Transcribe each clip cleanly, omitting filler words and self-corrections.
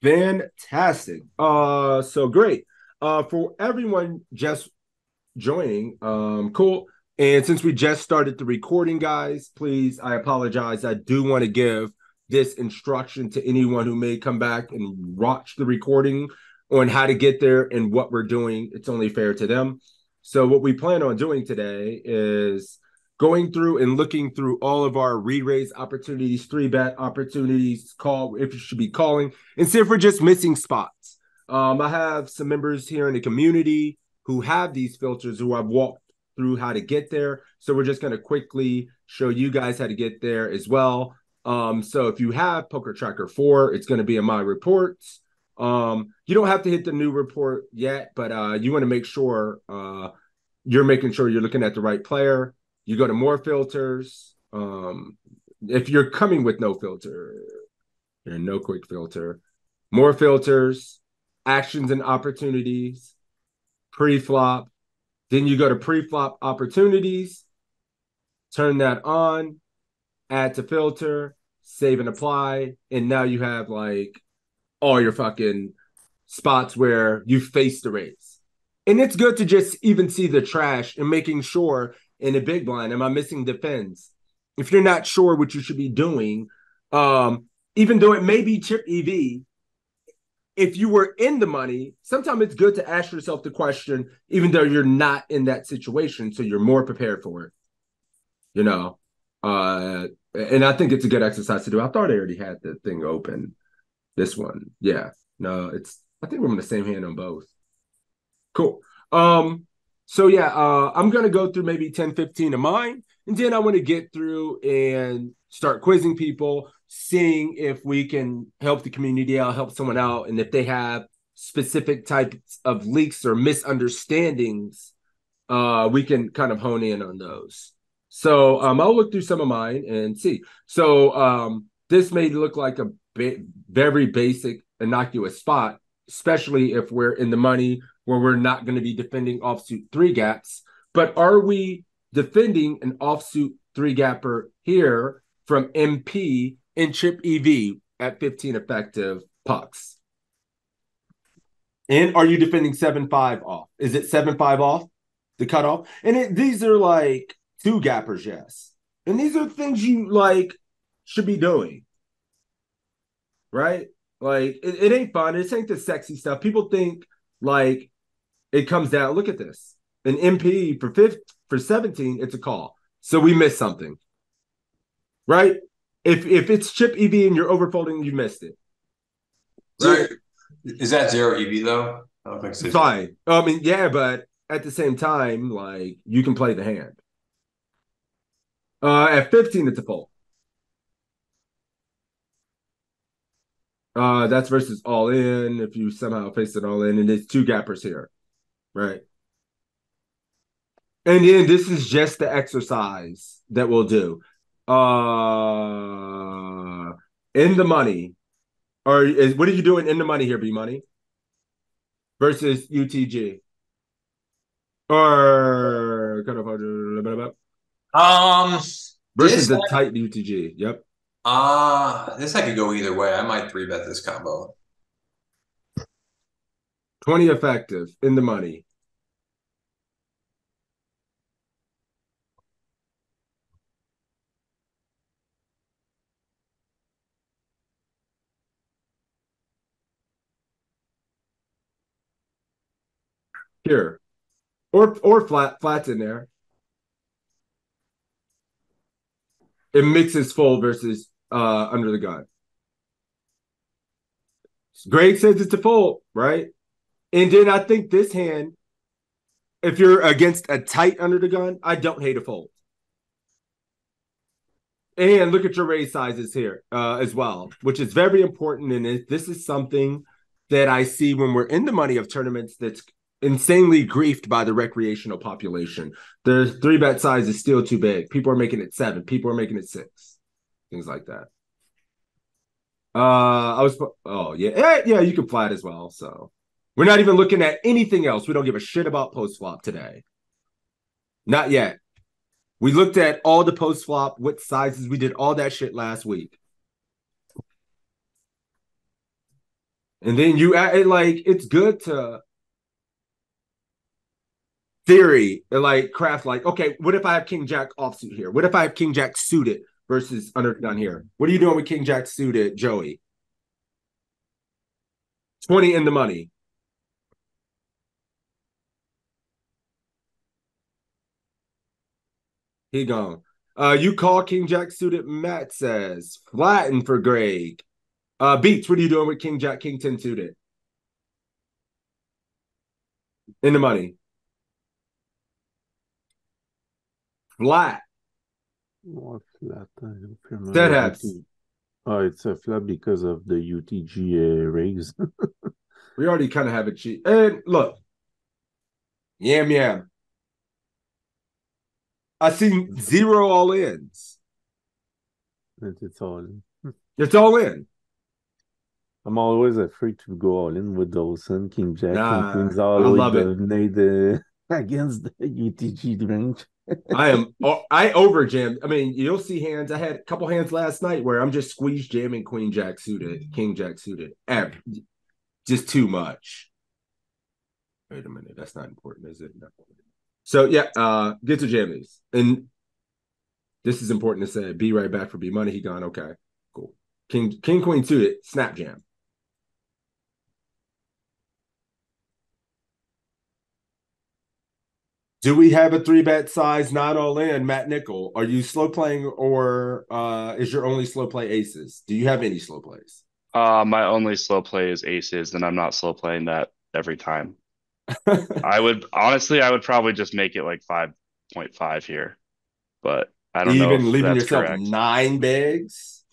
Fantastic. So great. For everyone just joining, cool. And since we just started the recording, guys, please, I apologize. I do want to give this instruction to anyone who may come back and watch the recording on how to get there and what we're doing. It's only fair to them. So what we plan on doing today is going through and looking through all of our re-raise opportunities, three bet opportunities, call if you should be calling, and see if we're just missing spots. I have some members here in the community who have these filters who I've walked through how to get there. So we're just going to quickly show you guys how to get there as well. So if you have Poker Tracker 4, it's going to be in my reports. You don't have to hit the new report yet, but you want to make sure you're making sure you're looking at the right player. You go to more filters. If you're coming with no filter, no quick filter, more filters, actions and opportunities, pre-flop. Then you go to pre-flop opportunities, turn that on, add to filter, save and apply. And now you have like all your fucking spots where you face the raise. And it's good to just even see the trash and making sure in a big blind, am I missing defends? If you're not sure what you should be doing, even though it may be chip EV, if you were in the money, sometimes it's good to ask yourself the question, even though you're not in that situation, so you're more prepared for it. You know, and I think it's a good exercise to do. I thought I already had the thing open. This one, yeah, no, it's. I think we're in the same hand on both. Cool. So yeah, I'm gonna go through maybe 10, 15 of mine, and then I want to get through and start quizzing people, seeing if we can help the community out, help someone out, and if they have specific types of leaks or misunderstandings, we can kind of hone in on those. So I'll look through some of mine and see. So this may look like a very basic, innocuous spot, especially if we're in the money where we're not going to be defending offsuit three gaps. But are we defending an offsuit three gapper here from MP in chip EV at 15 effective pucks? And are you defending 7-5 off? Is it 7-5 off the cutoff? And these are like two gappers, yes. And these are things you like should be doing, right? Like it ain't fun. It ain't the sexy stuff. People think like it comes down. Look at this. An MP for 17, it's a call. So we missed something, right? If it's chip EV and you're overfolding, you missed it, right? Is that zero EV though? I don't think so. Fine. I mean, yeah, but at the same time, like you can play the hand. At 15, it's a fold. That's versus all in. If you somehow face it all in, and it's two gappers here, right? And then this is just the exercise that we'll do. In the money, what are you doing in the money here? B money versus UTG or kind of Um, versus this the tight UTG. Yep. this I could go either way. I might three bet this combo. 20 effective in the money. Here. Or flats in there. It mixes full versus under the gun. Greg says it's a fold, right? And then I think this hand, if you're against a tight under the gun, I don't hate a fold. And look at your raise sizes here as well, which is very important. And this is something that I see when we're in the money of tournaments that's insanely griefed by the recreational population. The three bet size is still too big. People are making it 7. People are making it 6. Things like that. Oh yeah, yeah, you can flat as well. So we're not even looking at anything else. We don't give a shit about post flop today. Not yet. We looked at all the post flop, what sizes. We did all that shit last week. And then you like it's good to theory, like craft, like, okay, what if I have King Jack offsuit here? What if I have King Jack suited versus underdone here? What are you doing with King Jack suited, Joey? 20 in the money. He gone. You call King Jack suited, Matt says. Flatten for Greg. Beats, what are you doing with King Jack, King 10 suited? In the money. Flat. What flat? I don't Dead remember. habs. Oh, it's a flat because of the UTG rigs. We already kind of have it cheap. And look, yam yam. I see zero all ins. It's all. It's all in. I'm always afraid to go all in with those King Jack, King Nah, Queens I always love it. dominate against the UTG range. I over jammed. I mean, you'll see hands. I had a couple hands last night where I'm just squeeze jamming Queen Jack suited, King Jack suited. Just too much. Wait a minute, that's not important, is it? No. So yeah, get to jammies. And this is important to say. Be right back for B money. He gone. Okay, cool. King Queen suited, snap jam. Do we have a 3-bet size not all in? Matt Nickel, are you slow playing or is your only slow play aces? Do you have any slow plays? My only slow play is aces, and I'm not slow playing that every time. I would probably just make it like 5.5 here, but I don't know Even if leaving that's yourself correct. 9 bigs?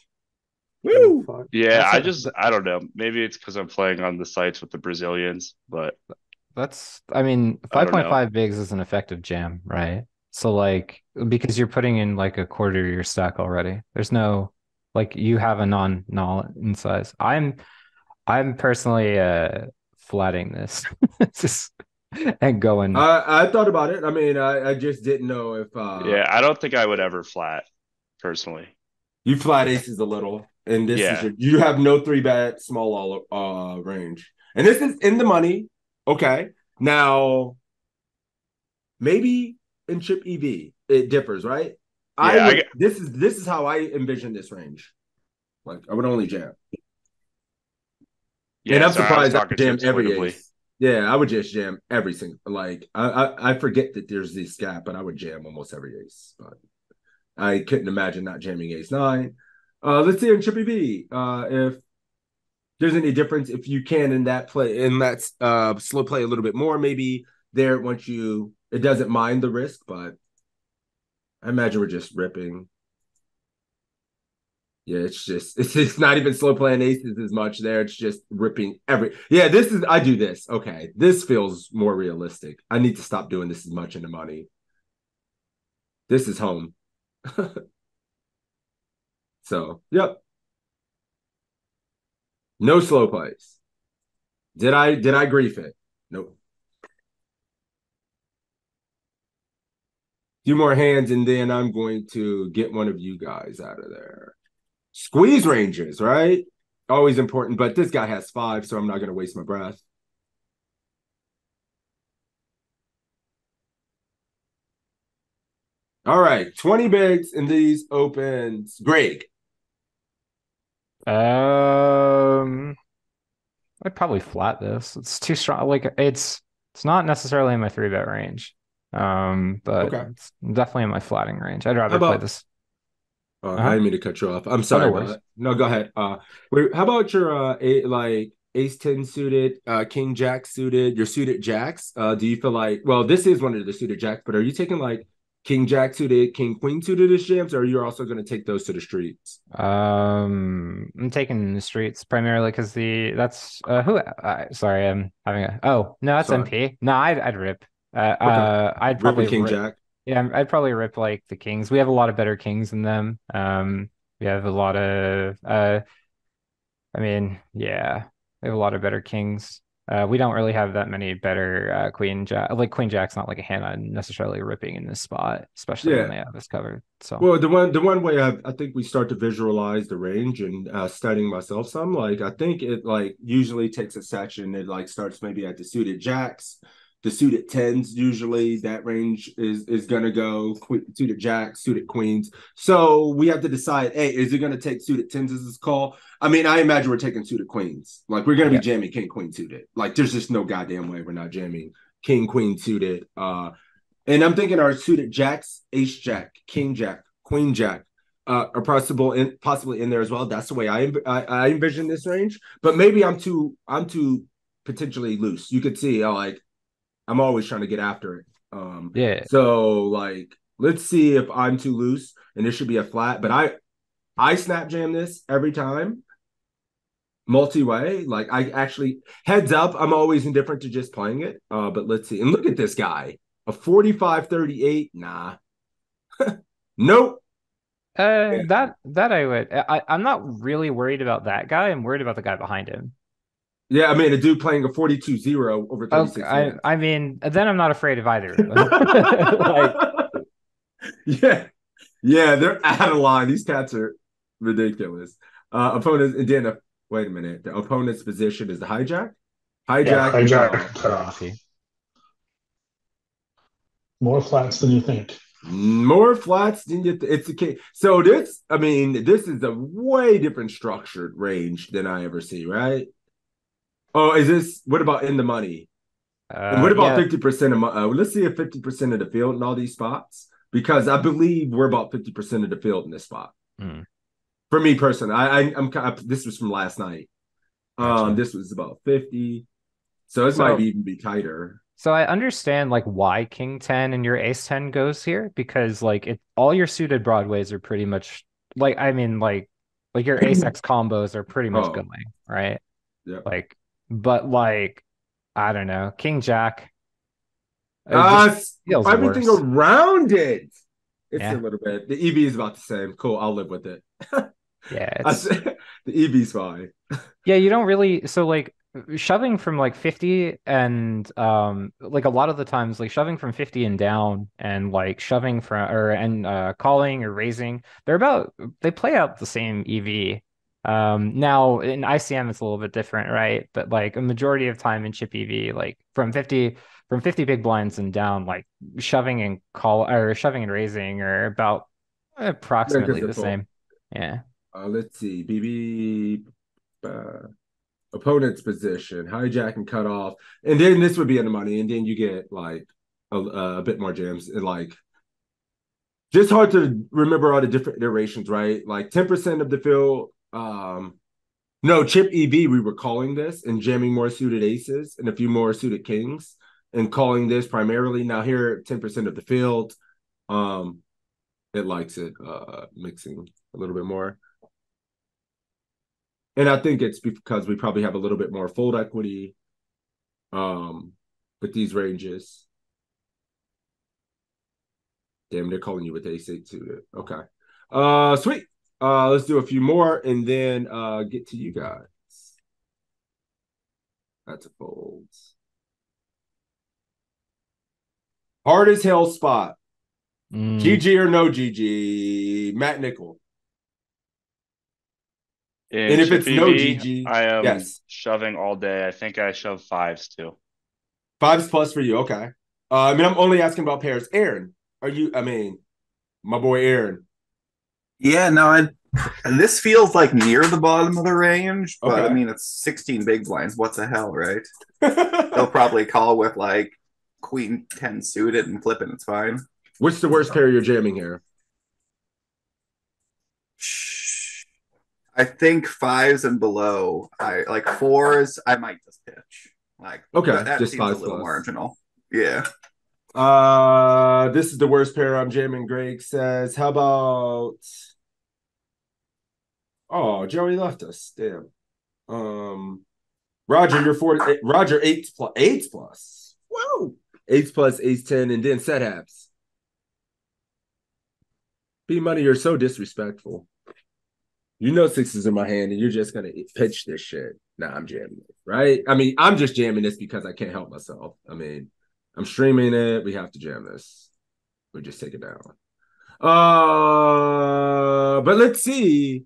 Oh, Woo! fuck. Yeah, That's I don't know. Maybe it's because I'm playing on the sites with the Brazilians, but I mean, I don't know. 5.5 bigs is an effective jam, right? So like because you're putting in like a quarter of your stack already. There's no like you have a non-null in size. I'm personally flatting this. Just and going. I thought about it. I mean, I just didn't know if Yeah, I don't think I would ever flat personally. you flat aces a little, and this is Yeah, you have no 3-bet small range, and this is in the money. Okay, now maybe in chip EV it differs, right? I yeah, would. This is how I envision this range. Like I would only jam, and yeah. I'm So I was surprised I talking jam chips every quickly. ace. Yeah, I would just jam every single. Like I forget that there's this gap, but I would jam almost every ace. But I couldn't imagine not jamming ace nine. Let's see in Chippy V if there's any difference if you can in that play in that slow play a little bit more. Maybe there once you it doesn't mind the risk, but I imagine we're just ripping. Yeah, it's not even slow playing aces as much there. It's just ripping every. Yeah, this is I do this. Okay, this feels more realistic. I need to stop doing this as much in the money. This is home. So, yep. No slow plays. Did I grief it? Nope. Few more hands, and then I'm going to get one of you guys out of there. Squeeze ranges, right? Always important, but this guy has 5, so I'm not going to waste my breath. All right, 20 bigs in these opens. Greg. I'd probably flat this. It's too strong. Like it's not necessarily in my 3-bet range. But Okay. it's definitely in my flatting range. I'd How rather play about this. I didn't mean to cut you off. I'm Oh, no sorry, worries. but no, go ahead. How about your like ace 10 suited, king jack suited, your suited jacks? Do you feel like well, this is one of the suited jacks, but are you taking like king jack suited, king queen suited as jams, or are you also going to take those to the streets? I'm taking the streets primarily because that's who. Sorry, I'm having a. Oh no, that's Sorry. MP. No, I'd rip. Okay. I'd Ripping probably king rip. jack. Yeah, I'd probably rip like the kings. We have a lot of better kings than them. We have a lot of. I mean, yeah, we have a lot of better kings. We don't really have that many better queen jack. Like queen jack's not like a hand I'm necessarily ripping in this spot, especially when Yeah. they have us covered. So Well, the one way I think we start to visualize the range and studying myself some, like I think it like usually takes a section. It like starts maybe at the suited jacks, the suited tens. Usually that range is gonna go suited jacks, suited queens. So we have to decide, hey, is it gonna take suited tens as this call? I mean, I imagine we're taking suited queens. Like we're gonna be yeah. jamming king queen suited. Like there's just no goddamn way we're not jamming king queen suited. And I'm thinking our suited jacks, ace jack, king jack, queen jack, are possibly in there as well. That's the way I envision this range. But maybe I'm too potentially loose. You could see like I'm always trying to get after it. Yeah. So like let's see if I'm too loose, and this should be a flat. But I snap jam this every time multi-way. Like I actually heads up, I'm always indifferent to just playing it. But let's see. And look at this guy. A 45-38. Nah. Nope. Yeah. That I would. I'm not really worried about that guy. I'm worried about the guy behind him. Yeah, I mean a dude playing a 42-0 over Okay, 36 hands. I mean, then I'm not afraid of either of them. Like, Yeah. Yeah, they're out of line. These cats are ridiculous. Opponents and then wait a minute. The opponent's position is the hijack. Yeah, Hijack and hijack cutoff. cut off. see. More flats than you think. More flats than you it's the case. So this, I mean, this is a way different structured range than I ever see, right? Oh, is this what about in the money? And what about Yeah. 50% of let's see if 50% of the field in all these spots, because I believe we're about 50% of the field in this spot. Mm, For me personally, I'm kind of, this was from last night. gotcha. This was about 50. So this So- might even be tighter. So I understand like why King 10 and your Ace 10 goes here, because like all your suited broadways are pretty much like, I mean like your Ace X combos are pretty much Oh. going, right? Yeah. Like, but like I don't know, King Jack. It just feels Everything worse. around it. It's Yeah. a little bit. The EV is about the same. Cool. I'll live with it. Yeah, The EV's fine. yeah, you don't really, so like shoving from like 50 and like a lot of the times like shoving from 50 and down and like shoving from or and calling or raising, they play out the same EV. Now in ICM it's a little bit different, right? But like a majority of time in chip EV, like from 50 big blinds and down, like shoving and raising are about approximately the same. Yeah. Let's see. BB opponent's position, hijack and cut off. And then this would be in the money. And then you get like a bit more jams. And like just hard to remember all the different iterations, right? Like 10% of the field. No, chip EV, we were calling this and jamming more suited aces and a few more suited kings and calling this primarily. Now here, 10% of the field. It likes it mixing a little bit more. And I think it's because we probably have a little bit more fold equity with these ranges. Damn, they're calling you with ace-8 suited. Okay. Sweet. Let's do a few more and then get to you guys. That's a fold. Hard as hell spot. GG or no GG? Matt Nickel. In And if chip it's no EV, GG, I am yes. shoving all day. I think I shove fives too. 5s plus for you. Okay. I mean, I'm only asking about pairs. Aaron, my boy Aaron. Yeah, no, this feels like near the bottom of the range, but Okay. I mean, it's 16 big blinds. What the hell, right? They'll probably call with like queen 10 suited and flip it. It's fine. What's the worst pair you're jamming here? I think fives and below. I like fours. I might just pitch. Like, Okay, that just seems a fives little plus. marginal. Yeah. This is the worst pair I'm jamming. Greg says, "How about?" Oh, Joey left us. Damn. Roger, you're 40. Roger, eights plus. Whoa, eights plus, ace 10, and then set halves. B money, you're so disrespectful. You know sixes in my hand, and you're just gonna pitch this shit. Nah, I'm jamming it. right? I mean, I'm just jamming this because I can't help myself. I mean, I'm streaming it. We have to jam this. We just take it down. But let's see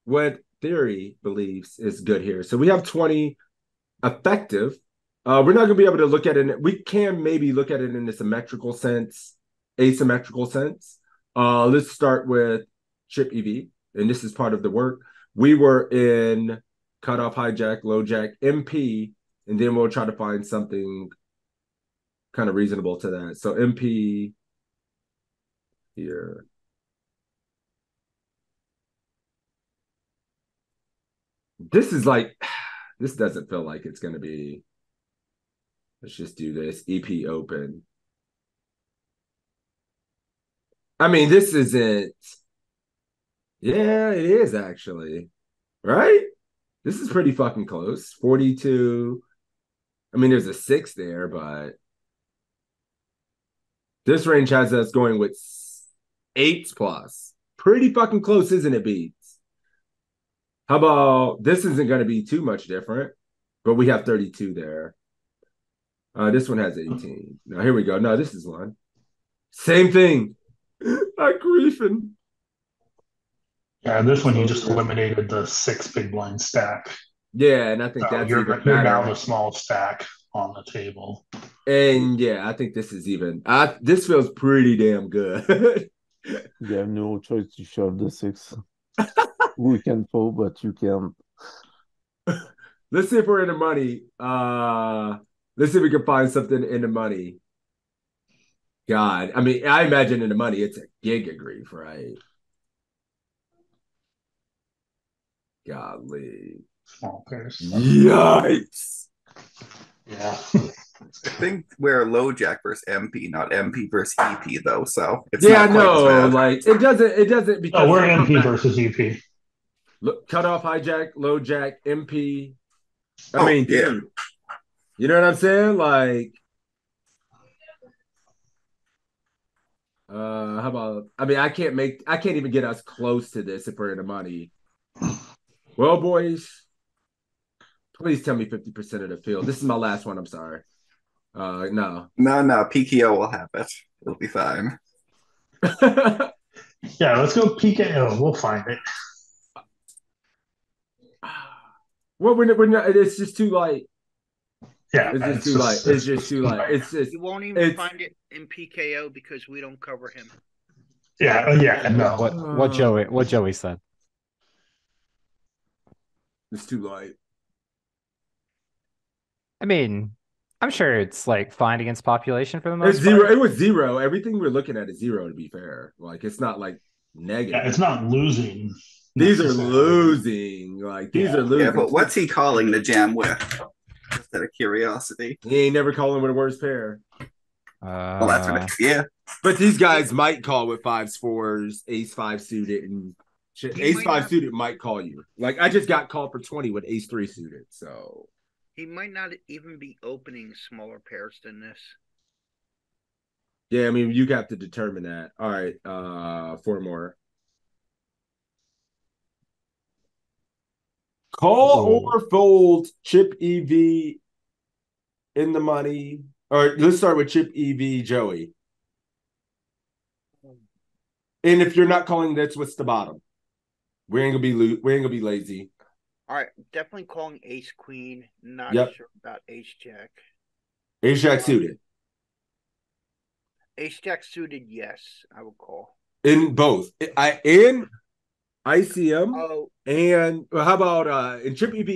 what theory believes is good here. So we have 20 effective. We're not going to be able to look at it. We can maybe look at it in a symmetrical sense, asymmetrical sense. Let's start with chip EV, and this is part of the work. We were in cutoff, hijack, low jack, MP, and then we'll try to find something kind of reasonable to that. So MP here. This is like, this doesn't feel like it's going to be. Let's just do this. EP open. I mean, this isn't. Yeah, it is actually. Right? This is pretty fucking close. 42. I mean, there's a 6 there, but this range has us going with 8s plus. Pretty fucking close, isn't it, Beats? How about this isn't going to be too much different, but we have 32 there. This one has 18. Now, here we go. No, this is one. Same thing. I'm griefing. Yeah, this one you just eliminated the 6 big blind stack. Yeah, and I think So that's you're even down better. the small stack on the table. And yeah, I think this is even. This feels pretty damn good. You have no choice to shove the 6. We can fold, but you can't. Let's see if we're in the money. Let's see if we can find something in the money. God, I mean, I imagine in the money it's a gig of grief, right? Golly. Small pairs. Yikes. Yeah. I think we're low jack versus MP, not MP versus EP though. So it's Yeah, not quite as no, bad. like it doesn't because Oh, we're MP versus EP. look, cut off hijack, low jack, MP. I Oh, mean, yeah. dude, you know what I'm saying? Like, how about? I mean, I can't even get us close to this if we're in the money. Well, boys, please tell me 50% of the field. This is my last one. I'm sorry. No. No, PKO will have it. It'll be fine. Yeah, let's go PKO. We'll find it. Well, we're not. It's just too light. Yeah, It's just too light. It's just too light. It's just. You won't even find it in PKO because we don't cover him. Yeah, no. What Joey said. It's too light. I mean, I'm sure it's like fine against population for the most It's 0. part. It was 0. Everything we're looking at is 0. To be fair, like it's not like negative. Yeah, it's not losing. These are losing. Like these are losing. Yeah, but what's he calling the jam with? Just out of curiosity. He ain't never calling with a worse pair. Well, that's what yeah. But these guys might call with 5s, 4s, ace 5 suited, and shit. Ace 5 suited might call you. Like I just got called for 20 with ace 3 suited. So he might not even be opening smaller pairs than this. yeah, I mean you have to determine that. All right, 4 more. Call or fold chip EV in the money. All right, let's start with chip EV, Joey. And if you're not calling this, what's the bottom? We ain't gonna be lazy. All right, definitely calling ace queen. Not sure about ace jack. Ace jack suited. Ace jack suited, yes, I would call. In both. In ICM. Oh, and how about in chip EV?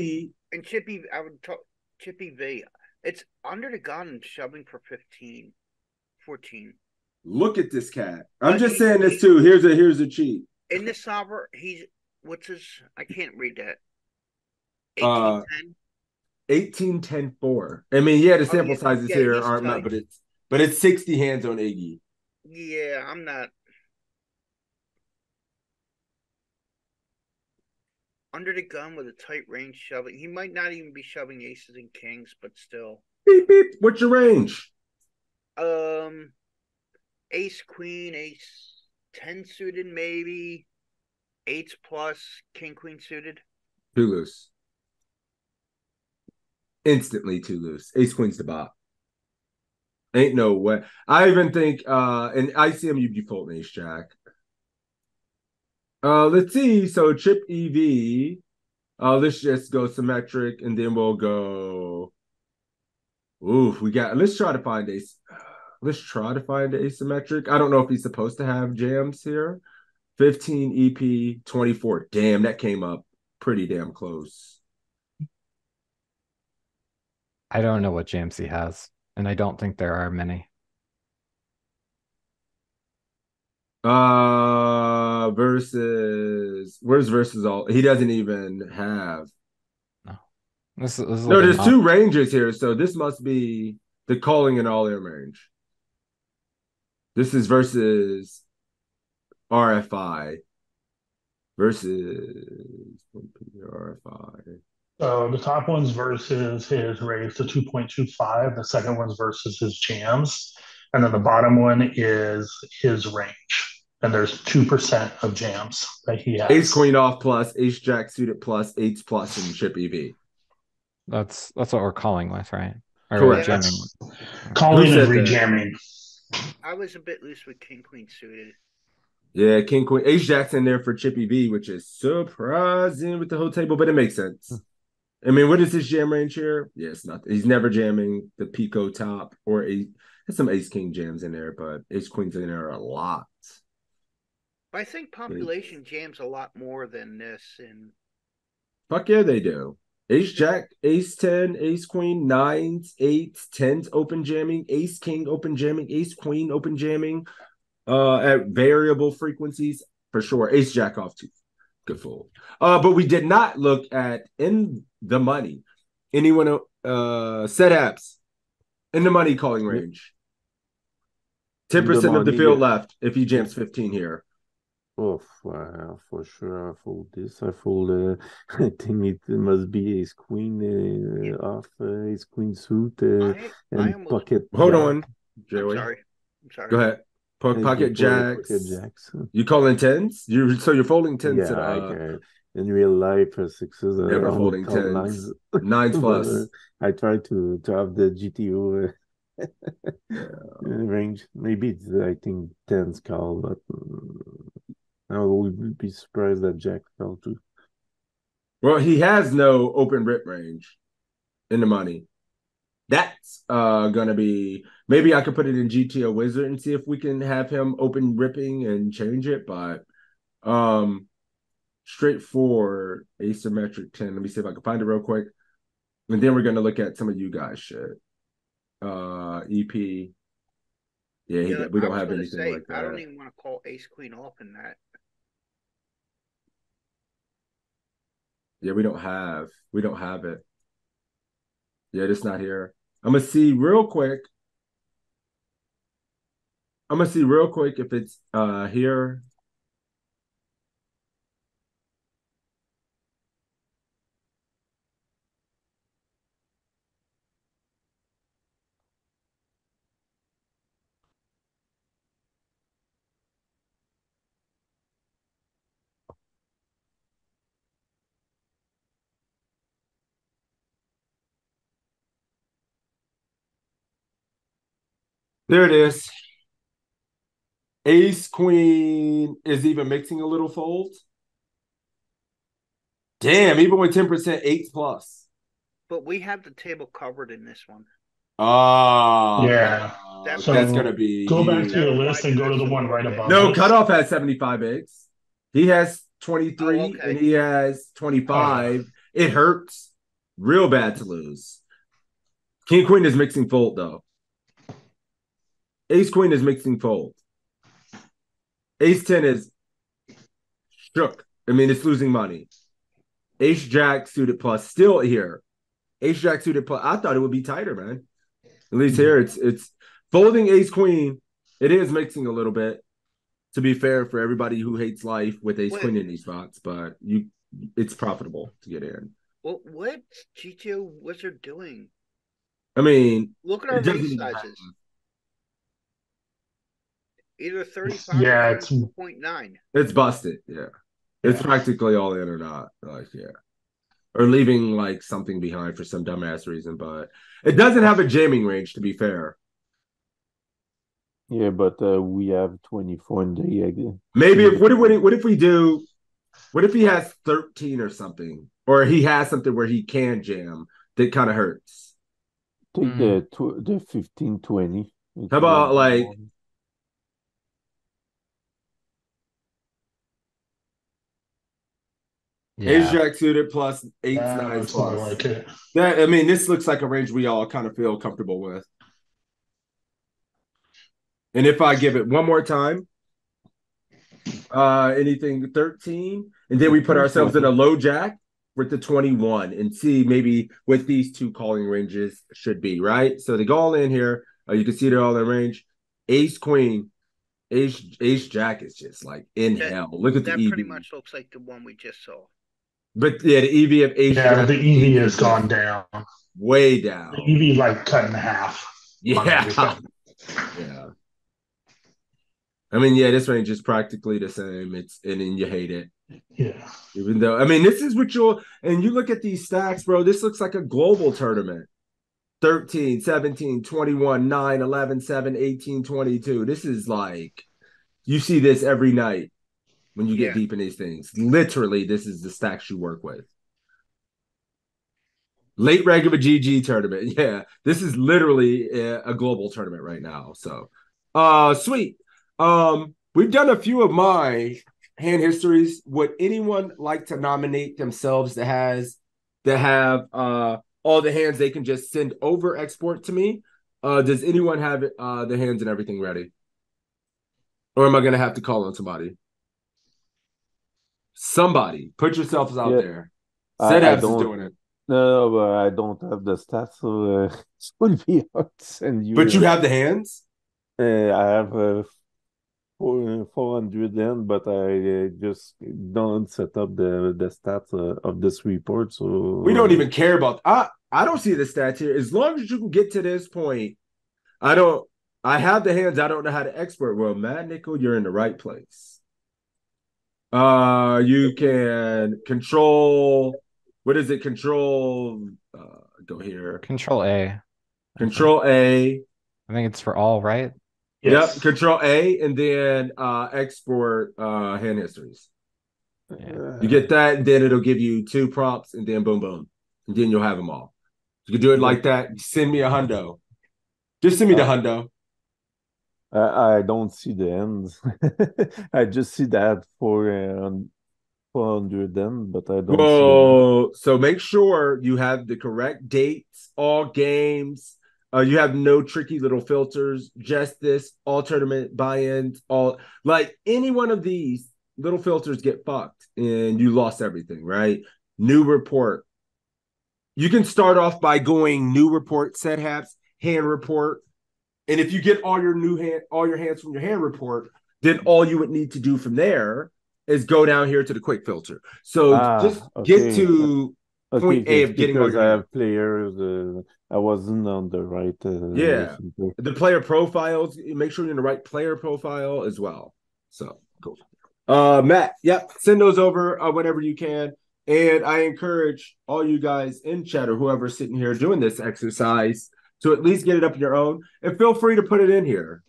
In chip EV, I would talk chip EV. It's under the gun and shoving for 15, 14. Look at this cat. I'm just saying this too. Here's a cheat. In the solver, what's his? I can't read that. 1810. 1810-4. I mean, yeah, the sample sizes here aren't much, but it's 60 hands on Iggy. Yeah, I'm not. Under the gun with a tight range shoving. He might not even be shoving aces and kings, but still. Beep beep. What's your range? Ace queen, ace 10 suited, maybe 8s plus, king queen suited. Too loose. Instantly too loose. Ace queen's the bot. Ain't no way. I even think in ICM you'd be folding ace jack. Let's see. So chip EV. Let's just go symmetric and then we'll go. Oof, let's try to find ace. Let's try to find asymmetric. I don't know if he's supposed to have jams here. 15 EP 24. Damn, that came up pretty damn close. I don't know what jams he has, and I don't think there are many. Where's versus all? He doesn't even have. No, this is No, like there's two ranges here, so this must be the calling and all in range. This is versus RFI versus RFI. So the top one's versus his raise to 2.25. The second one's versus his jams. And then the bottom one is his range. And there's 2% of jams that he has. Ace queen off plus, ace jack suited plus, eights plus, and chip EV. That's what we're calling with, right? Or Correct. jamming. Calling and rejamming. I was a bit loose with king queen suited. Yeah, king queen, ace jack's in there for chip EV, which is surprising with the whole table, but it makes sense. I mean, what is his jam range here? Yeah, it's nothing. He's never jamming the Pico top or there's some ace king jams in there, but ace queens in there a lot. I think population jams a lot more than this. And fuck yeah, they do. Ace jack, ace 10, ace queen, nines, eights, tens open jamming, ace king open jamming, ace queen open jamming at variable frequencies for sure. Ace jack off too. Good fold. But we did not look at in the money. Anyone set apps in the money calling range. 10% of the field left if he jams 15 here. Oh, for sure. I fold this. I fold. I think it must be ace queen off ace queen suit and pocket. Hold jack. on, Joey. I'm sorry. Go ahead. Pocket jacks. Pocket jacks. You calling tens? You're folding tens. Yeah, in real life, sixes. Never folding tens. Nines plus. I try to have the GTO range. Maybe it's, I think tens call, but I would be surprised that jack fell too. Well, he has no open rip range in the money. That's gonna be, maybe I could put it in GTO Wizard and see if we can have him open ripping and change it, but straightforward asymmetric 10. Let me see if I can find it real quick. And then we're gonna look at some of you guys shit. EP. Yeah, we don't have anything like that. I don't even want to call ace queen off in that. Yeah, we don't have it. Yeah, it's not here. I'm gonna see real quick. If it's here. There it is. Ace queen is even mixing a little fold. Damn, even with 10%, eights plus. But we have the table covered in this one. Yeah. So that's gonna be. Go back to your list and go to the one right above. No, cutoff has 75 eggs. He has 23 and he has 25. It hurts real bad to lose. King queen is mixing fold though. Ace queen is mixing fold. Ace 10 is shook. I mean, it's losing money. Ace jack suited plus still here. Ace jack suited plus. I thought it would be tighter, man. At least here it's folding ace queen. It is mixing a little bit. To be fair, for everybody who hates life with ace queen in these spots, but it's profitable to get in. Well, what's GTO Wizard doing? I mean, look at our raise sizes. Either 35 or 34.9. It's busted, yeah. It's practically all in or not. Like, yeah. or leaving like something behind for some dumbass reason. But it doesn't have a jamming range, to be fair. Yeah, but we have 24 in the Maybe what if he has 13 or something, or he has something where he can jam that kind of hurts. take the 15-20. How about like ace jack suited plus eights, nines That's more plus. like it. That, I mean, this looks like a range we all kind of feel comfortable with. And if I give it one more time, anything 13, and then we put ourselves in a low jack with the 21 and see maybe what these two calling ranges should be, right? So they go all in here. You can see they're all in range. Ace queen, ace jack is just like in hell. Look at the That EV. pretty much looks like the one we just saw. But yeah, the EV of ace Yeah, jack, the EV has gone down. way down. The EV like cut in half. Yeah. Yeah. I mean, yeah, this range is practically the same. And then you hate it. Yeah. Even though, I mean, this is what and you look at these stacks, bro, this looks like a global tournament. 13, 17, 21, 9, 11, 7, 18, 22. This is like, you see this every night when you get deep in these things. Literally, this is the stacks you work with. Late reg of a GG tournament. Yeah, this is literally a global tournament right now. So, sweet. We've done a few of my hand histories. Would anyone like to nominate themselves that have all the hands they can just send over export to me? Does anyone have the hands and everything ready? Or am I gonna have to call on somebody? Somebody, put yourselves out there. Zedabs is doing it. No, but I don't have the stats, so it would be hard to send you. But you have the hands? I have 400 in, but I just don't set up the stats of this report. So we don't even care about. I don't see the stats here. As long as you can get to this point, I have the hands. I don't know how to export. Well, Mad Nickel, you're in the right place. You can control. What is it? Control. Go here. Control A. Control A. I think it's for all, right? Yes. Yep. Control A, and then export hand histories. You get that, and then it'll give you 2 prompts, and then boom, boom, and then you'll have them all. You can do it like that. Send me a hundo. Just send me the hundo. I don't see the ends. I just see that for 400 then, but I don't see. So make sure you have the correct dates, all games. You have no tricky little filters, just this, all tournament buy-ins, all like any one of these little filters get fucked and you lost everything, right? New report. You can start off by going new report, set haps, hand report. And if you get all your hands from your hand report, then all you would need to do from there is go down here to the quick filter. So just get to point A of getting all your I have players. I wasn't on the right. The player profiles. Make sure you're in the right player profile as well. So cool. Matt, yep, send those over whenever you can. And I encourage all you guys in chat or whoever's sitting here doing this exercise to at least get it up on your own, and feel free to put it in here.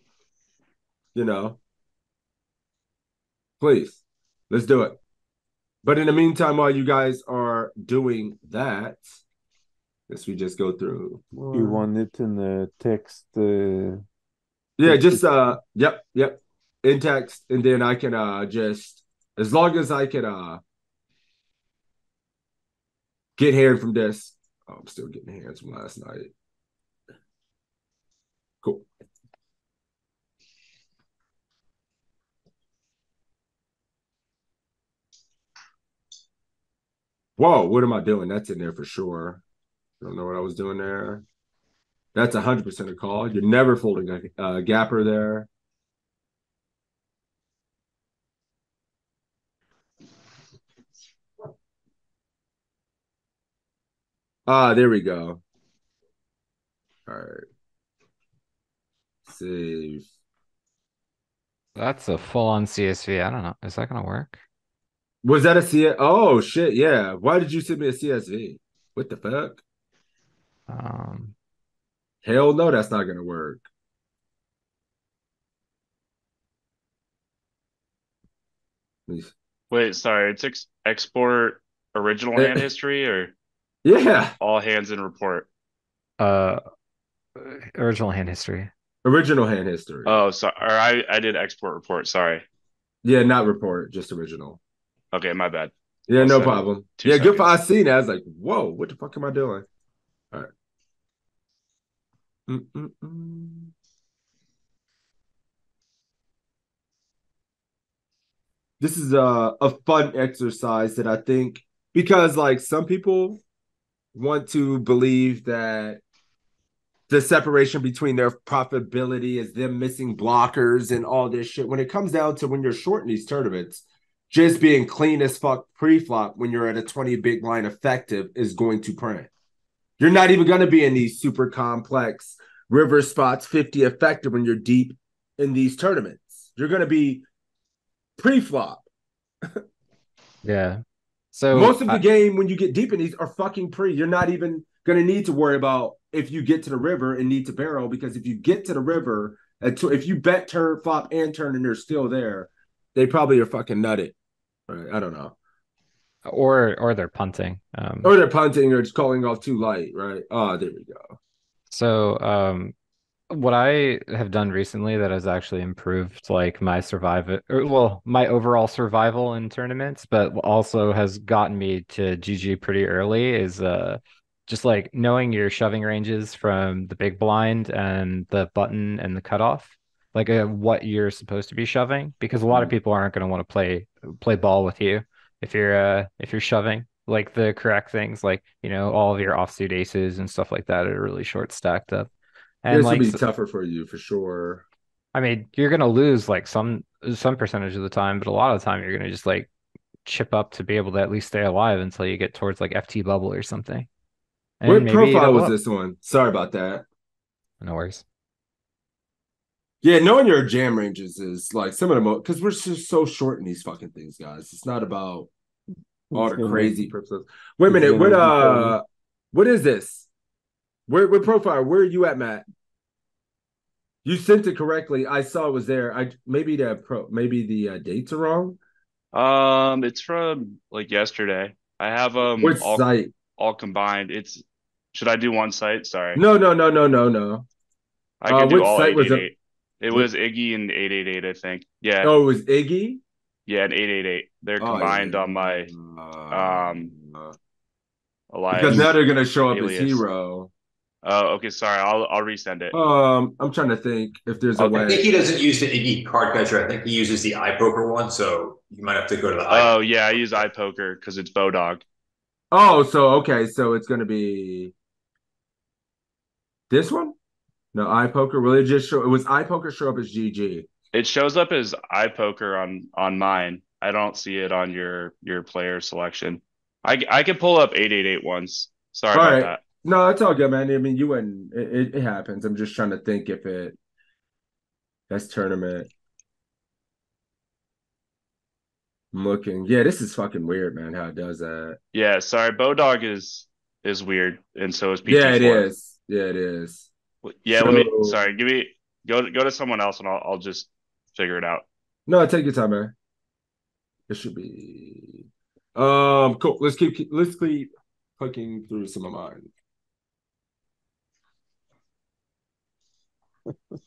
Please, let's do it. But in the meantime, while you guys are doing that, guess we just go through. You want it in the text? Yeah, just yep, in text, and then I can just, as long as I can get hand from this. Oh, I'm still getting hands from last night. Cool. Whoa, what am I doing? That's in there for sure. I don't know what I was doing there. That's 100% a call. You're never folding a gapper there. There we go. All right. Save. That's a full-on CSV. I don't know. Is that going to work? Was that a CS? Oh shit, yeah. Why did you send me a CSV? What the fuck? Um, Hell no, that's not gonna work. Please. Wait, sorry. It's export original hand history or Yeah, all hands in report? uh, original hand history. original hand history. Oh, sorry. Or I did export report. Sorry. Yeah, not report, just original. Okay, my bad. Yeah, I'll no send it. problem. 2 Yeah, good for I seconds. seen it. I was like, whoa, what the fuck am I doing? All right. Mm-mm-mm. This is a fun exercise that I think because like some people want to believe that the separation between their profitability is them missing blockers and all this shit. When it comes down to when you're short in these tournaments, just being clean as fuck pre-flop when you're at a 20 big line effective is going to print. You're not even going to be in these super complex river spots 50 effective when you're deep in these tournaments. You're going to be pre-flop. Yeah. So Most of the game when you get deep in these are fucking pre. You're not even going to need to worry about if you get to the river and need to barrel because if you get to the river, if you bet turn, flop, and turn and they're still there, they probably are fucking nutted. Right? I don't know. or they're punting. Or they're punting or just calling off too light, right? Oh, there we go. So what I have done recently that has actually improved like my survival, or well, my overall survival in tournaments, but also has gotten me to GG pretty early is just like knowing your shoving ranges from the big blind and the button and the cutoff, like what you're supposed to be shoving, because a lot of people aren't going to want to play ball with you if you're shoving like the correct things, like all of your offsuit aces and stuff like that are really short stacked up. And This will like, be tougher for you for sure. I mean, you're gonna lose like some percentage of the time, but a lot of the time you're gonna just like chip up to be able to at least stay alive until you get towards like FT bubble or something. And What maybe you profile double was up. this one? Sorry about that. No worries. Yeah, knowing your jam ranges is like some of the most because we're just so short in these fucking things, guys. It's not about all It's the gonna crazy purposes. Wait a it's minute, gonna be fun. what is this? What profile? Where are you at, Matt? You sent it correctly. I saw it was there. I maybe the dates are wrong. It's from like yesterday. I have Which site? all combined. It's should I do one site? Sorry. No, no, no, no, no, no. I can do Which all site was it? 888. It What? was Iggy and 888, I think. Yeah. Oh, it was Iggy. Yeah, and 888. They're Oh combined on my um yeah. Because now alias they're gonna show up as alias. hero. Oh, okay, sorry. I'll resend it. I'm trying to think if there's a I'll I think way. he doesn't use the Iggy card catcher. I think he uses the iPoker one, so you might have to go to the Oh iPoker. yeah, I use iPoker because it's Bodog. Oh, so okay, so it's gonna be this one? No, iPoker. Will it just show? It was iPoker show up as GG. It shows up as iPoker on mine. I don't see it on your player selection. I can pull up 888 once. Sorry All about right. that. No, it's all good, man. I mean, you wouldn't. It happens. I'm just trying to think if that's tournament. I'm looking. Yeah, this is fucking weird, man. How it does that. Yeah, sorry. Bodog is weird, and so is Yeah, it PT4. is. Yeah, it is. Yeah, let me. So Sorry, give me go to someone else, and I'll just figure it out. no, take your time, man. It should be. Cool. Let's keep clicking through some of mine.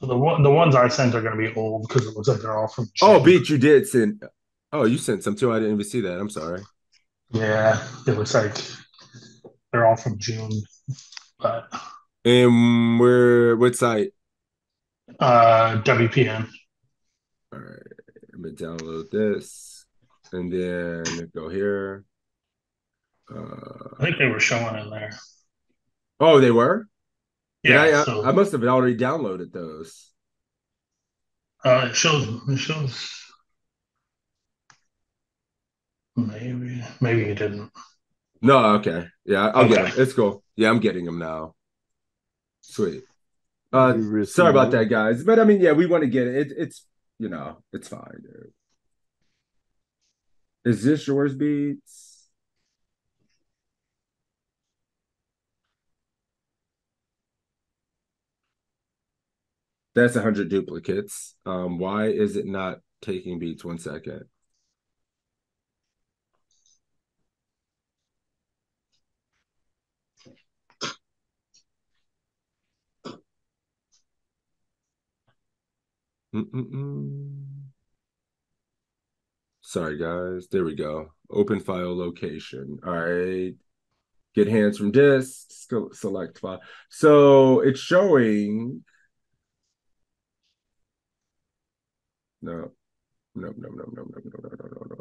So the ones I sent are going to be old because it looks like they're all from Oh, June. Beat, you did send. Oh, you sent some too. I didn't even see that. I'm sorry. Yeah, it looks like they're all from June, but And what site? WPN. All right, let me download this and then go here. I think they were showing in there. Oh, they were? Did Yeah, I must have already downloaded those. it shows maybe you didn't. No, okay. Yeah, I'll get Okay. them. It's cool. Yeah, I'm getting them now. Sweet. You Sorry about received that, guys. But I mean, yeah, we want to get it. It's it's fine, dude. Is this yours, Beats? That's 100 duplicates. Why is it not taking Beats? 1 second. Sorry, guys. There we go. Open file location. All right. Get hands from disk. Select file. So it's showing. No. No.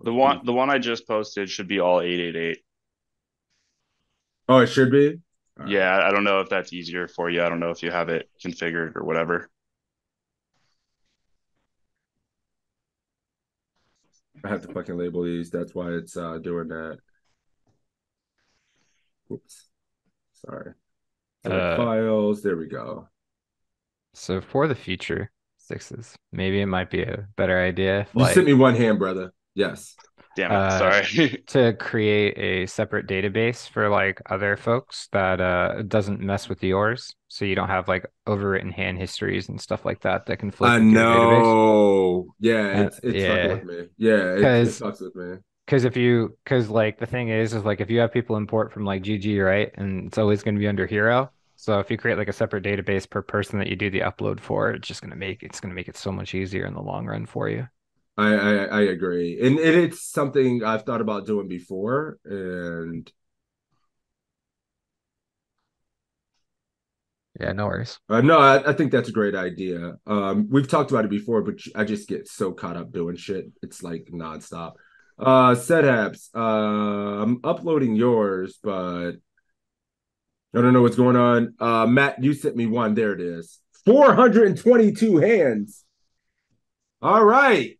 The one I just posted should be all 888. Oh, it should be? All yeah, right. I don't know if that's easier for you. I don't know if you have it configured or whatever. I have to fucking label these. That's why it's doing that. Oops. Sorry. Select files. There we go. So for the future, sixes, maybe it might be a better idea if, you sent me one hand, brother. Yes. Damn it. Sorry. To create a separate database for like other folks that doesn't mess with yours. So you don't have like overwritten hand histories and stuff like that that can flip into your database. Yeah, it's fucking with me. Yeah, it fucks with me. Because like the thing is like if you have people import from like GG, right? And it's always going to be under hero. So if you create like a separate database per person that you do the upload for, it's going to make it so much easier in the long run for you. I agree. And it's something I've thought about doing before. And yeah, no worries. No, I think that's a great idea. We've talked about it before, but I just get so caught up doing shit. It's like nonstop. Set apps. I'm uploading yours, but I don't know what's going on. Matt, you sent me one. There it is. 422 hands. All right.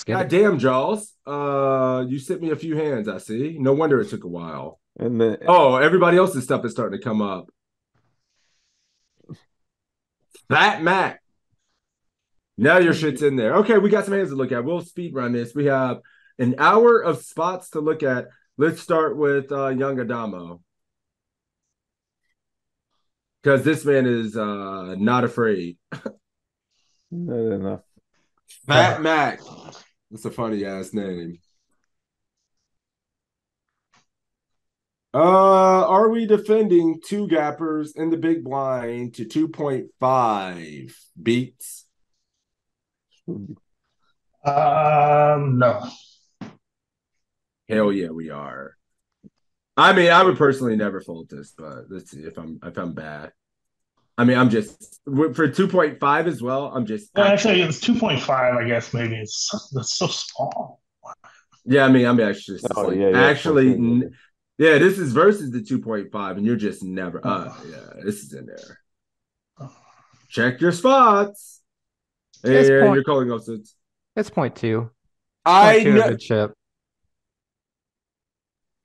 God damn, Jaws. You sent me a few hands, I see. No wonder it took a while. And then, everybody else's stuff is starting to come up. Fat Mac. Now your shit's in there. Okay, we got some hands to look at. We'll speed run this. We have an hour of spots to look at. Let's start with Young Adamo. Because this man is not afraid. not enough. Fat Mac. That's a funny ass name. Are we defending two gappers in the big blind to 2.5 beats? No. Hell yeah, we are. I mean, I would personally never fold this, but let's see if I'm bad. I mean, I'm just for 2.5 as well. I'm just actually it's 2.5. I guess maybe that's so small. Yeah, I mean, actually, yeah, this is versus the 2.5, and you're just never. Yeah, this is in there. Check your spots. And you're calling offsets. It's 0.2. I know. Of a chip.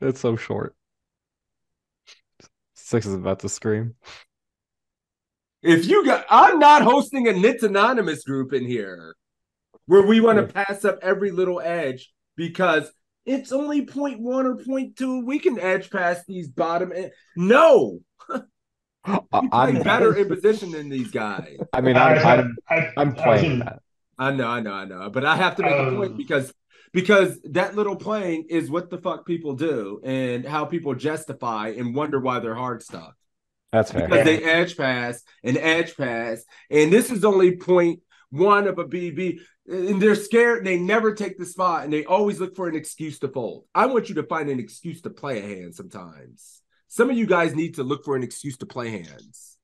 It's so short. Six is about to scream. I'm not hosting a Nits Anonymous group in here where we want to pass up every little edge because it's only 0.1 or 0.2. We can edge past these bottom end. No. We play better in position than these guys. I mean, I'm playing that. I know. But I have to make a point because that little playing is what the fuck people do and how people justify and wonder why they're hard stuff. That's fair. Because they edge pass, and this is only 0.1 of a BB, and they're scared. They never take the spot, and they always look for an excuse to fold. I want you to find an excuse to play a hand sometimes. Some of you guys need to look for an excuse to play hands.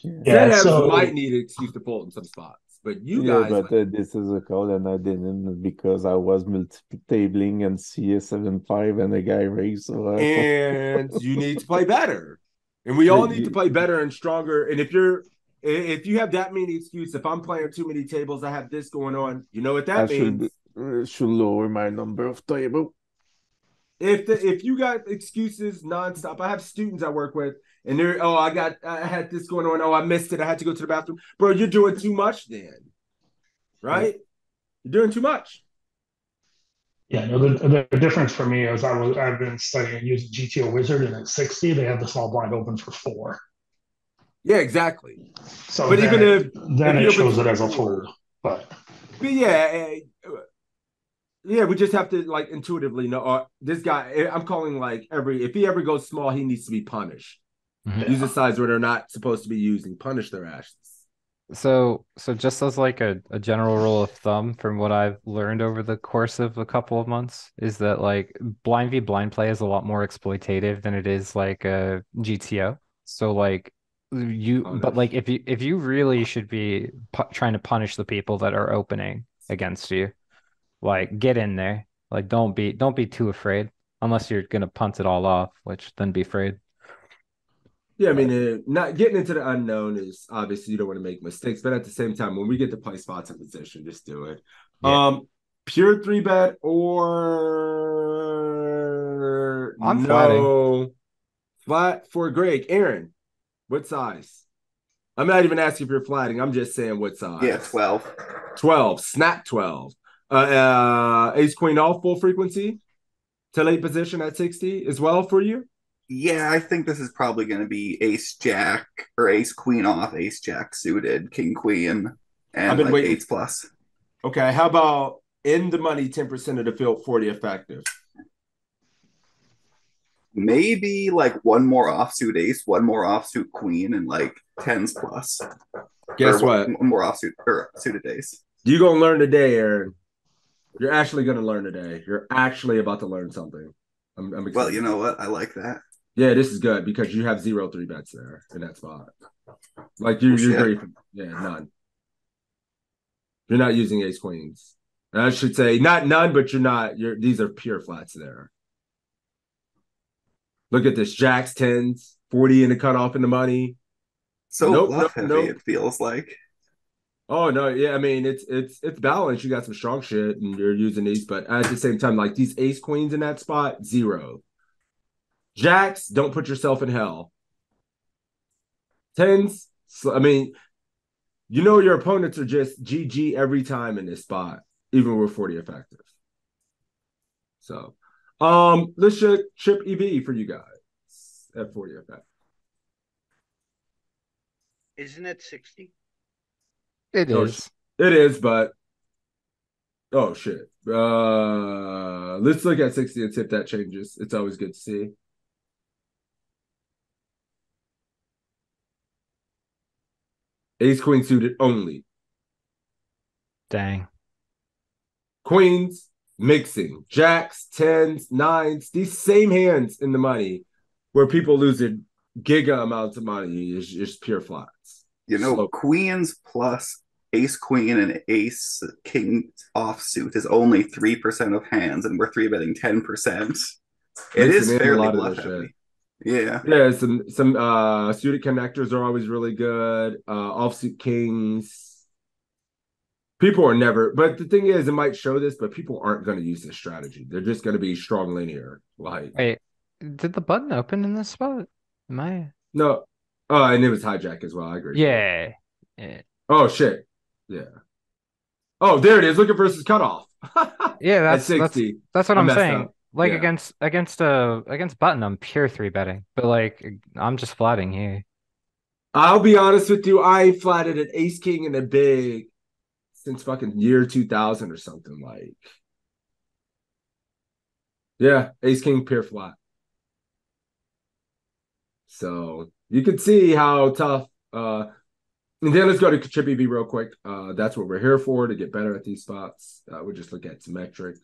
Might need an excuse to fold in some spots. But you guys... but this is a call, and I didn't because I was multi-tabling and CS7-5, and the guy raised. And you need to play better. And we all need to play better and stronger. And if you have that many excuses, if I'm playing too many tables, I have this going on, you know what that means? Should lower my number of table. If you got excuses nonstop, I have students I work with, and they're I had this going on. I missed it. I had to go to the bathroom. Bro, you're doing too much then, right? You're doing too much. Yeah, no, the difference for me is I've been studying using GTO Wizard, and at 60 they have the small blind open for 4. Yeah, exactly. So But even if he it opens shows for it as a fold. 4, But but yeah, we just have to like intuitively know this guy. I'm calling like if he ever goes small, he needs to be punished. Mhm. Use a size where they're not supposed to be using. Punish their asses. So just as like a general rule of thumb from what I've learned over the course of a couple of months is that like blind v blind play is a lot more exploitative than it is like a GTO. So like but like if you really should be trying to punish the people that are opening against you, like get in there. Like don't be too afraid unless you're gonna punt it all off, which then be afraid. Yeah, I mean, not getting into the unknown is obviously you don't want to make mistakes, but at the same time, when we get to play spots in position, just do it. Yeah. Pure 3-bet or I'm flatting. no flat for Greg. Aaron, what size? I'm not even asking if you're flatting. I'm just saying what size. Yeah, 12. 12. Snap 12. Ace Queen off full frequency to late position at 60 as well for you. Yeah, I think this is probably going to be Ace Jack or Ace Queen off, Ace Jack suited, King Queen, I've and been like waiting. 8s plus. Okay, how about in the money, 10% of the field, 40 effective? Maybe like one more offsuit ace, one more offsuit queen, and like 10s plus. Guess or what? One more offsuit or suited ace. You're going to learn today, Aaron. You're actually going to learn today. You're actually about to learn something. I'm excited. Well, you know what? I like that. Yeah, this is good because you have 0 3-bets there in that spot. Like you're great. Yeah, none. You're not using ace queens. I should say not none, but these are pure flats there. Look at this. Jacks, 10s, 40 in the cutoff in the money. So bluff heavy, it feels like. Oh no, yeah. I mean, it's balanced. You got some strong shit, and you're using these, but at the same time, like these ace queens in that spot, 0. Jacks, don't put yourself in hell. 10s, I mean, your opponents are just GG every time in this spot, even with 40 effective. So, let's chip EV for you guys at 40 effective. Isn't it 60? It is. It is, but oh shit. Let's look at 60 and see if that changes. It's always good to see. Ace queen suited only. Dang. Queens mixing. Jacks, 10s, 9s, these same hands in the money where people losing giga amounts of money is just pure flats. Queens plus ace queen and ace king offsuit is only 3% of hands, and we're 3-betting 10%. It is fairly bluff heavy. Yeah. Yeah, some suited connectors are always really good. Offsuit kings. People are never, but the thing is, it might show this, but people aren't going to use this strategy. They're just going to be strong linear. Like, wait, did the button open in this spot? Am I? No. Oh, and it was hijack as well. I agree. Yeah. Oh shit. Yeah. Oh, there it is. Looking versus cutoff. Yeah, that's 60. That's what I'm saying. Up. Like against button, I'm pure 3-betting, but like I'm just flatting here. I'll be honest with you. I flatted an ace king in a big since fucking year 2000 or something. Like, yeah, ace king pure flat. So you can see how tough. And then let's go to chip EV real quick. That's what we're here for, to get better at these spots. We'll just look at symmetric.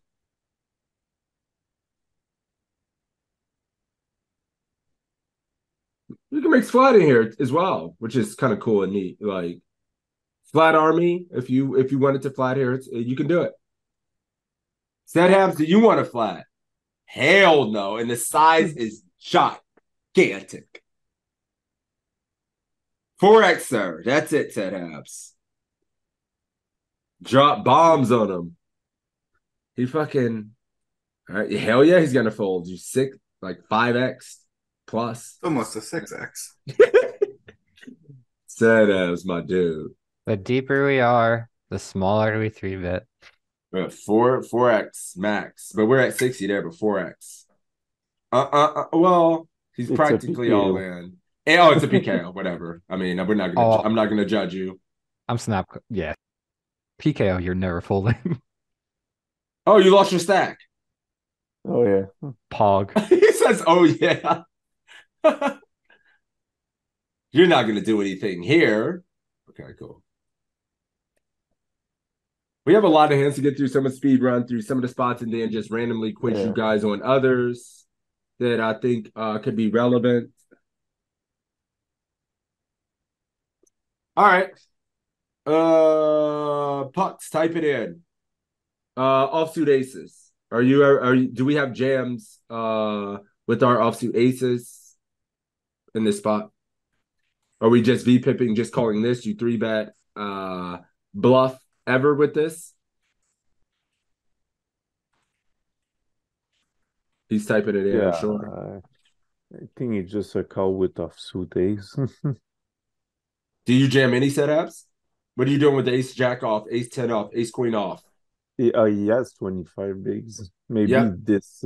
You can mix flat in here as well, which is kind of cool and neat. Like flat army, if you wanted to flat here, you can do it. Set halves, do you want a flat? Hell no. And the size is gigantic. 4x, sir. That's it, set halves. Drop bombs on him. He fucking, all right, hell yeah, he's gonna fold you 5x plus. Almost a 6x. Set halves, my dude. The deeper we are, the smaller we 3-bet. Four X max, but we're at 60 there, but 4X. Well, he's It's a practically all PKO. in. And, oh, it's a PKO, whatever. I mean, we're not gonna. Oh. I'm not gonna judge you. I'm snap. Yeah. PKO, you're never folding. Oh, you lost your stack. Oh yeah. Pog. He says, "Oh yeah." You're not gonna do anything here. Okay, cool. We have a lot of hands to get through. Some of speed run through some of the spots, and then just randomly quiz you guys on others that I think could be relevant. All right. Pucks, type it in. Offsuit aces. Are you do we have jams with our offsuit aces in this spot? Are we just V-pipping, just calling this? You 3-bet bluff ever with this? He's typing it in, Yeah, I'm sure. I think it's just a call with offsuit ace. Do you jam any setups? What are you doing with the ace jack off, ace 10 off, ace queen off? He has 25 bigs. Maybe this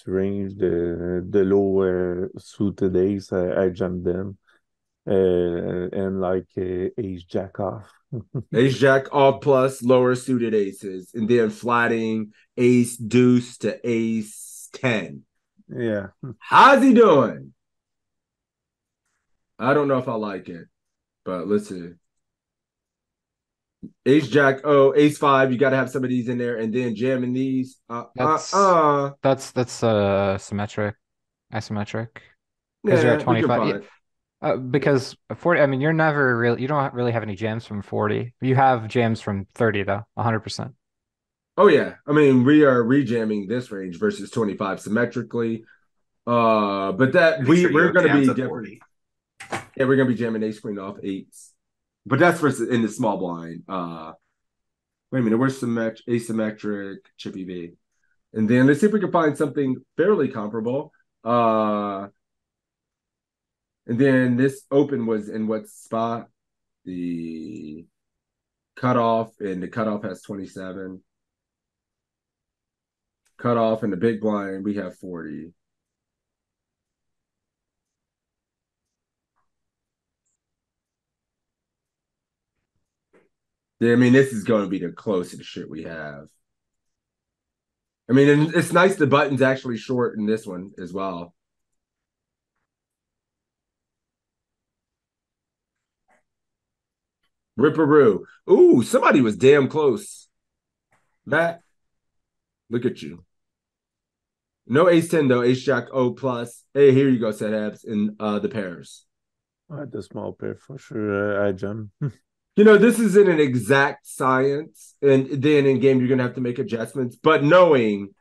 range, the low suited ace, I jammed them. And like ace jack off. Ace jack off plus lower suited aces, and then flatting ace deuce to ace 10. Yeah. How's he doing? I don't know if I like it, but let's see. Ace jack, ace 5. You got to have some of these in there, and then jamming these. That's symmetric, asymmetric. Because you're at 25. Because 40, I mean, you don't really have any jams from 40. You have jams from 30 though, 100%. Oh yeah, I mean, we are rejamming this range versus 25 symmetrically. But that we're going to be different. 40. Yeah, we're going to be jamming ace queen off eights. But that's versus in the small blind. Wait a minute, where's asymmetric chippy V? And then let's see if we can find something fairly comparable. And then this open was in what spot? The cutoff, and the cutoff has 27. Cutoff in the big blind, we have 40. Yeah, I mean, this is going to be the closest shit we have. I mean, it's nice the button's actually short in this one as well. Ripperoo. Ooh, somebody was damn close. Matt, look at you. No ace 10 though. Ace jack O plus. Hey, here you go, set abs in the pairs. The small pair for sure. I jam. You know, this isn't an exact science, and then in game you're gonna have to make adjustments. But knowing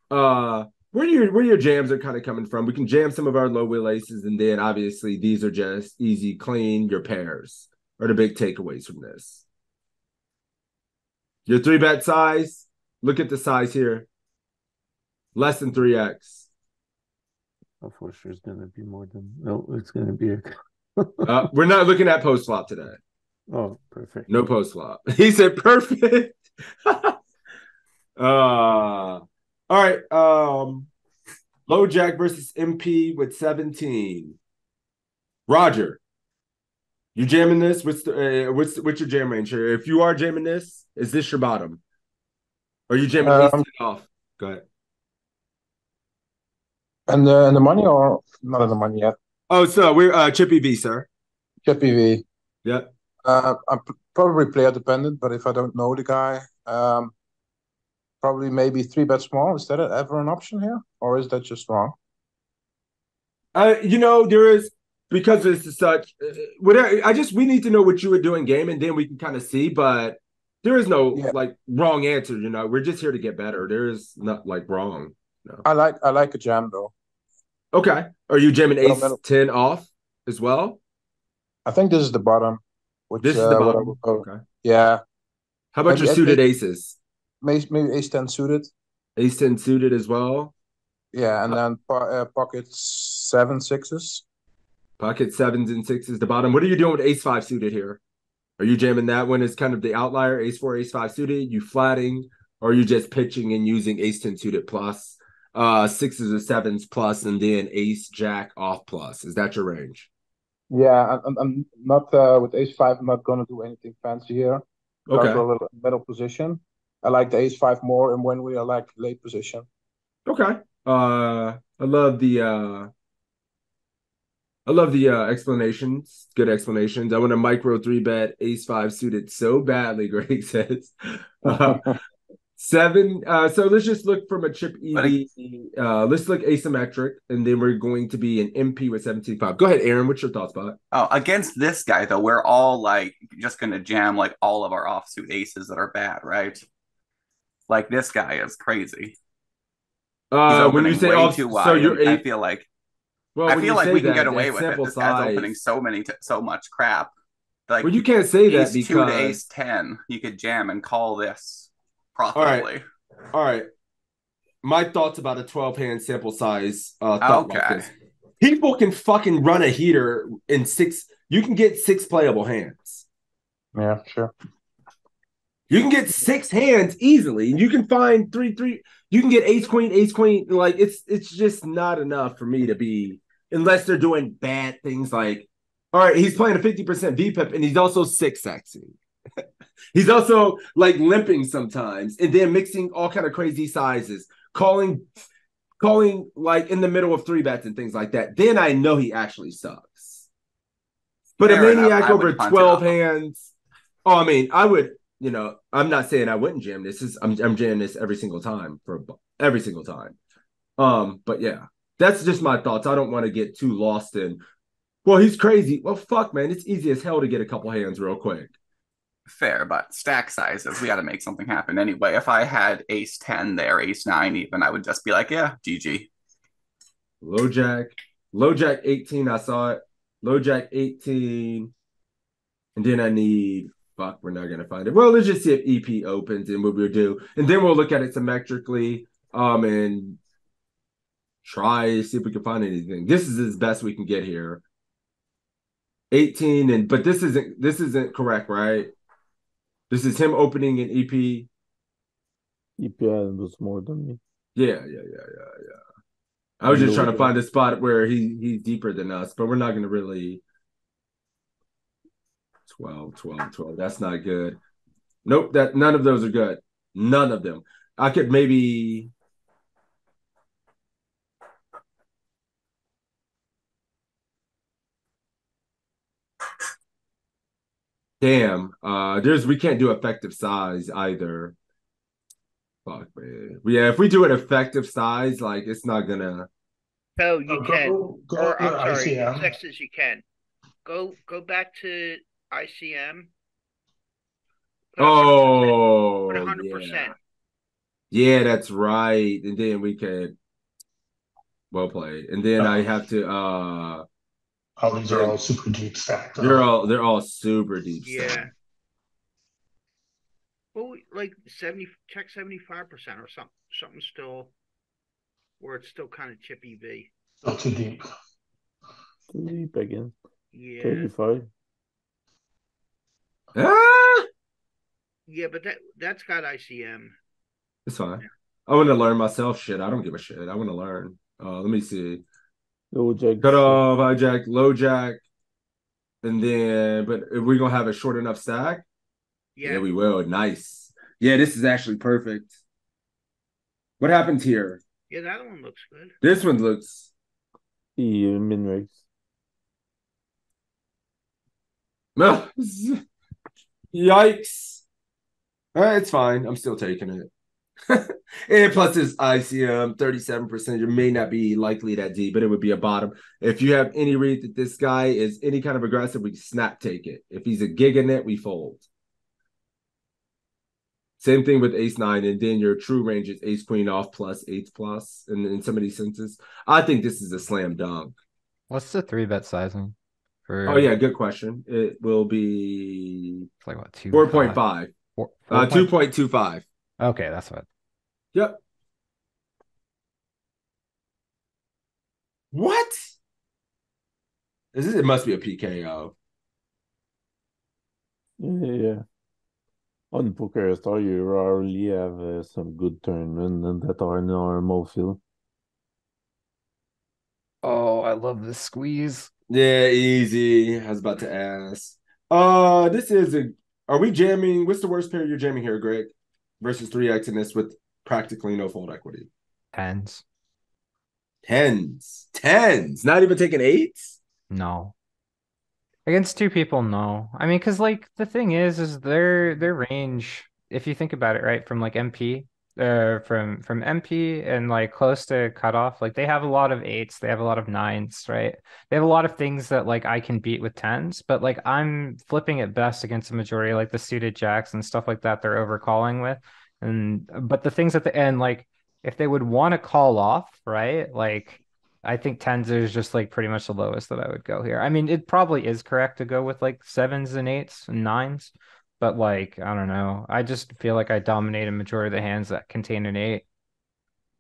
where your jams are kind of coming from, we can jam some of our low wheel aces, and then obviously these are just easy, clean. Your pairs are the big takeaways from this. Your 3-bet size. Look at the size here. Less than 3x. Oh, for sure it's gonna be more than it's gonna be we're not looking at post flop today. Oh, perfect. No post flop. He said perfect. All right. Low jack versus MP with 17. Roger, you jamming this? What's your jam range here? If you are jamming this, is this your bottom? Or are you jamming ace 10 off? Go ahead. And the money, or not in the money yet? Oh, so we're Chippy V, sir. Chippy V. Yep. I'm probably player dependent, but if I don't know the guy, probably maybe 3-bet small. Is that ever an option here, or is that just wrong? You know, there is, because this is such. Whatever. We need to know what you would do in game, and then we can kind of see. But there is no like wrong answer. You know, we're just here to get better. There is not like wrong. No. I like a jam though. Okay. Are you jamming ace 10 off as well? I think this is the bottom. This is the bottom. Okay. Yeah. How about your suited aces? Maybe ace 10 suited. Ace 10 suited as well. Yeah, and then pocket 7 6s. Pocket 7s and 6s, the bottom. What are you doing with ace 5 suited here? Are you jamming that one as kind of the outlier? Ace 4, ace 5 suited. You flatting Or are you just pitching and using ace 10 suited plus, sixes or sevens plus, and then ace jack off plus? Is that your range? Yeah, I'm not with ace five. I'm not gonna do anything fancy here because Okay. we're a little middle position. I like the ace five more, and when we are like late position. Okay. I love the explanations. Good explanations. I want a micro three bet ace five suited so badly, Greg says. Uh, seven. So let's just look from a chip EV. Let's look asymmetric, and then we're going to be an MP with 17.5. Go ahead, Aaron. What's your thoughts, bud? Oh, against this guy though, we're all like just gonna jam like all of our offsuit aces that are bad, right? Like this guy is crazy. He's When you opening say way off, too so wide, you're and I eight. feel like Well, when you say we can get that, away that with it. sample This guy's opening size. so much crap. Like Well, you can't say that ace two to because ace 10, you could jam and call this all profitably. right. My thoughts about a 12 hand sample size thought like Okay. this. People can fucking run a heater in six. You can get six playable hands. Yeah, sure. You can get six hands easily, and you can find three. You can get ace queen. Like it's just not enough for me to be unless they're doing bad things. Like, all right, he's playing a 50% VPIP, and he's also six sexy. He's also like limping sometimes, and then mixing all kind of crazy sizes, calling like in the middle of three bets and things like that. Then I know he actually sucks. But Fair a maniac enough. over 12 hands. Oh, I mean, I would. I'm not saying I wouldn't jam this. I'm jamming this every single time for every single time. But yeah, that's just my thoughts. I don't want to get too lost in. Well, he's crazy. Well, fuck, man, it's easy as hell to get a couple hands real quick. Fair, but stack sizes, we got to make something happen anyway. If I had ace 10 there, ace 9 even, I would just be like, yeah, GG. Low jack 18. I saw it. Low jack 18. And then I need fuck, we're not gonna find it. Well, let's just see if EP opens and what we'll do. And then we'll look at it symmetrically and try to see if we can find anything. This is as best we can get here. 18 but this isn't correct, right? This is him opening an EP. EPI was more than me. Yeah. I was just trying to find a spot where he's deeper than us, but we're not gonna really 12. That's not good. Nope, that none of those are good. None of them. I could maybe damn. We can't do effective size either. Fuck, man. Yeah, if we do an effective size, like it's not gonna. Oh, you can. Or I'm sorry, ICM. Texas, you can. Go back to ICM. Oh, 100%. Yeah, that's right. And then we could. Well played. And then I have to. Oh, these are all super deep stacked. They're all super deep stacked. Yeah. Well, like 75% or something still, where it's still kind of chippy V. Still too deep. Too deep again. Yeah. 35. Ah! Yeah, but that's got ICM. It's fine. I want to learn myself shit. I don't give a shit. I want to learn. Let me see. Low jack. Cut off, hijack, low jack. And then, but if we're going to have a short enough stack, yeah, we will. Nice. Yeah, this is actually perfect. What happens here? Yeah, that one looks good. This one looks. Min raise. Yikes. All right, it's fine. I'm still taking it. And plus it's ICM 37%. It may not be likely that deep, but it would be a bottom. If you have any read that this guy is any kind of aggressive, we snap take it. If he's a giganet, we fold. Same thing with ace 9, and then your true range is ace queen off plus 8 plus in some of these senses. I think this is a slam dunk. What's the 3-bet sizing? Oh yeah, good question. It will be it's like what, 4.5. 2.25. Okay, that's what. Yep. What? It must be a PKO. Yeah. On Poker Star, you rarely have some good tournaments that are normal field. Oh, I love this squeeze. Yeah, easy. I was about to ask. This is a. Are we jamming? What's the worst pair you're jamming here, Greg? Versus 3x in this with practically no fold equity. Tens. Tens. Not even taking eights? No. Against two people, no. I mean, because like the thing is their range, if you think about it, right, from like MP, from MP and like close to cutoff, like they have a lot of eights, they have a lot of nines, right? They have a lot of things that like I can beat with tens, but like I'm flipping at best against the majority, like the suited jacks and stuff like that, they're overcalling with. And but the things at the end, like if they would want to call off, right? Like I think tens is just like pretty much the lowest that I would go here. I mean, it probably is correct to go with like sevens and eights and nines, but like, I don't know. I just feel like I dominate a majority of the hands that contain an eight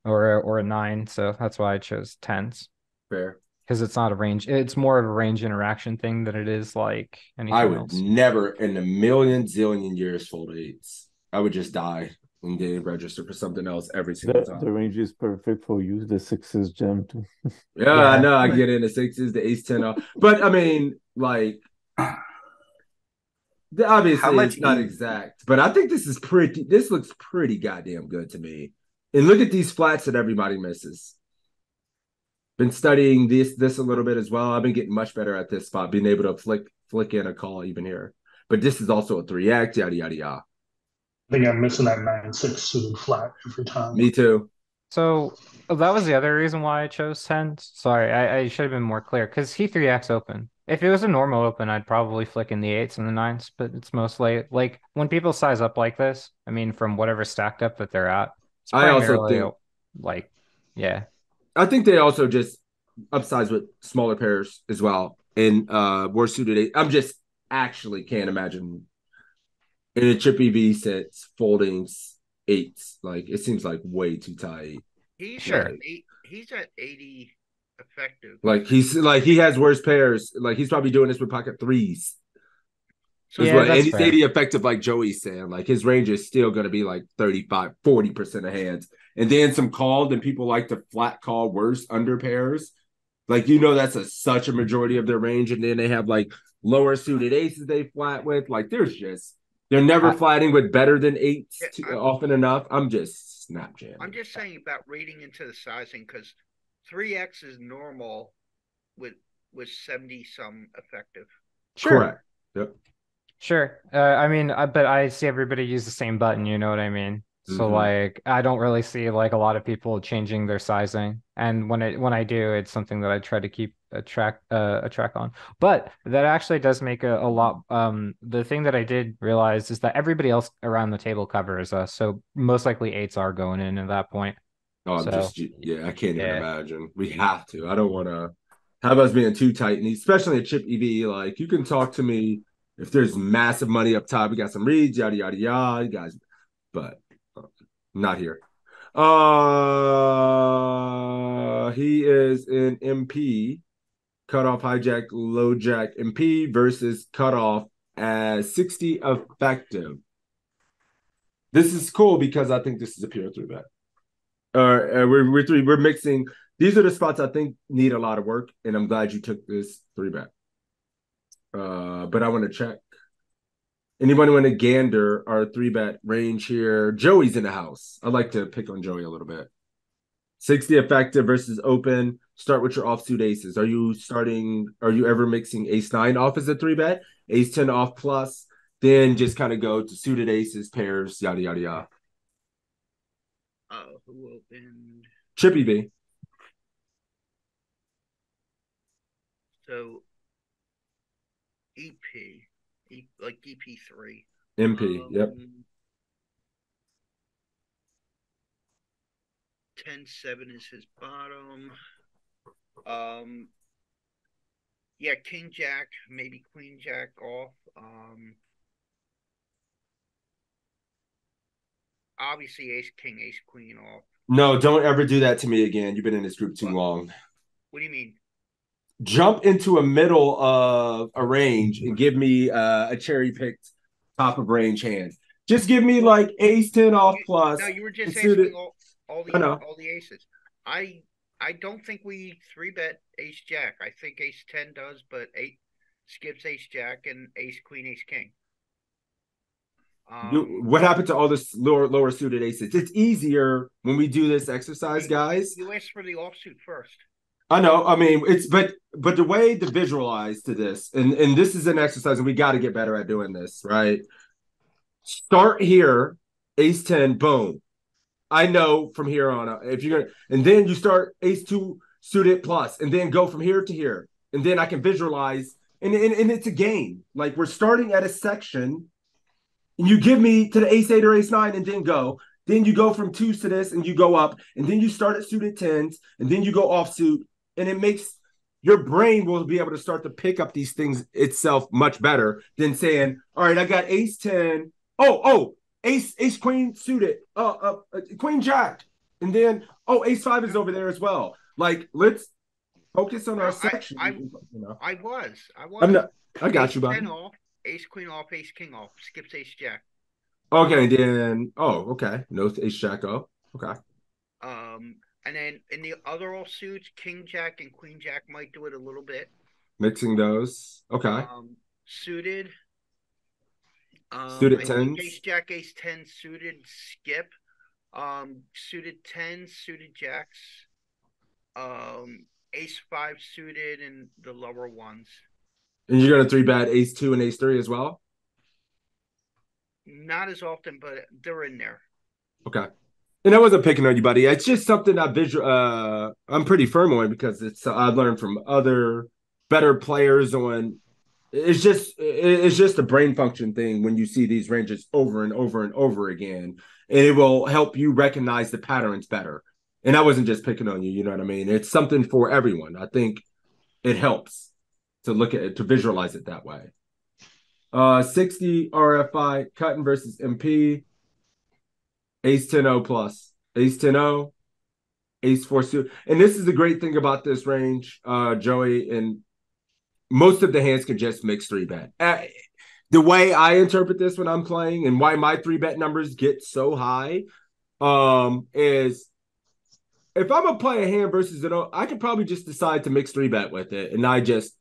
or a nine. So that's why I chose tens. Fair. Because it's not a range. It's more of a range interaction thing than it is like anything I would else. never in a million zillion years fold eights. I would just die and then register for something else every single time. The range is perfect for you. The sixes jam too. Yeah, I know. I get in the sixes, the ace 10 off. But I mean, like, obviously it's not exact, but I think this looks pretty goddamn good to me. And look at these flats that everybody misses. Been studying this a little bit as well. I've been getting much better at this spot, being able to flick in a call even here. But this is also a 3x, yada yada yada. I think I'm missing that 9-6 suited flat every time. Me too. So that was the other reason why I chose tens. Sorry, I should have been more clear because he 3x open. If it was a normal open, I'd probably flick in the eights and the nines, but it's mostly like when people size up like this, I mean, from whatever stacked up that they're at, it's I also primarily think, like, yeah. I think they also just upsize with smaller pairs as well and more suited eight. I'm just actually can't imagine in a chippy V sets folding eights. Like it seems like way too tight. He's Sure. He's at 80 effective. Like he has worse pairs. Like he's probably doing this with pocket threes. So yeah, and he's fair. 80 effective, like Joey's saying. Like his range is still going to be like 35, 40% of hands. And then some called, and people like to flat call worse under pairs. Like, that's such a majority of their range. And then they have like lower suited aces they flat with. Like, they're never flatting with better than eights often enough. I'm just snap jamming. I'm just saying about reading into the sizing because 3x is normal with 70 some effective. Sure. Correct. Yep. Sure. I mean, but I see everybody use the same button, you know what I mean? So like I don't really see like a lot of people changing their sizing. And when I do, it's something that I try to keep a track on. But that actually does make a lot the thing that I did realize is that everybody else around the table covers us. So most likely eights are going in at that point. Oh, I can't even imagine. We have to. I don't want to have us being too tight, and especially a chip EV. Like you can talk to me if there's massive money up top. We got some reads, yada yada yada, you guys, but not here. He is in MP, cutoff hijack, low jack MP versus cutoff as 60 effective. This is cool because I think this is a pure 3-bet. We're mixing. These are the spots I think need a lot of work, and I'm glad you took this 3-bet. But I want to check. Anybody want to gander our 3-bet range here? Joey's in the house. I'd like to pick on Joey a little bit. 60 effective versus open. Start with your offsuit aces. Are you ever mixing ace 9 off as a 3-bet? Ace 10 off plus. Then just kind of go to suited aces, pairs, yada, yada, yada. Who opened? Chippy V. So like EP3. MP, yep. 10-7 is his bottom. Yeah, King Jack, maybe Queen Jack off. Obviously Ace King, Ace Queen off. No, don't ever do that to me again. You've been in this group too long. What do you mean? Jump into a middle of a range and give me a cherry picked top of range hand. Just give me like ace 10 off plus. No, you were just suited. asking all the aces. I don't think we 3-bet ace jack. I think ace 10 does, but 8 skips ace jack and ace queen ace king. What happened to all this lower suited aces? It's easier when we do this exercise, guys. You asked for the offsuit first. I know. I mean, it's but the way to visualize to this, and this is an exercise, and we got to get better at doing this, right? Start here, ace 10, boom. I know from here on out, if you're gonna, and then you start ace 2 suited plus, and then go from here to here, and then I can visualize, and it's a game. Like we're starting at a section, and you give me to the ace 8 or ace 9, and then go. Then you go from 2s to this, and you go up, and then you start at suited 10s, and then you go offsuit, and it makes your brain will be able to start to pick up these things itself much better than saying, all right, I got ace 10. Oh, ace queen suited, queen jack, and then ace 5 is over there as well. Like let's focus on our section. I was. I'm not. I got ace you, buddy. 10 off, ace queen off, ace king off, skips ace jack. Okay, then okay, no ace jack. Okay. And then in the other offsuits, king jack and queen jack might do it a little bit. Mixing those. Okay. Suited. Suited I 10s. think ace jack, ace 10 suited, skip. Suited 10s, suited jacks. Ace 5 suited and the lower ones. And you're gonna 3-bet ace 2 and ace 3 as well? Not as often, but they're in there. Okay. And I wasn't picking on you, buddy. It's just something I'm pretty firm on because I've learned from other better players on. It's just a brain function thing when you see these ranges over and over and over again, and it will help you recognize the patterns better. And I wasn't just picking on you, you know what I mean? It's something for everyone. I think it helps to look at it, to visualize it that way. 60 RFI cutting versus MP. Ace 10-0 plus. Ace 10-0. Ace 4 suit. And this is the great thing about this range, Joey, and most of the hands can just mix 3-bet. The way I interpret this when I'm playing and why my 3-bet numbers get so high is if I'm gonna play a hand versus I could probably just decide to mix 3-bet with it, and I just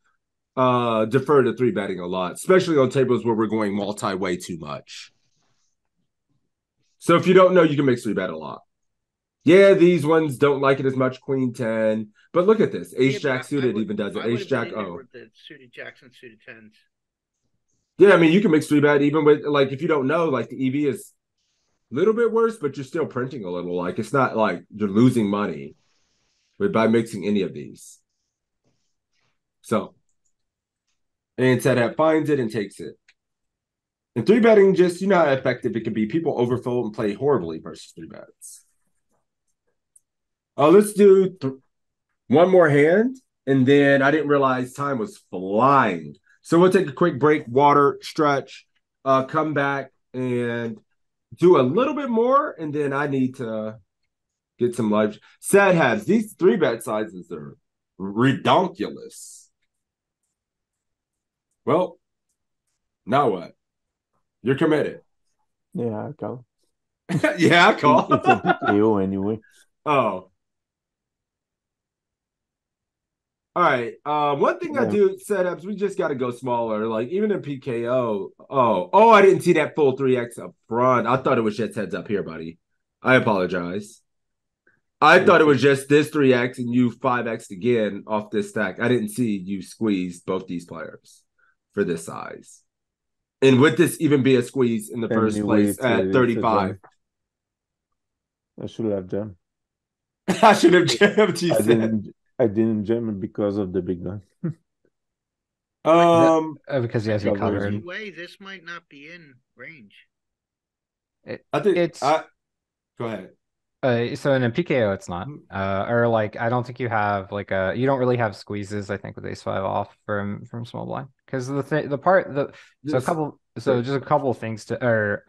defer to 3-betting a lot, especially on tables where we're going multi-way too much. So if you don't know, you can mix 3-bet a lot. Yeah, these ones don't like it as much. Queen 10, but look at this. Ace jack suited even does it. Ace jack with the suited jacks and suited 10s. Yeah, I mean you can mix 3-bet even with like if you don't know, like the EV is a little bit worse, but you're still printing a little. Like it's not like you're losing money by mixing any of these. So, and Setup finds it and takes it. And 3-betting, just you know how effective it can be. People overfold and play horribly versus 3-bets. Let's do one more hand, and then I didn't realize time was flying. So we'll take a quick break, water, stretch, come back and do a little bit more, and then I need to get some live. Sad has these 3-bet sizes are redonkulous. Well, now what? You're committed. Yeah, I call. Yeah, I call. It's a PKO anyway. Oh. All right. One thing I do setups, we just got to go smaller. Like even in PKO. I didn't see that full 3x up front. I thought it was just heads up here, buddy. I apologize. I thought it was just this 3x and you 5x again off this stack. I didn't see you squeeze both these players for this size. And would this even be a squeeze in the first place at 35? I should have jammed. I should have jammed, you said. I didn't jam it because of the big gun. Because he has you covered. Way, this might not be in range. I think it's. Go ahead. So in a PKO, it's not. Or like, I don't think you have like you don't really have squeezes. I think with ace 5 off from small blind because just a couple of things to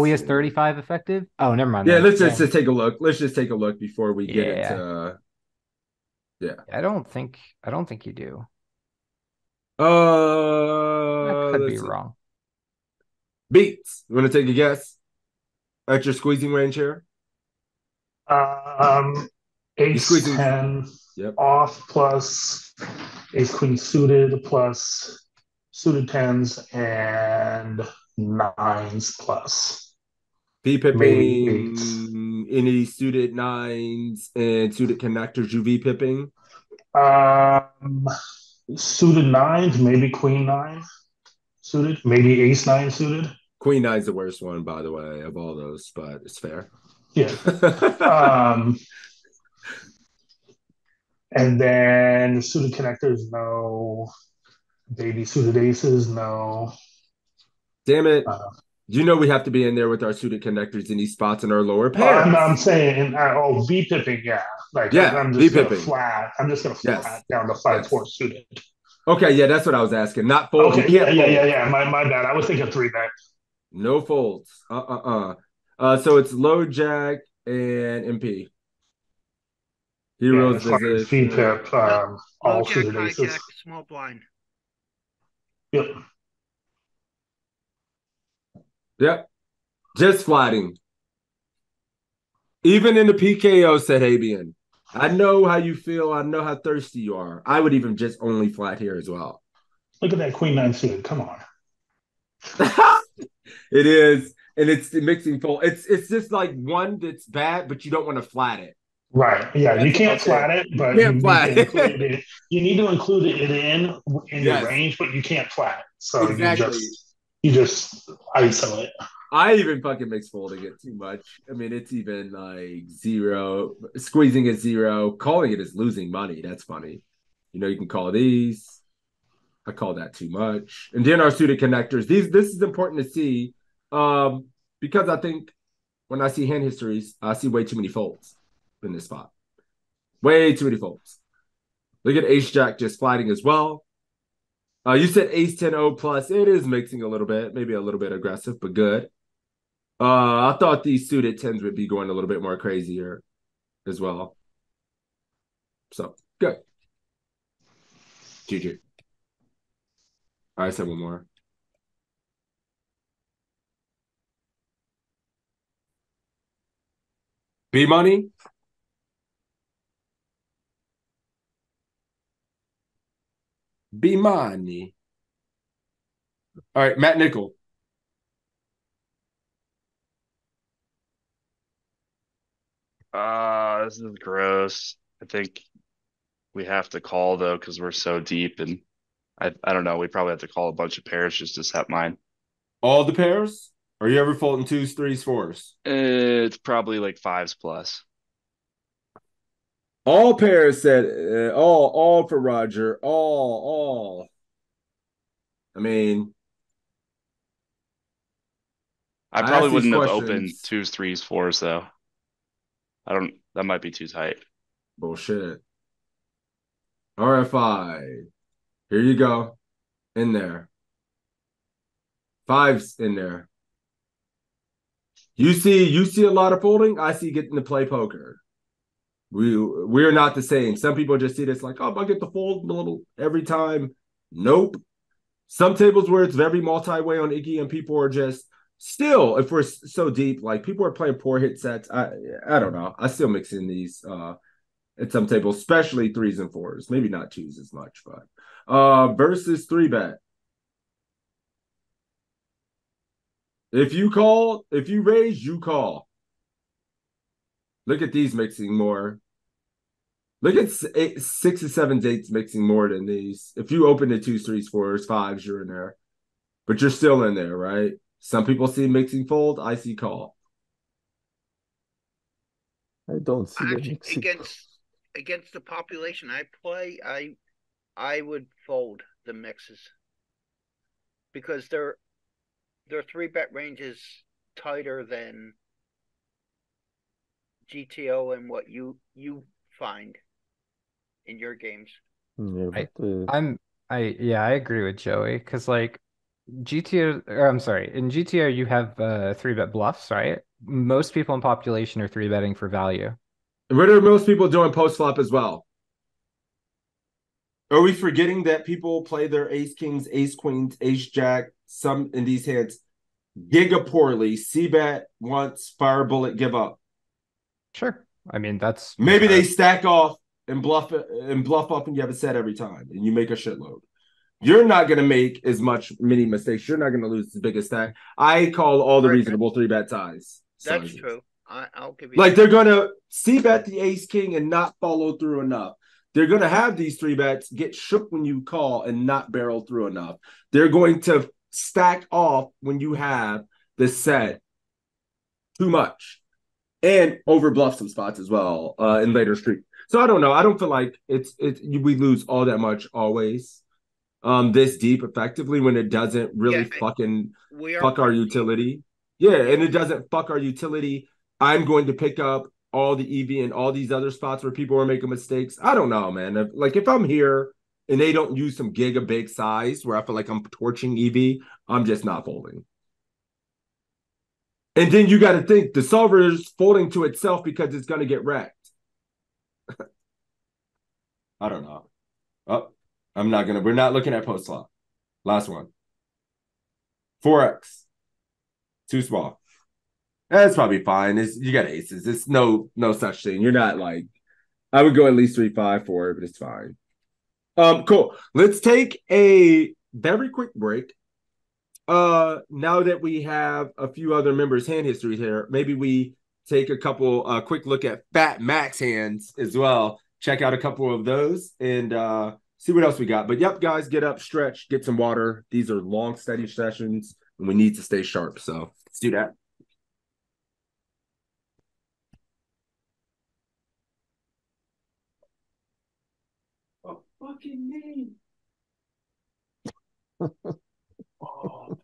he has 35 effective. Oh, never mind. Yeah, let's just take a look. Let's just take a look before we get into. Yeah, I don't think you do. I could be wrong. Beats. You want to take a guess at your squeezing range here? Ace squeezing- 10 Yep. off plus ace queen suited plus suited tens and nines plus. V Maybe pipping, any suited nines and suited connectors you V pipping? Suited nines, maybe queen nine suited, maybe ace nine suited. Queen nine's the worst one, by the way, of all those, but it's fair. Yeah. And then suited connectors, no. Baby suited aces, no. Damn it. You know we have to be in there with our suited connectors in these spots in our lower pairs. I'm saying, V pipping, yeah. Like, yeah, I'm just going to V-pipping. flat. I'm just going to flat Yes. down to 5-4 suited. Okay, yeah, that's what I was asking. Not fold. Okay, yeah. My bad. I was thinking 3-bet. No folds. So it's low jack and MP. Heroes visit. V-pip, all low jack, suited high aces. jack, small blind. Yep. Just flatting. Even in the PKO, said Abian. I know how you feel. I know how thirsty you are. I would even just only flat here as well. Look at that queen nine suited. Come on. It is. And it's the mixing fold. It's just like one that's bad, but you don't want to flat it. Right. Yeah, you can't flat it, but you need to include it in your range, but you can't flat it. So you just isolate. I even fucking mix folding it too much. I mean, it's even like zero, squeezing at zero, calling it is losing money. That's funny. You know, you can call these. I call that too much. And then our suited connectors. This is important to see because I think when I see hand histories, I see way too many folds in this spot. Way too many folds. Look at ace jack just flatting as well. You said ace 10-0 plus. It is mixing a little bit, maybe a little bit aggressive, but good. I thought these suited tens would be going a little bit more crazier as well. So good. GG. I said one more. B money. B money. All right, Matt Nickel. This is gross. I think we have to call though because we're so deep, and I don't know. We probably have to call a bunch of pairs just to set mine. All the pairs? Are you ever folding 2s, 3s, 4s? It's probably like 5s plus. All pairs said all for Roger. All. I mean, I probably wouldn't have opened 2s, 3s, 4s though. That might be too tight. Bullshit. RFI. Here you go. In there. 5s in there. You see a lot of folding. I see getting to play poker. We're not the same. Some people just see this like, oh, I get to fold a little every time. Nope. Some tables where it's very multi-way on Iggy and people are just still, if we're so deep, like people are playing poor hit sets. I don't know. I still mix in these at some tables, especially 3s and 4s. Maybe not 2s as much, but versus 3-bet. If you raise, you call. Look at these mixing more. Look at 6s, 7s, 8s mixing more than these. If you open the 2s, 3s, 4s, 5s, you're in there. But you're still in there, right? Some people see mixing fold. I see call. I don't see the mixing. Against the population I play, I would fold the mixes because their 3-bet range is tighter than GTO and what you find in your games. Yeah, I agree with Joey because like GTO, or I'm sorry, in GTO you have 3-bet bluffs, right? Most people in population are 3-betting for value. What are most people doing post flop as well? Are we forgetting that people play their ace kings, ace queens, ace jack, some in these hands giga poorly, c-bet once, fire bullet, give up. Sure. I mean, that's maybe they stack off and bluff off, and you have a set every time, and you make a shitload. You're not going to make as many mistakes. You're not going to lose the biggest stack. I call all the reasonable 3-bet ties. That's true. I'll give you like that. They're going to c-bet the ace king and not follow through enough. They're going to have these 3-bets get shook when you call and not barrel through enough. They're going to stack off when you have the set too much and overbluff some spots as well in later street. So I don't know. I don't feel like we lose all that much always this deep effectively when it doesn't really fuck our utility. Yeah, and it doesn't fuck our utility. I'm going to pick up all the EV and all these other spots where people are making mistakes. I don't know, man. If I'm here and they don't use some giga big size where I feel like I'm torching EV, I'm just not folding. And then you got to think the solver is folding to itself because it's going to get wrecked. I don't know. Oh, we're not looking at post flop. Last one. 4x. Too small. That's probably fine. You got aces. It's no such thing. You're not like, I would go at least 3-5 for it, but it's fine. Cool. Let's take a very quick break. Now that we have a few other members' hand histories here, maybe we take a couple quick look at Fat Max hands as well. Check out a couple of those and see what else we got. But yep, guys, get up, stretch, get some water. These are long, steady sessions, and we need to stay sharp. So let's do that. Oh, fucking name. Oh.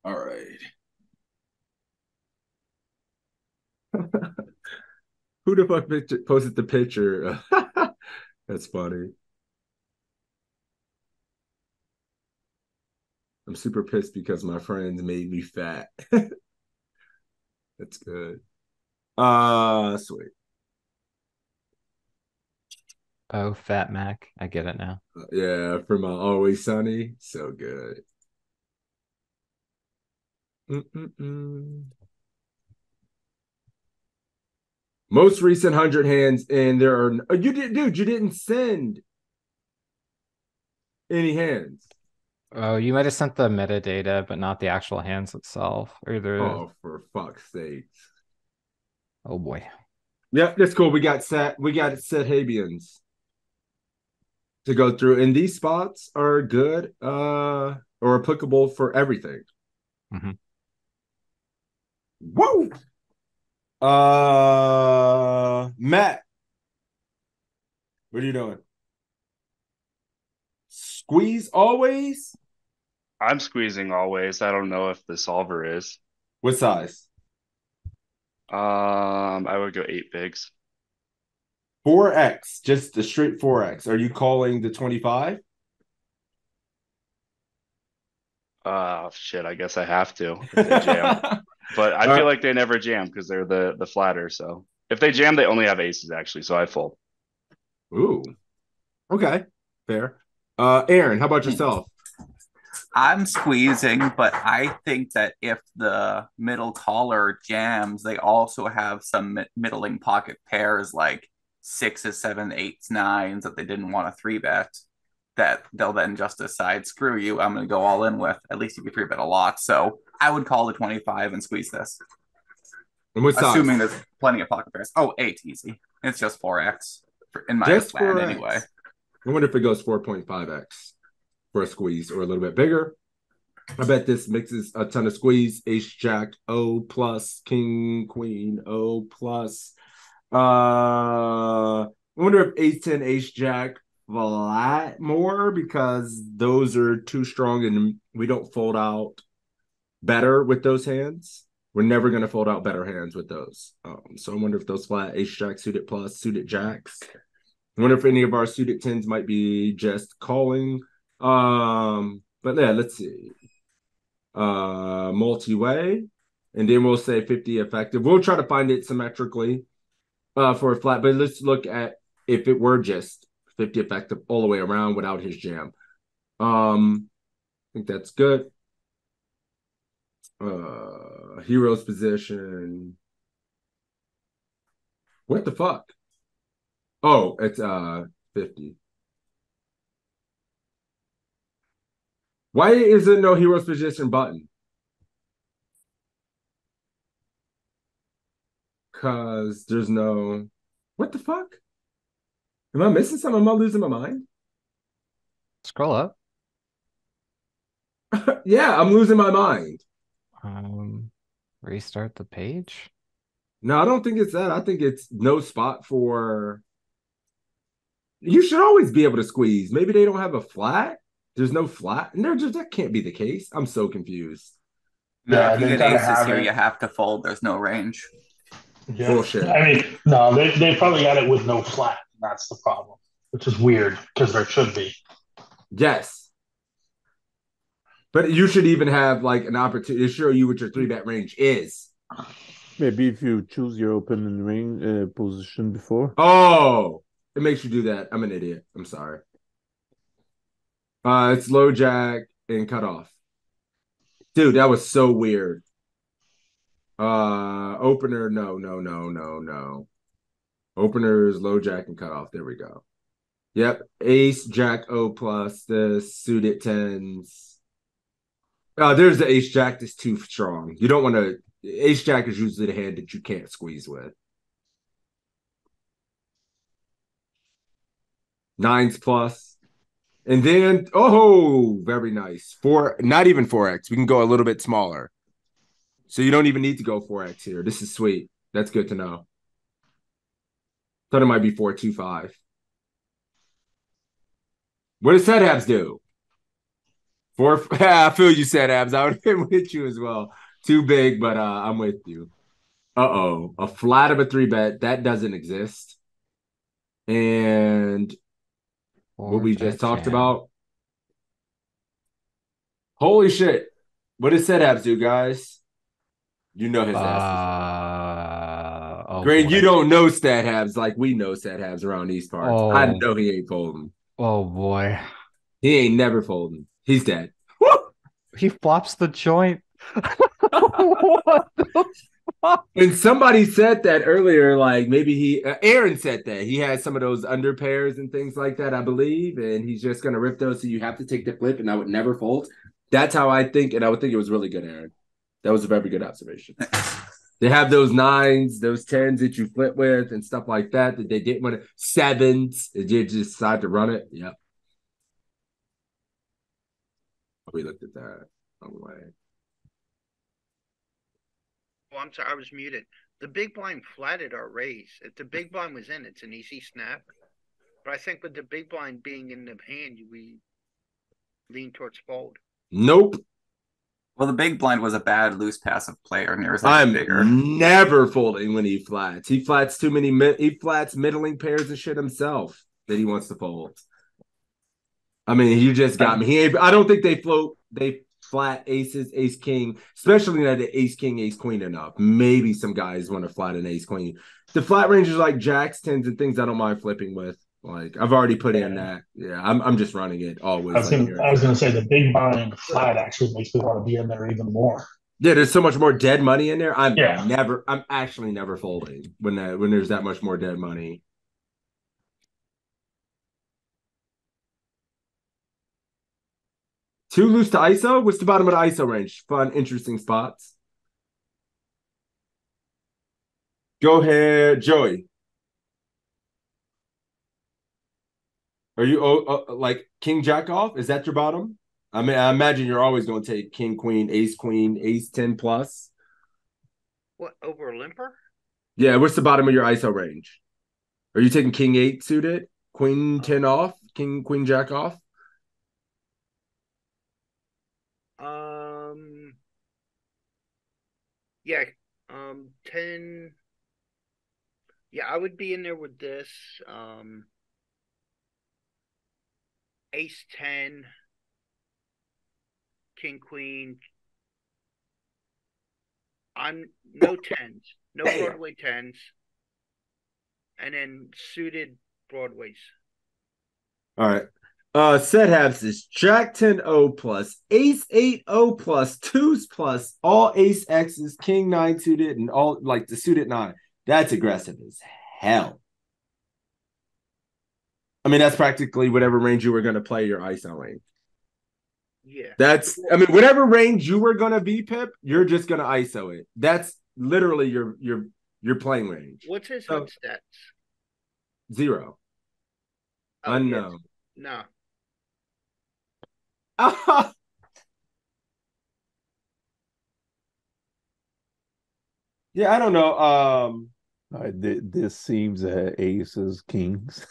All right. Who the fuck posted the picture? That's funny. I'm super pissed because my friends made me fat. That's good. Sweet. Oh, Fat Mac. I get it now. Yeah, for my Always Sunny. So good. Most recent 100 hands, and there are you didn't send any hands. Oh, you might have sent the metadata, but not the actual hands itself. Or the Oh, for fuck's sake. Oh boy. Yep, that's cool. We got Seth Habians to go through, and these spots are good or applicable for everything. Mm-hmm. Whoa. Matt, what are you doing? Squeeze always? I'm squeezing always. I don't know if the solver is. What size? I would go 8 bigs. 4x, just the straight 4x. Are you calling the 25? Shit, I guess I have to if they jam. But I feel like they never jam because they're the flatter. So if they jam, they only have aces actually. So I fold. Ooh. Okay. Fair. Aaron, how about yourself? I'm squeezing, but I think that if the middle caller jams, they also have some middling pocket pairs like 6s, 7s, 8s, 9s that they didn't want to 3-bet, that they'll then just decide, screw you, I'm going to go all in with. At least you can 3-bet a lot. So I would call the 25 and squeeze this. And what size? Assuming there's plenty of pocket pairs. Oh, 8 easy. It's just 4x in my Just plan 4x. anyway. I wonder if it goes 4.5x for a squeeze or a little bit bigger. I bet this mixes a ton of squeeze. Ace, Jack, O plus, King, Queen, O plus. I wonder if Ace 10, Ace, Jack flat more because those are too strong and we don't fold out better with those hands. We're never going to fold out better hands with those. So I wonder if those flat Ace, Jack, suited plus, suited Jacks. I wonder if any of our suited 10s might be just calling. But yeah, let's see. Multi-way, and then we'll say 50 effective. We'll try to find it symmetrically for a flat, but let's look at if it were just 50 effective all the way around without his jam. I think that's good. Hero's position. What the fuck? Oh, it's 50. Why is there no hero's position button? Because there's no. What the fuck? Am I missing something? Am I losing my mind? Scroll up. Yeah, I'm losing my mind. Restart the page. No, I don't think it's that. I think it's no spot for. You should always be able to squeeze. Maybe they don't have a flat. There's no flat, and that can't be the case. I'm so confused. Yeah, if you get aces here, you have to fold. There's no range. Yeah. Bullshit. I mean, no, they probably got it with no flat. That's the problem, which is weird because there should be. Yes. But you should even have like an opportunity to show you what your 3-bet range is. Maybe if you choose your opening ring position before. Oh, it makes you do that. I'm an idiot. I'm sorry. It's low jack and cut off. Dude, that was so weird. Opener, no. Openers, low jack and cut off. There we go. Yep. Ace, Jack, O plus, the suited 10s. There's the Ace Jack that's too strong. You don't want to. Ace Jack is usually the hand that you can't squeeze with. 9s plus. And then, oh, very nice. Not even 4x. We can go a little bit smaller. So you don't even need to go 4x here. This is sweet. That's good to know. Thought it might be 4-2-5. What does Ted Habs do? Four. I feel you said abs. I would have been with you as well. Too big, but I'm with you. Uh-oh. A flat of a 3-bet. That doesn't exist. And what we just talked about. Holy shit. What does set abs do, guys? You know his ass. Oh, Greg, boy. you don't know stat habs like we know stat habs around these parts. Oh. I know he ain't folding. Oh, boy. He ain't never folding. He's dead. He flops the joint. What the fuck? And somebody said that earlier, like maybe Aaron said that he had some of those under pairs and things like that, I believe, and he's just going to rip those. So you have to take the flip, and I would never fold. That's how I think, and I would think it was really good, Aaron. That was a very good observation. They have those 9s, those 10s that you flip with and stuff like that they didn't want to. 7s, they just decide to run it. Yep. We looked at that. No way. Oh, I'm sorry, I was muted. The big blind flatted our raise. If the big blind was in, it's an easy snap. But I think with the big blind being in the hand, we lean towards fold. Nope. Well, the big blind was a bad loose passive player, and there's I'm bigger. never folding when he flats. He flats too many. He flats middling pairs of shit himself that he wants to fold. I mean, you just got me. I don't think they float. They flat aces, ace king, especially not the ace king, ace queen enough. Maybe some guys want to flat an ace queen. The flat ranges like jacks, tens, and things I don't mind flipping with. Like I've already put in that. Yeah, I'm just running it always. I was gonna say the big blind flat actually makes me want to be in there even more. Yeah, there's so much more dead money in there. I'm actually never folding when there's that much more dead money. Too loose to ISO? What's the bottom of the ISO range? Fun, interesting spots. Go ahead, Joey. Are you like king jack off? Is that your bottom? I mean, I imagine you're always going to take king, queen, ace 10 plus. What, over a limper? Yeah, what's the bottom of your ISO range? Are you taking king 8 suited, queen 10 off, king, queen jack off? Yeah, 10. Yeah, I would be in there with this. Ace 10, king queen. I'm no 10s, no Broadway 10s, and then suited Broadways. All right. Set habs is Jack 10 O plus, Ace 8 O plus, 2s plus, all Ace X's, King 9 suited, and all like the suited 9. That's aggressive as hell. I mean, that's practically whatever range you were going to play your ISO range. Yeah. I mean, whatever range you were going to be, Pip, you're just going to ISO it. That's literally your playing range. What's his HUD stats? 0. Unknown. Yes. No. Yeah, I don't know. This seems aces, kings.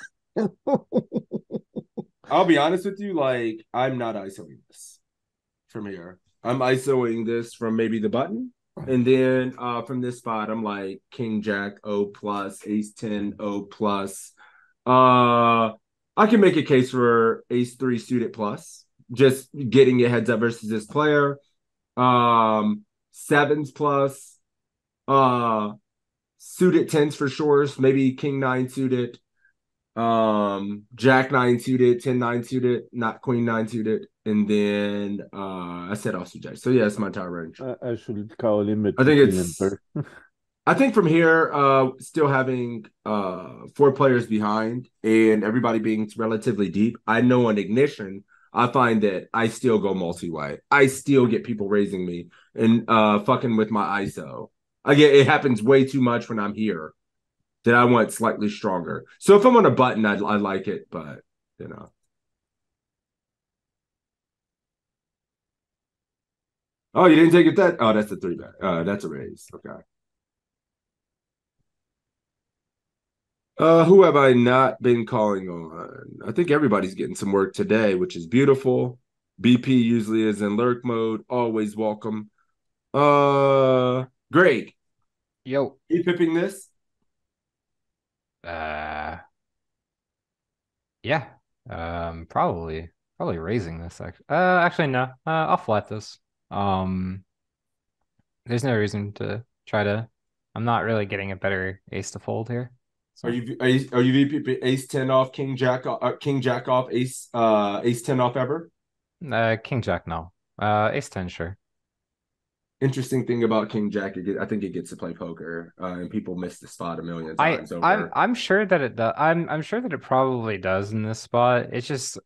I'll be honest with you, like I'm not ISOing this from here. I'm ISOing this from maybe the button. And then from this spot, I'm like King Jack O plus, Ace 10 O plus. I can make a case for Ace 3 suited plus, just getting a heads up versus this player. 7s plus, suited 10s for sure. Maybe King 9 suited. Jack 9 suited, 10-9 suited, not Queen 9 suited, and then I said also Jack. So yeah, it's my entire range. I should call him a I think from here, still having 4 players behind and everybody being relatively deep, I know on Ignition, I find that I still go multi-way. I still get people raising me and fucking with my ISO. It happens way too much when I'm here. That I want slightly stronger. So if I'm on a button, I like it, but you know. Oh, you didn't take it that? Oh, that's a 3-bet. That's a raise. Okay. Who have I not been calling on? I think everybody's getting some work today, which is beautiful. BP usually is in lurk mode. Always welcome. Greg. Yo. You pipping this? Yeah. Probably raising this actually no. I'll flat this. There's no reason to try to. I'm not really getting a better ace to fold here. So. Are you VP ace 10 off, king jack off, ace 10 off ever? King jack no. Ace 10 sure. Interesting thing about king jack, I think it gets to play poker, and people miss the spot a million times over. I'm sure that it does. I'm sure that it probably does in this spot. It's just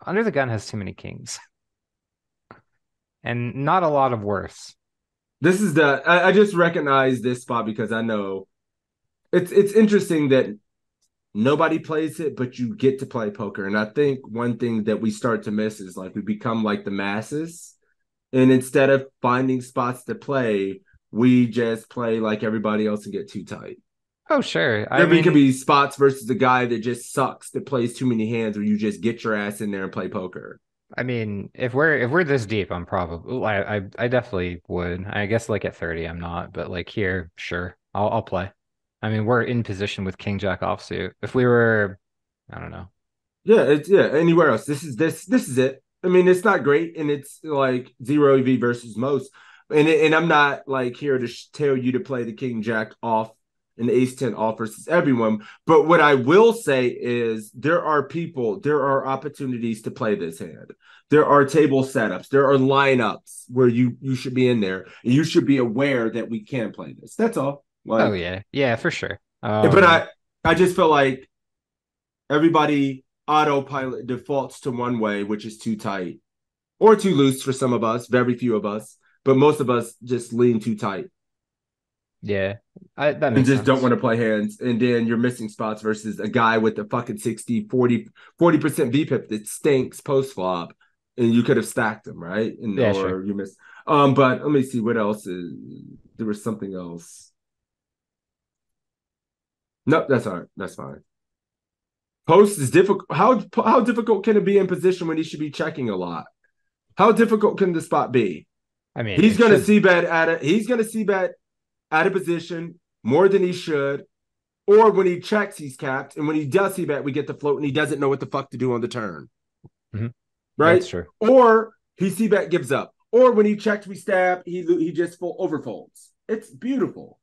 under the gun has too many kings, and not a lot of worse. This is I just recognize this spot because I know it's interesting that nobody plays it, but you get to play poker. And I think one thing that we start to miss is like we become like the masses. And instead of finding spots to play, we just play like everybody else and get too tight. Oh, sure. There could be spots versus the guy that just sucks, that plays too many hands, where you just get your ass in there and play poker. I mean, if we're this deep, I'm probably I definitely would. I guess like at 30, I'm not, but like here, sure, I'll play. I mean, we're in position with King Jack offsuit. If we were, I don't know. Yeah, anywhere else. This is it. I mean, it's not great, and it's like zero EV versus most. And I'm not like here to tell you to play the King Jack off and Ace 10 off versus everyone. But what I will say is there are opportunities to play this hand. There are table setups. There are lineups where you should be in there. And you should be aware that we can play this. That's all. Oh yeah, for sure. But I just feel like everybody autopilot defaults to one way, which is too tight or too loose for some of us, very few of us, but most of us just lean too tight. Yeah, that makes and just sense. Don't want to play hands. And then you're missing spots versus a guy with a fucking 60, 40% VPIP that stinks post flop. And you could have stacked them, right? And yeah, or sure. you missed. But let me see what else is. There was something else. Nope, that's all right. That's fine. Post is difficult. How difficult can it be in position when he should be checking a lot? How difficult can the spot be? I mean, he's going to see bet at a position more than he should, or when he checks, he's capped, and when he does see bet, we get the float, and he doesn't know what the fuck to do on the turn. Mm-hmm. Right? That's true. Or he see bet gives up, or when he checks, we stab. He just overfolds. It's beautiful.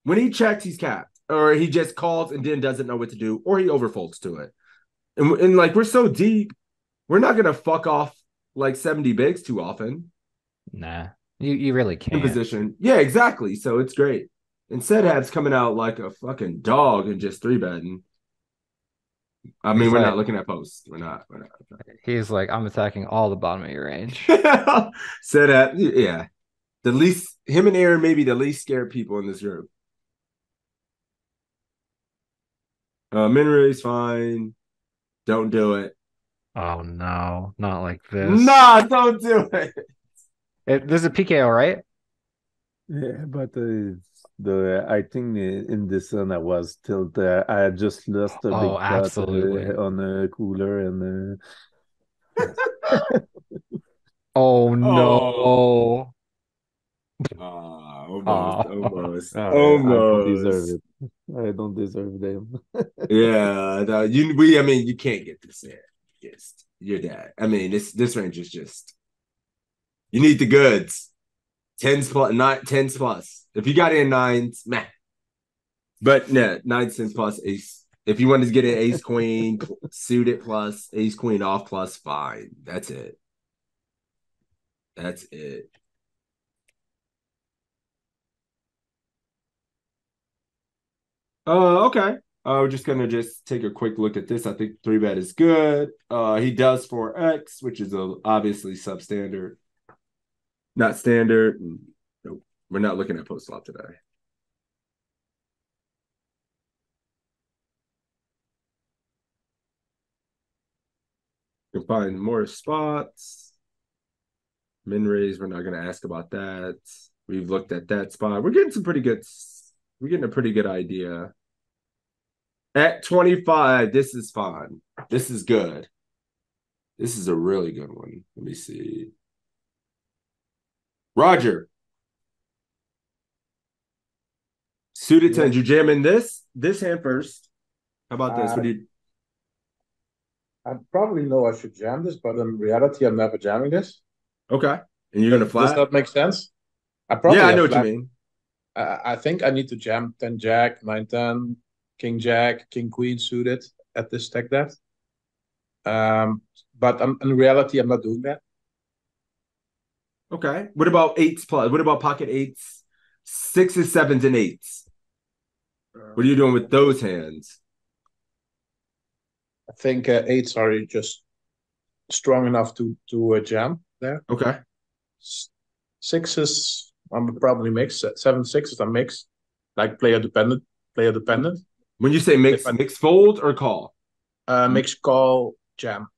When he checks, he's capped. Or he just calls and then doesn't know what to do, or he overfolds to it. And like we're so deep, we're not gonna fuck off like 70 bigs too often. Nah, you really can't. In position. Yeah, exactly. So it's great. And Sedhab's coming out like a fucking dog and just 3-betting. I mean, we're not looking at posts. We're not. He's like, I'm attacking all the bottom of your range. Sedhab, yeah. Him and Aaron may be the least scared people in this group. Minray's fine. Don't do it. Oh no, not like this. Nah, don't do it. There's a PKO, right? Yeah, but I think in this one I was tilted. I just lost a big cut on a cooler and. Oh no! Almost. I don't deserve it. I don't deserve them. Yeah, no, you can't get this in. Just you're that. I mean, this range is just you need the goods. 10s plus, not 10s plus. If you got in 9s, meh. But no, 9s plus ace. If you wanted to get an ace queen suited plus ace queen off plus, fine. That's it. That's it. Okay. We're just gonna take a quick look at this. I think 3-bet is good. He does 4x, which is obviously substandard, not standard. Nope. We're not looking at post flop today. You can find more spots. Min raise, we're not going to ask about that. We've looked at that spot. We're getting we're getting a pretty good idea. At 25, this is fine. This is good. This is a really good one. Let me see. Roger. Suited tens. You jamming this hand first. How about this? What do you? I probably know I should jam this, but in reality, I'm never jamming this. Okay. And you're gonna flat? Does that make sense? I probably I know what you mean. I think I need to jam 10 Jack, 9-10, King Jack, King Queen suited at this stack depth. But in reality, I'm not doing that. Okay. What about eights plus? What about pocket eights, sixes, sevens, and eights? What are you doing with those hands? I think eights are just strong enough to jam there. Okay. Sixes, I'm probably mix. 7-6s, I'm mix. Like player dependent. When you say mix fold or call? Mix call jam.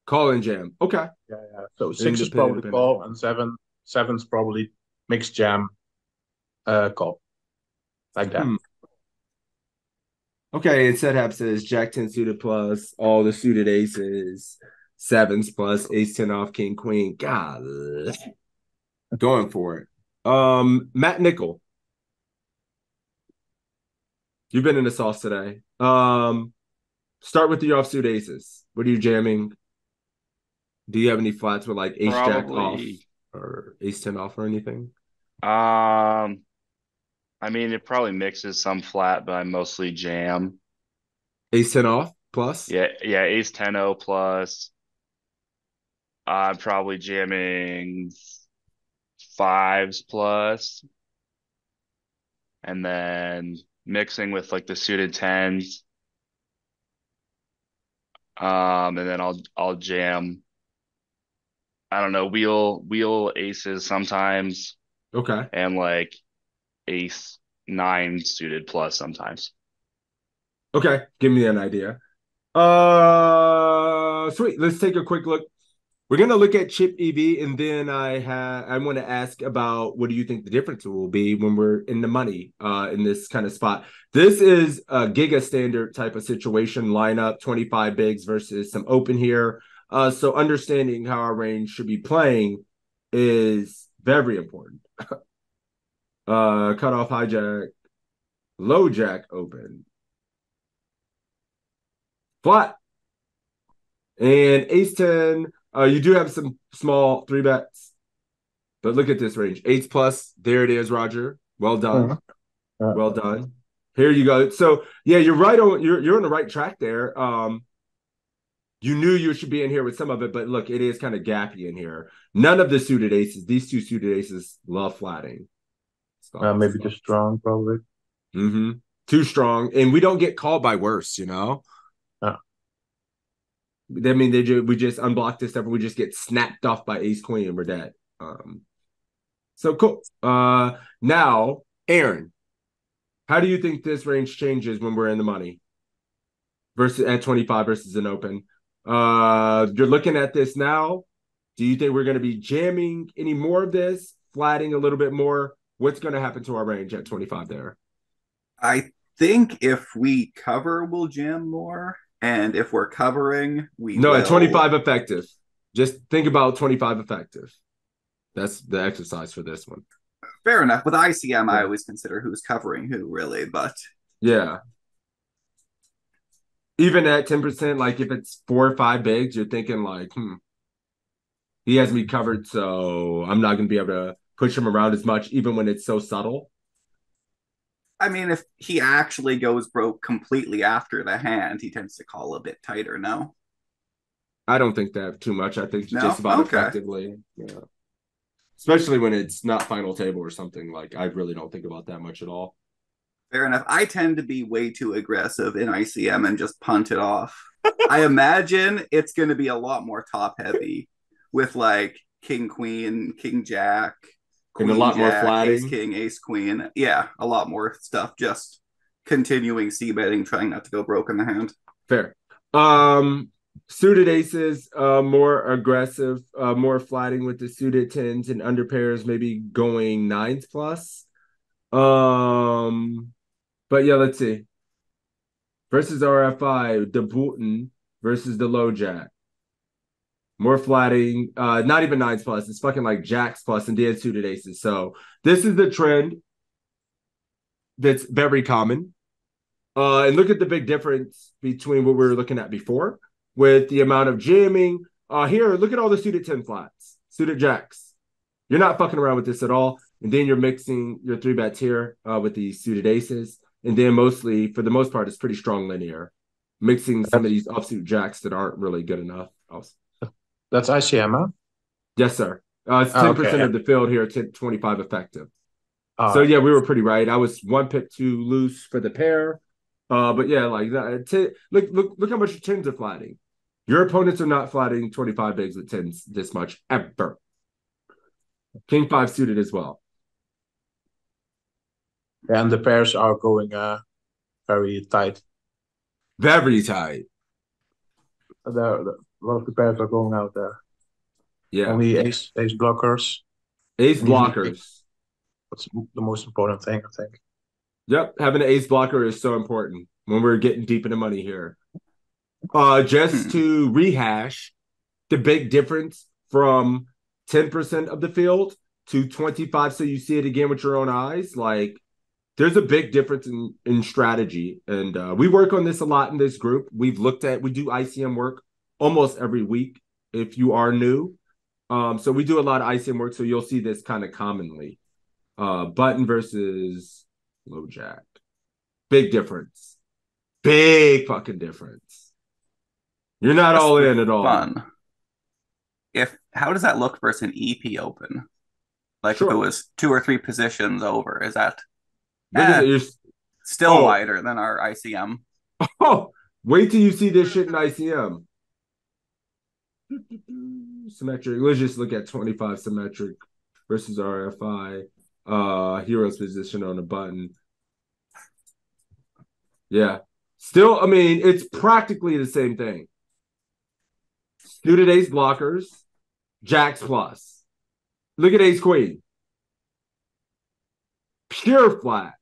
Call and jam. Okay. Yeah. So six is probably call, and seven's probably mix jam. Call. Like that. Okay, and Sethap says Jack 10 suited plus all the suited aces, sevens plus ace 10 off, king, queen. God, going for it. Matt Nickel. You've been in the sauce today. Start with the offsuit aces. What are you jamming? Do you have any flats with like ace jack off or ace 10 off or anything? I mean, it probably mixes some flat, but I mostly jam. Ace 10 off plus? Yeah, ace 10-0 plus. I'm probably jamming fives plus. And then mixing with like the suited tens. And then I'll jam, I don't know, wheel aces sometimes. Okay. And like ace 9 suited plus sometimes. Okay, give me an idea. Sweet. Let's take a quick look. We're gonna look at chip EV, and then I want to ask about what do you think the difference will be when we're in the money in this kind of spot. This is a giga standard type of situation lineup, 25 bigs versus some open here. So understanding how our range should be playing is very important. Cutoff hijack, low jack open. Flat. And ace 10, you do have some small 3-bets. But look at this range. Eights plus. There it is, Roger. Well done. Well done. Here you go. So yeah, you're right on you're on the right track there. You knew you should be in here with some of it, but look, it is kind of gappy in here. None of the suited aces, these two suited aces love flatting. Maybe too strong, probably. Too strong. And we don't get called by worse, you know? I mean, we just unblock this stuff and we just get snapped off by ace queen and we're dead. So cool. Now, Aaron, how do you think this range changes when we're in the money versus at 25 versus an open? You're looking at this now. Do you think we're going to be jamming any more of this, flatting a little bit more? What's going to happen to our range at 25 there? I think if we cover, we'll jam more. And if we're covering, we will. At 25 effective. Just think about 25 effective. That's the exercise for this one. Fair enough. With ICM, I always consider who's covering who, really, but... Yeah. Even at 10%, like if it's 4 or 5 bigs, you're thinking like, he has me covered, so I'm not going to be able to push him around as much, even when it's so subtle. I mean, if he actually goes broke completely after the hand, he tends to call a bit tighter, no? I don't think that too much. I think just about effectively. Yeah. Especially when it's not final table or something. Like, I really don't think about that much at all. Fair enough. I tend to be way too aggressive in ICM and just punt it off. I imagine it's going to be a lot more top-heavy with, like, king, queen, king, jack, queen, and a lot jack, more flatting. Ace, king, ace, queen. Yeah, a lot more stuff. Just continuing c-betting, trying not to go broke in the hand. Fair. Suited aces, more aggressive, more flatting with the suited tens and under pairs, maybe going 9s plus. But yeah, let's see. Versus RFI, the Booten versus the low jack. More flatting, not even 9s plus. It's fucking like jacks plus and then suited aces. So this is the trend that's very common. And look at the big difference between what we were looking at before with the amount of jamming. Here, look at all the suited 10 flats, suited jacks. You're not fucking around with this at all. And then you're mixing your 3-bets here with the suited aces. And then mostly, for the most part, it's pretty strong linear. Mixing some of these offsuit jacks that aren't really good enough. That's ICM, huh? Yes, sir. It's 10% of the field here, 25 effective. So, yeah, we were pretty right. I was 1 pick too loose for the pair. But yeah, like that. Look how much your 10s are flatting. Your opponents are not flatting 25 bigs with 10s this much ever. King 5 suited as well. And the pairs are going very tight. Very tight. A lot of the pairs are going out there. Yeah. Only ace blockers. Ace blockers. That's the most important thing, I think. Yep, having an ace blocker is so important when we're getting deep into money here. Just to rehash the big difference from 10% of the field to 25, so you see it again with your own eyes. Like, there's a big difference in strategy. And we work on this a lot in this group. We do ICM work almost every week if you are new. So we do a lot of ICM work, so you'll see this kind of commonly. Button versus low jack. Big difference. Big fucking difference. You're not all in at all. Fun. How does that look versus an EP open? Like if it was 2 or 3 positions over, is that still wider than our ICM? Oh, wait till you see this shit in ICM. Symmetric. Let's just look at 25 symmetric versus RFI. Hero's position on the button. Yeah. Still, I mean, it's practically the same thing. Suited ace blockers, jacks plus. Look at ace queen. Pure flat.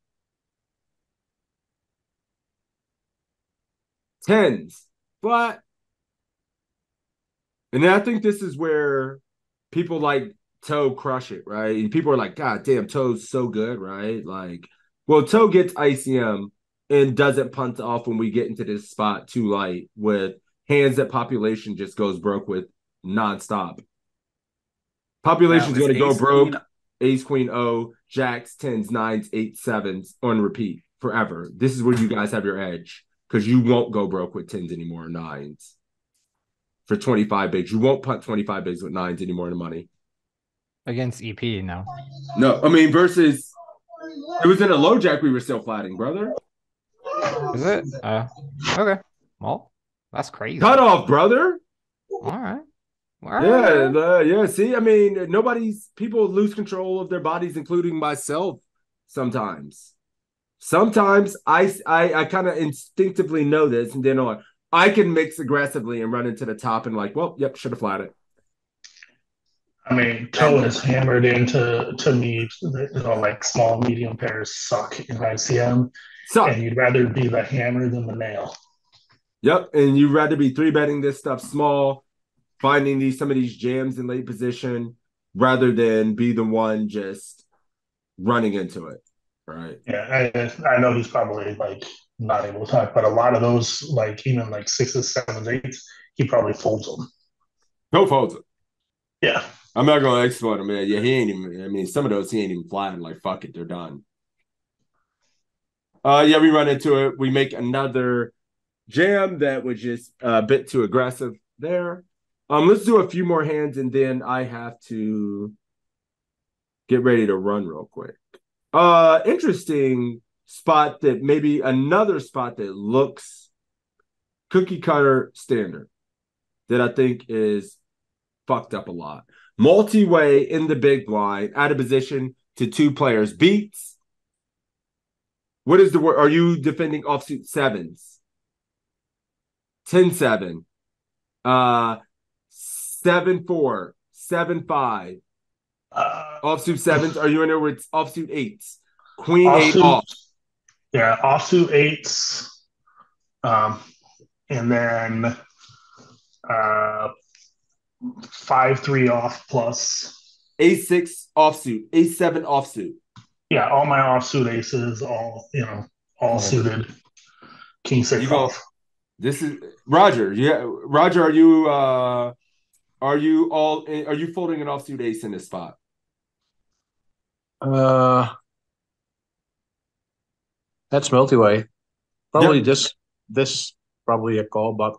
10s, flat. And then I think this is where people like Toe crush it, right? And people are like, God damn, Toe's so good, right? Like, well, Toe gets ICM and doesn't punt off when we get into this spot too light with hands that population just goes broke with nonstop. Population's going to go broke. Ace, queen, O, jacks, 10s, 9s, 8s, 7s on repeat forever. This is where you guys have your edge because you won't go broke with 10s anymore, 9s. For 25 bigs. You won't punt 25 bigs with 9s anymore in the money. Against EP, no. No, I mean, versus it was in a low jack we were still flatting, brother. Is it? Okay. Well, that's crazy. Cut off, brother. All right. Yeah. See, I mean, people lose control of their bodies, including myself sometimes. Sometimes I kind of instinctively know this, and then I can mix aggressively and run into the top and like, well, yep, should have flatted. I mean, Toe is hammered into me, like small, medium pairs suck in ICM. And you'd rather be the hammer than the nail. Yep, and you'd rather be 3-betting this stuff small, finding some of these jams in late position, rather than be the one just running into it, right? Yeah, I know he's probably like not able to talk, but a lot of those, like even like 6s, 7s, 8s, he probably folds them. He'll fold them. Yeah. I'm not going to exploit him, man. Yeah, he ain't even, I mean, some of those he ain't even flying. Like, fuck it, they're done. Yeah, we run into it. We make another jam that was just a bit too aggressive there. Let's do a few more hands, and then I have to get ready to run real quick. Interesting spot that maybe another spot that looks cookie cutter standard that I think is fucked up a lot. Multi-way in the big blind, out of position to 2 players. Beats. What is the word? Are you defending offsuit 7s? 10-7. 7-4. 7-5. Offsuit 7s. Are you in there with offsuit 8s? Queen 8 off. Yeah, offsuit 8s. And then 5-3 off plus. Ace-6 offsuit. Ace-7 offsuit. Yeah, all my offsuit aces, all suited. King-6 off. This is Roger. Yeah, Roger. Are you folding an offsuit ace in this spot? That's multi-way. Probably this probably a call, but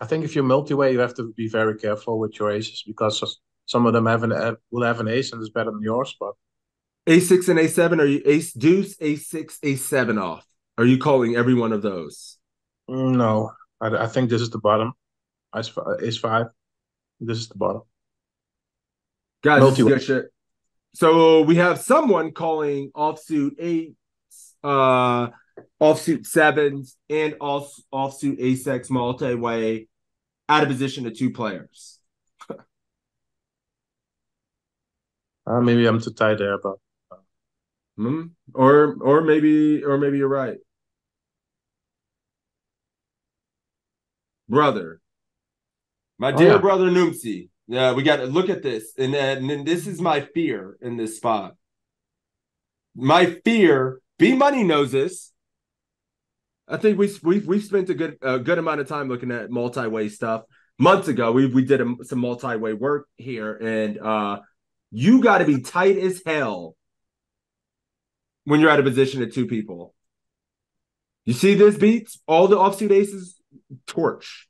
I think if you're multi-way, you have to be very careful with your aces because some of them will have an ace and it's better than yours. But A6 and A7, are you ace deuce, A6, A7 off? Are you calling every one of those? No, I think this is the bottom. Ace 5. This is the bottom. Guys, this is good shit. So we have someone calling offsuit 8s, offsuit 7s, and offsuit ace-x multi-way out of position to 2 players. Maybe I'm too tight there, but or maybe you're right. Brother. My dear brother Numsi. Yeah, we got to look at this. And then this is my fear in this spot. My fear, B Money knows this. I think we've spent a good amount of time looking at multi-way stuff. Months ago, we did some multi-way work here, and you got to be tight as hell when you're out of position at 2 people. You see this beats? All the offsuit aces, torch.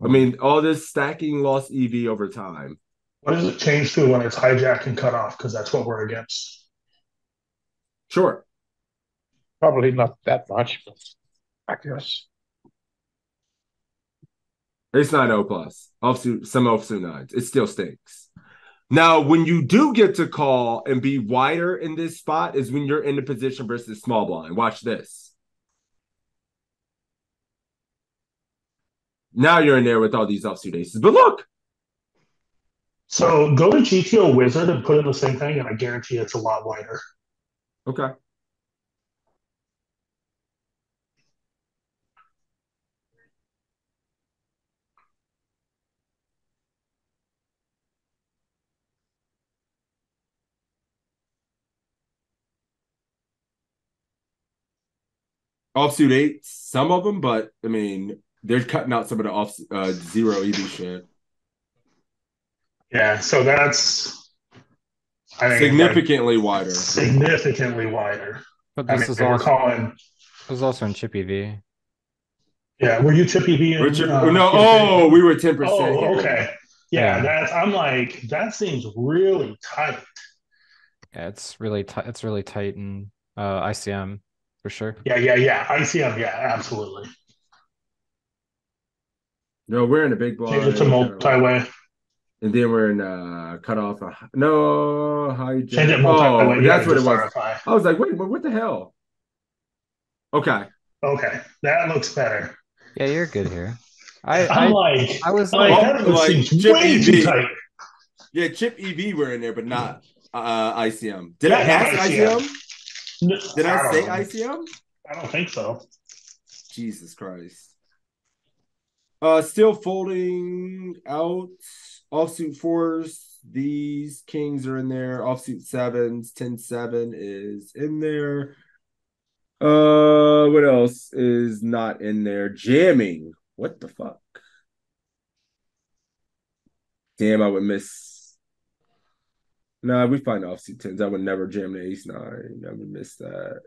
I mean, all this stacking lost EV over time. What does it change to when it's hijack and cut off? Because that's what we're against. Sure. Probably not that much, but I guess. Ace 9 O plus. Offsuit, some offsuit 9s. It still stinks. Now, when you do get to call and be wider in this spot is when you're in the position versus small blind. Watch this. Now you're in there with all these offsuit aces. But look. So go to GTO Wizard and put in the same thing, and I guarantee it's a lot wider. Okay. Offsuit 8, some of them, but I mean, they're cutting out some of the zero EV shit. Yeah, so that's significantly wider. Significantly wider. But this is also it was also in chip EV. Yeah, were you chip EV? We were 10%. Oh, okay. Yeah, I'm like, that seems really tight. Yeah, it's really tight. It's really tight in ICM for sure. Yeah. ICM, yeah, absolutely. No, we're in a big blind. Change it to multi-way. And then we're in cutoff. No, how you change it multi-way. That's what it was. I was like, wait, what the hell? Okay, that looks better. Yeah, you're good here. I was like chip way too tight. Yeah, chip EV were in there, but not ICM. Did I ask ICM? Did I say ICM? I don't think so. Jesus Christ. Still folding out offsuit 4s. These kings are in there. Offsuit 7s. 10-7 is in there. What else is not in there? Jamming. What the fuck? Damn, I would miss. Nah, we find offsuit 10s. I would never jam the ace 9. I would miss that.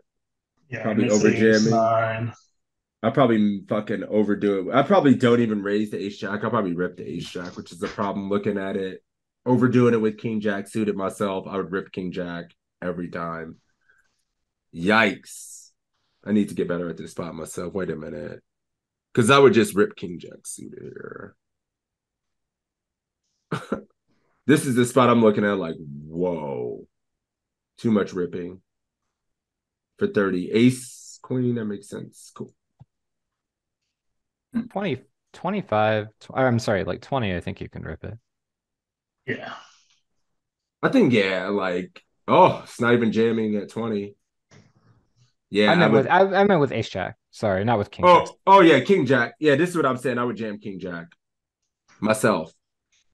Yeah, probably over jamming. 9. I probably fucking overdo it. I probably don't even raise the ace jack. I'll probably rip the ace jack, which is the problem looking at it. Overdoing it with king jack suited myself. I would rip king jack every time. Yikes. I need to get better at this spot myself. Wait a minute. Because I would just rip king jack suited here. This is the spot I'm looking at like, whoa. Too much ripping. For 30. Ace, queen, that makes sense. Cool. 20, 25. I'm sorry, like 20, I think you can rip it. Yeah. I think, it's not even jamming at 20. Yeah, I meant with ace jack. Sorry, not with king jack. Oh yeah, king jack. Yeah, this is what I'm saying. I would jam king jack myself.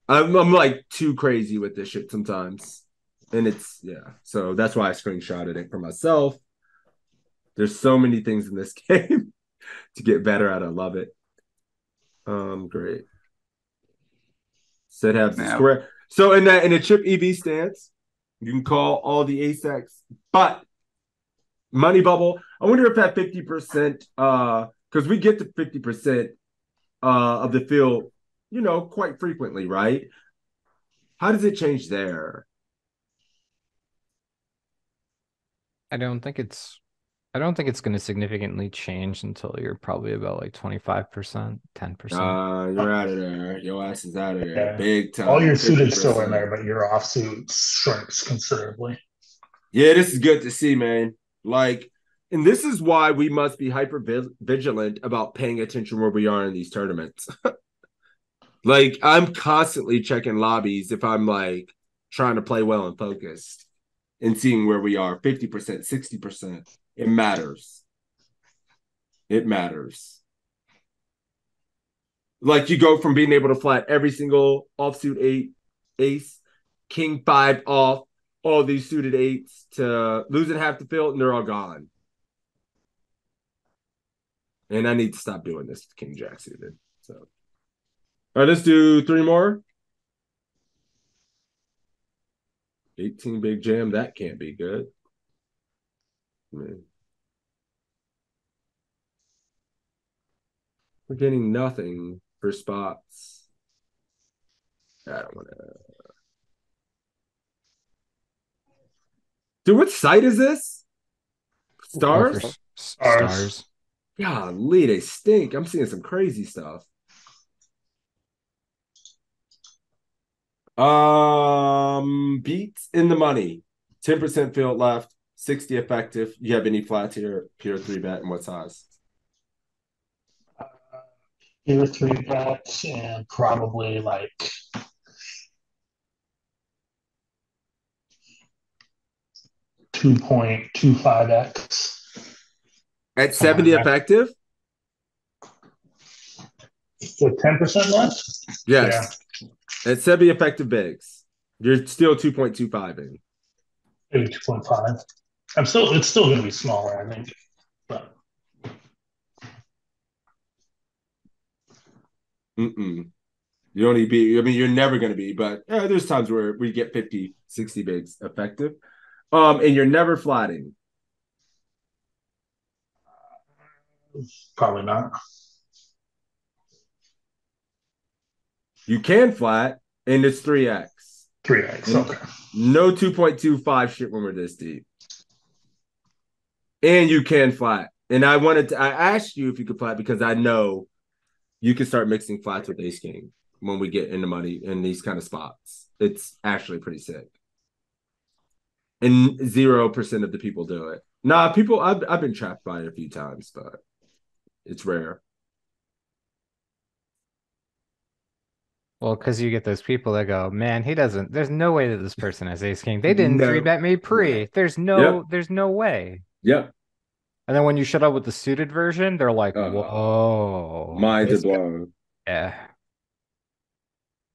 I'm like too crazy with this shit sometimes. And it's, yeah. So that's why I screenshotted it for myself. There's so many things in this game to get better at. I love it. Great. Set halves is correct. So in a chip EV stance, you can call all the ace-X, but money bubble. I wonder if that 50%, because we get to 50% of the field, quite frequently, right? How does it change there? I don't think it's going to significantly change until you're probably about like 25%, 10%. You're out of there. Your ass is out of there. Yeah. Big time. All your suited 50%. still in there, but your offsuit shrinks considerably. Yeah, this is good to see, man. Like, and this is why we must be hyper vigilant about paying attention where we are in these tournaments. Like, I'm constantly checking lobbies if I'm like trying to play well and focused and seeing where we are 50%, 60%. It matters. It matters. Like, you go from being able to flat every single offsuit 8 ace, king 5 off, all these suited 8s to losing half the field and they're all gone. And I need to stop doing this king jack suited. So, all right, let's do 3 more. 18 big jam. That can't be good. Man. We're getting nothing for spots. I don't want to. Dude, what site is this? Stars? Stars. Golly, they stink. I'm seeing some crazy stuff. Beats in the money. 10% field left. 60 effective. You have any flats here? Pure 3-bet and what size? Pure 3-bets and probably like 2.25x. At 70 effective? So 10% left? Yes. Yeah. At 70 effective bigs. You're still 2.25 in. Maybe 2.5. It's still going to be smaller, I think. But You don't need to be, I mean, you're never going to be, but there's times where we get 50, 60 bigs effective. And you're never flatting. Probably not. You can flat, and it's 3x. 3x, okay. No 2.25 shit when we're this deep. And you can flat. And I asked you if you could flat because I know you can start mixing flats with ace king when we get into money in these kind of spots. It's actually pretty sick. And 0% of the people do it. Nah, people, I've been trapped by it a few times, but it's rare. Well, because you get those people that go, man, there's no way that this person has ace king. They didn't 3-bet me pre. Right. There's no way. Yep. And then when you shut up with the suited version, they're like, whoa. Mind is blown. Yeah.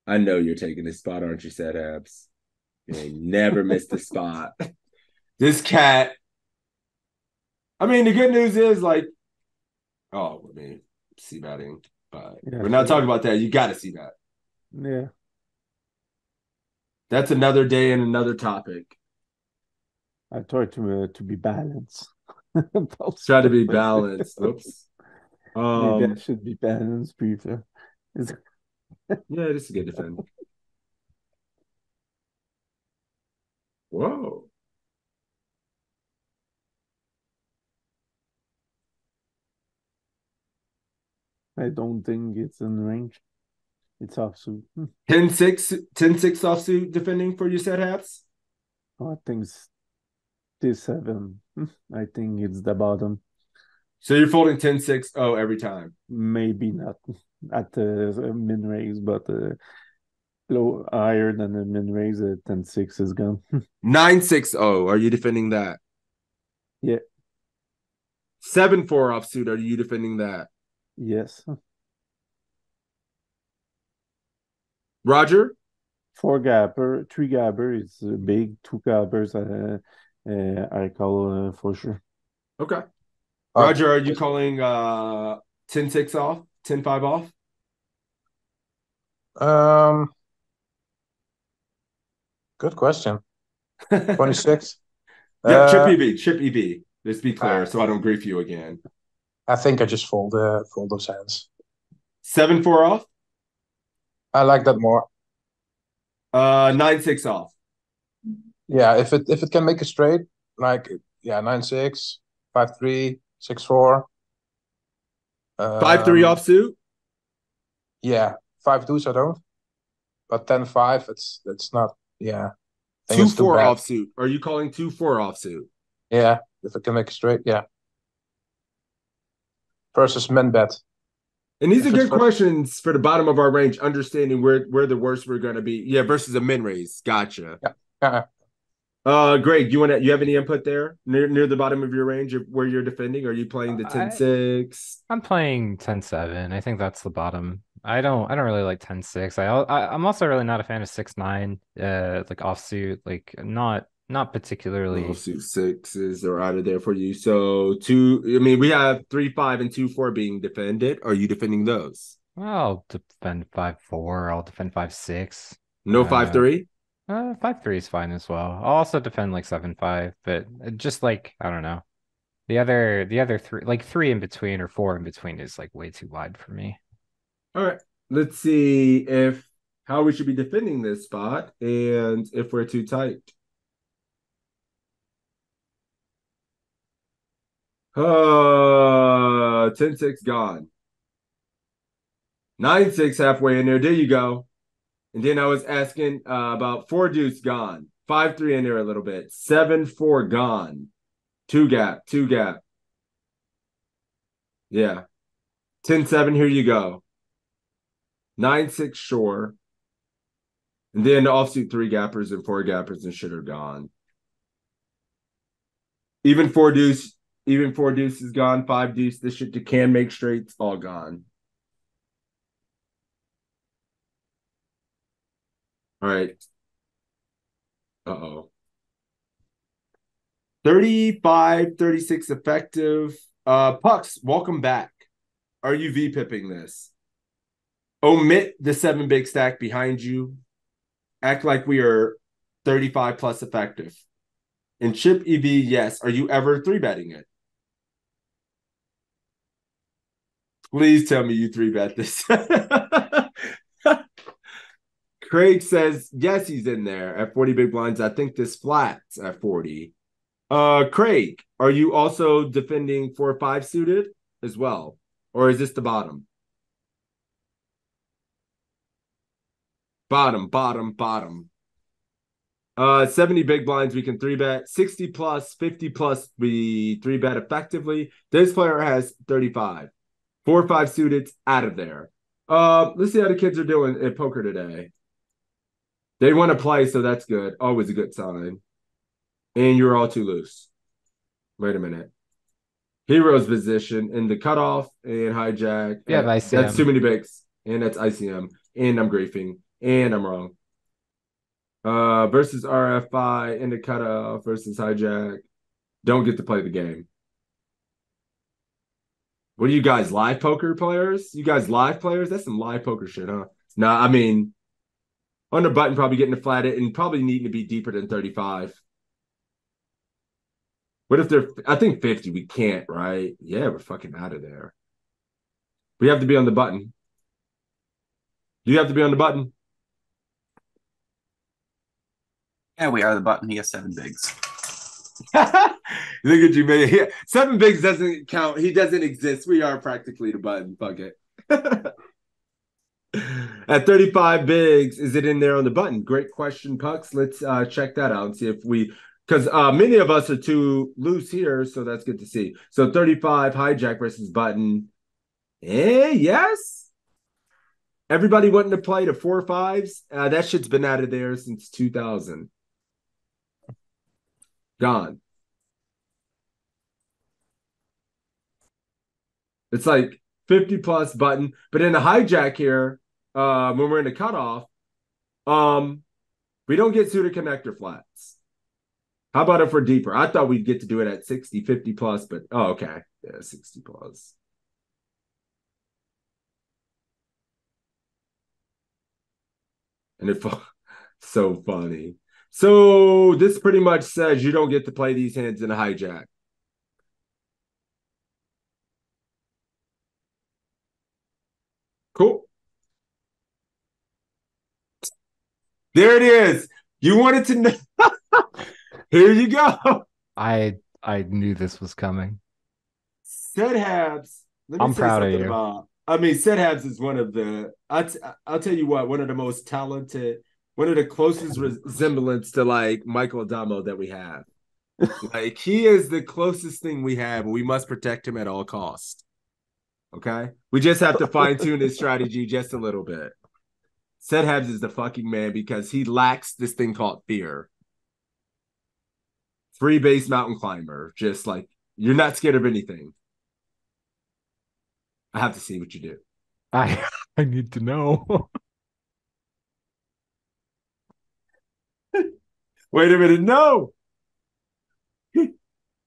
I know you're taking this spot, aren't you, Set Abs? You ain't never missed a spot. This cat. I mean, the good news is see betting, but we're not talking about that. You got to see that. Yeah. That's another day and another topic. I try to be balanced. Try to be balanced. Oops. Maybe I should be balanced, Peter. Yeah, this is a good defend. Whoa. I don't think it's in range. It's offsuit. 10-6 offsuit defending for you, Set Hats? I think it's D7. I think it's the bottom. So you're folding 10-6 every time? Maybe not at the min raise, but low higher than the min raise, 10-6 is gone. 9-6 are you defending that? Yeah. 7-4 offsuit, are you defending that? Yes. Roger? 4 gapper, 3 gapper is big, 2 gappers I call for sure. Okay. Roger, are you calling 10-6 off, 10-5 off? Good question. 26. Yeah, chip EV. Let's be clear, so I don't grief you again. I think I just fold those hands. 7-4 off. I like that more. 9-6 off. Yeah, if it can make a straight, like 9-6, 5-3, 6-4. 5-3 offsuit. Yeah, 5 deuce I don't, but 10-5 it's not. Yeah, 2-4 offsuit. Are you calling 2-4 offsuit? Yeah, if it can make a straight, yeah. Versus min bet. And these are good questions for the bottom of our range, understanding where the worst we're going to be. Yeah, versus a min raise. Gotcha. Yeah. Greg, you have any input there near the bottom of your range of where you're defending? Are you playing the 10-6? I'm playing 10-7. I think that's the bottom. I don't really like 10-6. I'm also really not a fan of 6-9, like offsuit, like not particularly. Offsuit sixes are out of there for you. So we have 3-5 and 2-4 being defended. Are you defending those? I'll defend 5-4. I'll defend 5-6. No 5-3? 5-3 is fine as well. I'll also defend like 7-5, but just like, I don't know. The other three, like 3 in between or 4 in between is like way too wide for me. All right. Let's see how we should be defending this spot and if we're too tight. 10-6 gone. 9-6 halfway in there. There you go. And then I was asking about 4 deuce gone. 5-3 in there a little bit. 7-4 gone. 2 gap. Yeah. 10-7, here you go. 9-6 sure. And then the offsuit 3 gappers and 4 gappers and shit are gone. Even 4 deuce is gone. 5 deuce, this shit can make straights, all gone. All right. 35-36 effective. Pucks, welcome back. Are you V-pipping this? Omit the 7 big stack behind you. Act like we are 35 plus effective. And chip EV, yes. Are you ever 3-betting it? Please tell me you 3-bet this. Craig says, yes, he's in there at 40 big blinds. I think this flats at 40. Craig, are you also defending 4-5 suited as well? Or is this the bottom? Bottom. 70 big blinds, we can 3-bet. 60 plus, 50 plus, we 3-bet effectively. This player has 35. 4-5 suited, out of there. Let's see how the kids are doing at poker today. They want to play, so that's good. Always a good sign. And you're all too loose. Wait a minute. Hero's position in the cutoff and hijack. Yeah, ICM. That's too many bigs. And that's ICM. And I'm griefing. And I'm wrong. Versus RFI in the cutoff versus hijack. Don't get to play the game. What are you guys, live poker players? You guys live players? That's some live poker shit, huh? Nah, I mean, on the button, probably getting to flat it and probably needing to be deeper than 35. What if they're, I think 50, we can't, right? Yeah, we're fucking out of there. We have to be on the button. You have to be on the button. Yeah, we are the button. He has 7 bigs. Look at you, man. 7 bigs doesn't count. He doesn't exist. We are practically the button. Fuck it. At 35 bigs, is it in there on the button? Great question, Pucks. Let's check that out and see if because many of us are too loose here, so that's good to see. So 35 hijack versus button. Yes. Everybody wanting to play the 4-5s. That shit's been out of there since 2000. Gone. It's like 50 plus button, but in the hijack here, when we're in the cutoff, We don't get suited connector flats. How about if we're deeper? I thought we'd get to do it at 60, 50 plus, but okay. Yeah, 60 plus. And it's so funny. So this pretty much says you don't get to play these hands in a hijack. Cool. There it is. You wanted to know. Here you go. I knew this was coming. Set Habs. I'm proud of you. Set Habs is one of the. I'll tell you what. One of the most talented. One of the closest resemblance to like Michael Adamo that we have. Like he is the closest thing we have, and we must protect him at all costs. Okay, we just have to fine tune his strategy just a little bit. Set Habs is the fucking man because he lacks this thing called fear. Free base mountain climber, just like you're not scared of anything. I have to see what you do. I need to know. Wait a minute, no.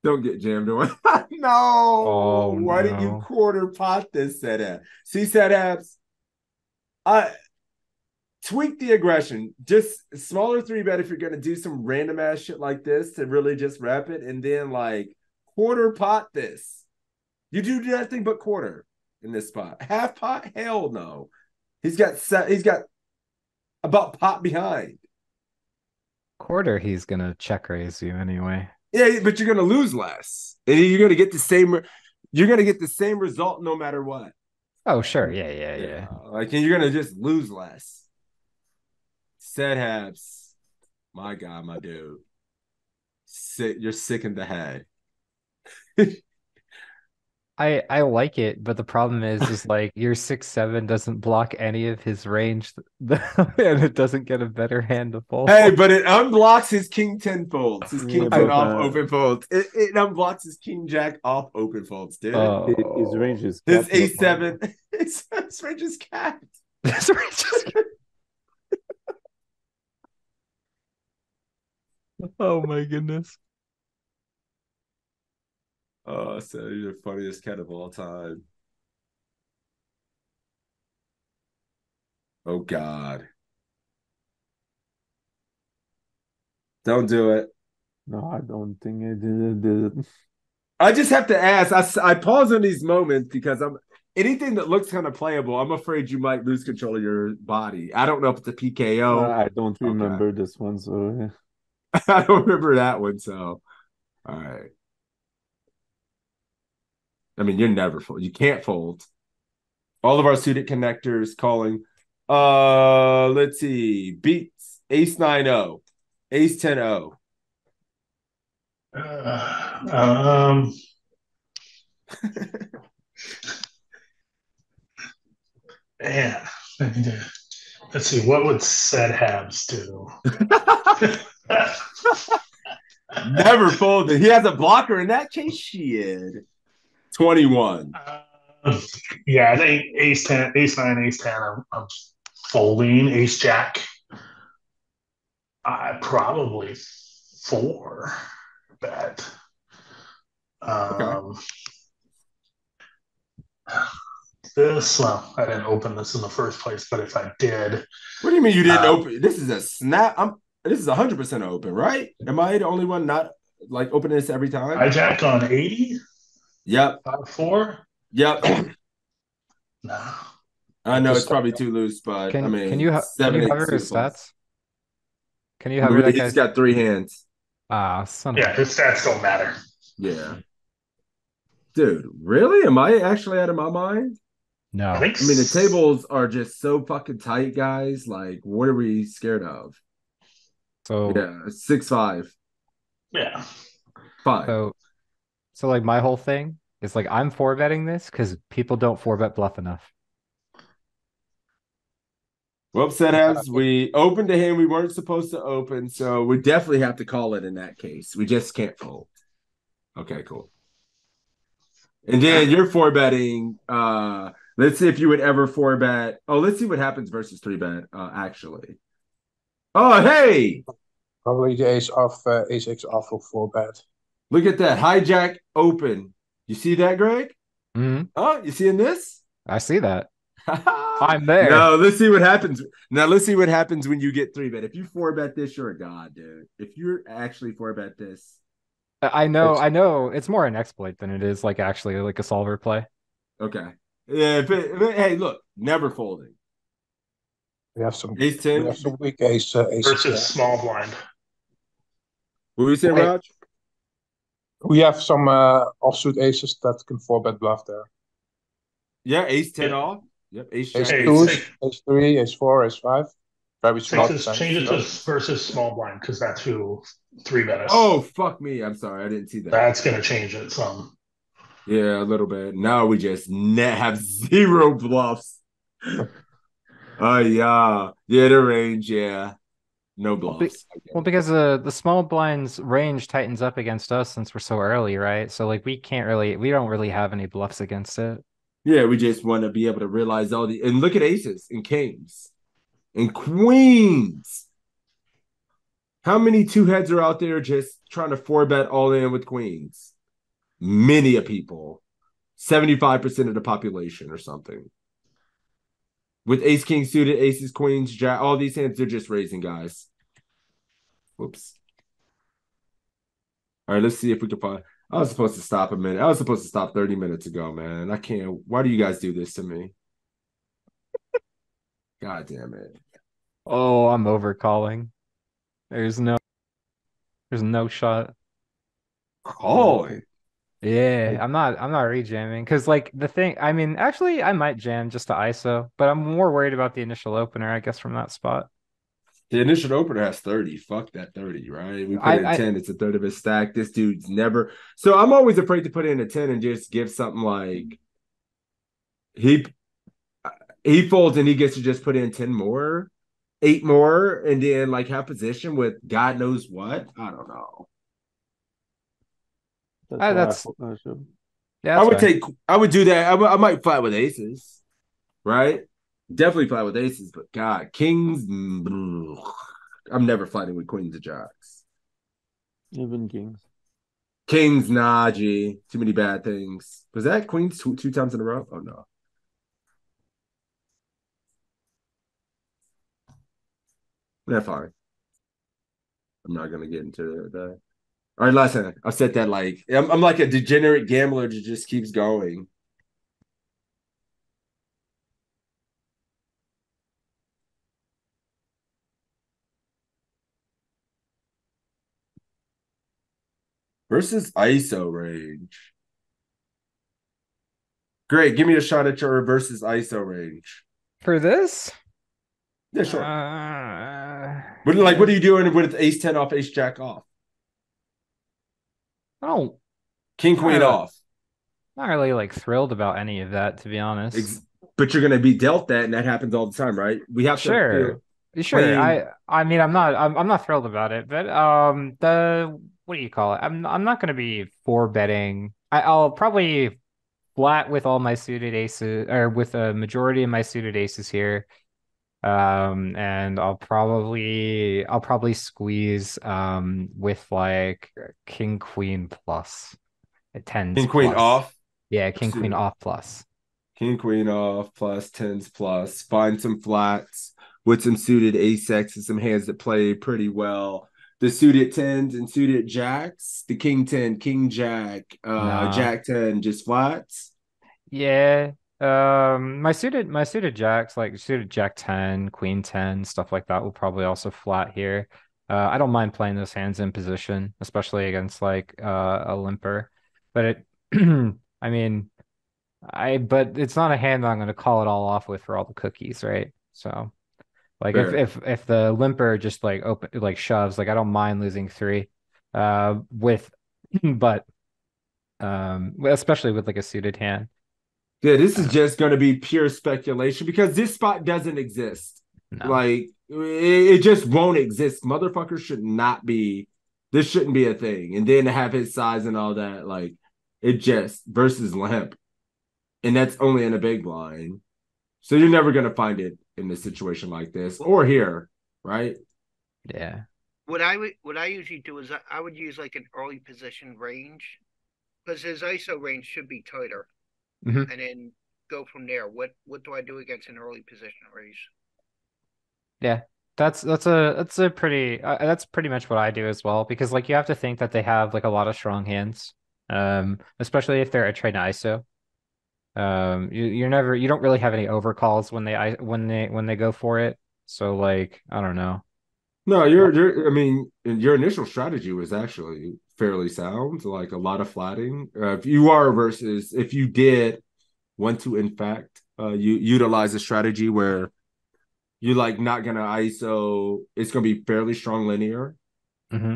Don't get jammed on. No. Oh, why did you quarter pot this Set Habs? See, Set Habs. Tweak the aggression. Just smaller 3-bet if you're gonna do some random ass shit like this to really just wrap it, and then like quarter pot this. You do nothing but quarter in this spot. Half pot, hell no. He's got about pot behind. Quarter, he's gonna check raise you anyway. Yeah, but you're gonna lose less, and you're gonna get the same. You're gonna get the same result no matter what. Oh sure, yeah. Like, and you're gonna just lose less. Set Habs, my God, my dude, you're sick in the head. I like it, but the problem is like your 6-7 doesn't block any of his range, and it doesn't get a better hand to fold. Hey, but it unblocks his king 10 folds, his king 10 off open folds. It unblocks his king jack off open folds, dude. His range is capped. His A7, his range is capped. His range is capped. Oh my goodness. Oh, so you're the funniest cat of all time. Oh God. Don't do it. No, I don't think I did it. I just have to ask. I pause in these moments because anything that looks kind of playable, I'm afraid you might lose control of your body. I don't know if it's a PKO. I don't remember this one, so I don't remember that one. So, all right. I mean, you're never fold. You can't fold. All of our suited connectors calling. Let's see. Beats Ace 9-0, Ace 10-0. Man, let's see. What would Set Habs do? Never folded. He has a blocker in that case. Shit. 21. Yeah, I think Ace 10, Ace 9, Ace 10. I'm folding. Ace Jack. I probably 4-bet. Okay. I didn't open this in the first place, but if I did. What do you mean you didn't open? This is a snap. This is 100% open, right? Am I the only one not like opening this every time? I jack on 80. Yep. 5-4. Yep. No. I know it's probably too loose, but can you hover his stats? Can you hover that guy? He's got 3 hands. His stats don't matter. Yeah. Dude, really? Am I actually out of my mind? No. I mean, the tables are just so fucking tight, guys. Like, what are we scared of? So yeah, 6-5. Yeah. 5. So like my whole thing is like I'm 4-betting this because people don't 4-bet bluff enough. Well, Set Habs, we opened a hand we weren't supposed to open, so we definitely have to call it in that case. We just can't fold. Okay, cool. And then you're 4-betting. Let's see if you would ever 4-bet. Oh, let's see what happens versus 3-bet, actually. Oh, hey, Probably the ace off, ace X off for 4-bet. look at that. Hijack open. You see that, Greg? Hmm. Oh, you seeing this? I see that. I'm there. No, let's see what happens. Now, let's see what happens when you get 3-bet. If you 4-bet this, you're a god, dude. If you're actually 4-bet this. I know. It's more an exploit than it is like actually like a solver play. Okay. Yeah, hey, look, never folding. We have some Ace 10. we have some weak ace versus small blind. What were you saying, Hey. Raj? We have some offsuit aces that can 4-bet bluff there. Yeah, ace 10 Yeah. off. Yep, ace Ace jack. two, six. ace 3, ace 4, ace 5. Very small. Change it to versus small blind because that's who 3-bet us. Oh, fuck me. I'm sorry. I didn't see that. That's going to change it some. Yeah, a little bit. Now we just have 0 bluffs. Oh, yeah. Yeah, the range, yeah. No bluffs. Well, because the small blind's range tightens up against us since we're so early, right? So like we don't really have any bluffs against it. Yeah, we just want to be able to realize all the and look at aces and kings and queens. How many 2-heads are out there just trying to 4-bet all in with queens? Many of people. 75% of the population or something. With ace king suited, aces, queens, jack, all these hands, they're just raising, guys. Whoops. All right, let's see if we can find. I was supposed to stop a minute. I was supposed to stop 30 minutes ago, man. I can't. Why do you guys do this to me? God damn it. Oh, I'm overcalling. There's no shot. Calling. Yeah, I'm not rejamming because like the thing, I mean, actually I might jam just to ISO, but I'm more worried about the initial opener, I guess, from that spot. The initial opener has 30. Fuck that 30, right? We put in 10. It's a third of his stack. This dude's never. So I'm always afraid to put in a 10 and just give something like he folds and he gets to just put in 10 more, 8 more, and then like have position with God knows what. I don't know. Yeah, I would do that. I might flat with aces, right? Definitely flat with aces, but God, kings. I'm never flatting with queens or jacks. Even kings. Kings, nah, G. Too many bad things. Was that queens two times in a row? Oh no. Yeah, fine. I'm not gonna get into that. All right, last hand. I said that like I'm like a degenerate gambler that just keeps going. Versus ISO range. Great. Give me a shot at your versus ISO range. For this? Yeah, sure. What are you doing with ace 10 off, ace jack off? Oh. King queen off. Not really like thrilled about any of that, to be honest. But you're gonna be dealt that, and that happens all the time, right? We have to Sure. I mean I'm not thrilled about it, but what do you call it? I'm not gonna be 4-betting. I'll probably flat with all my suited aces or with a majority of my suited aces here. And I'll probably squeeze with like king queen plus at 10s king queen plus. off. Yeah, king queen off plus. King queen off plus 10s plus. Find some flats with some suited ace X and some hands that play pretty well. The suited 10s and suited jacks, the king 10, king jack, jack 10, just flats. Yeah. My suited jacks, like suited jack 10, queen 10, stuff like that will probably also flat here. I don't mind playing those hands in position, especially against like a limper. But it I mean but it's not a hand I'm gonna call it all off with for all the cookies, right? So like if the limper just like shoves, like I don't mind losing 3 with but especially with like a suited hand. Yeah, this is just going to be pure speculation because this spot doesn't exist. No. Like it just won't exist. Motherfuckers should not be. This shouldn't be a thing. And then to have his size and all that, like it just versus limp, and that's only in a big blind. So you're never going to find it in a situation like this or here, right? Yeah. What I usually do is I would use like an early position range because his ISO range should be tighter, Mm-hmm. and then go from there. What do I do against an early position range? Yeah. That's pretty that's pretty much what I do as well because like you have to think that they have like a lot of strong hands, especially if they're a trained ISO. You don't really have any overcalls when they go for it. So like I don't know. No, I mean, your initial strategy was actually fairly sound, like a lot of flatting. If you did want to, in fact, you utilize a strategy where you like not gonna ISO, it's gonna be fairly strong linear, Mm-hmm.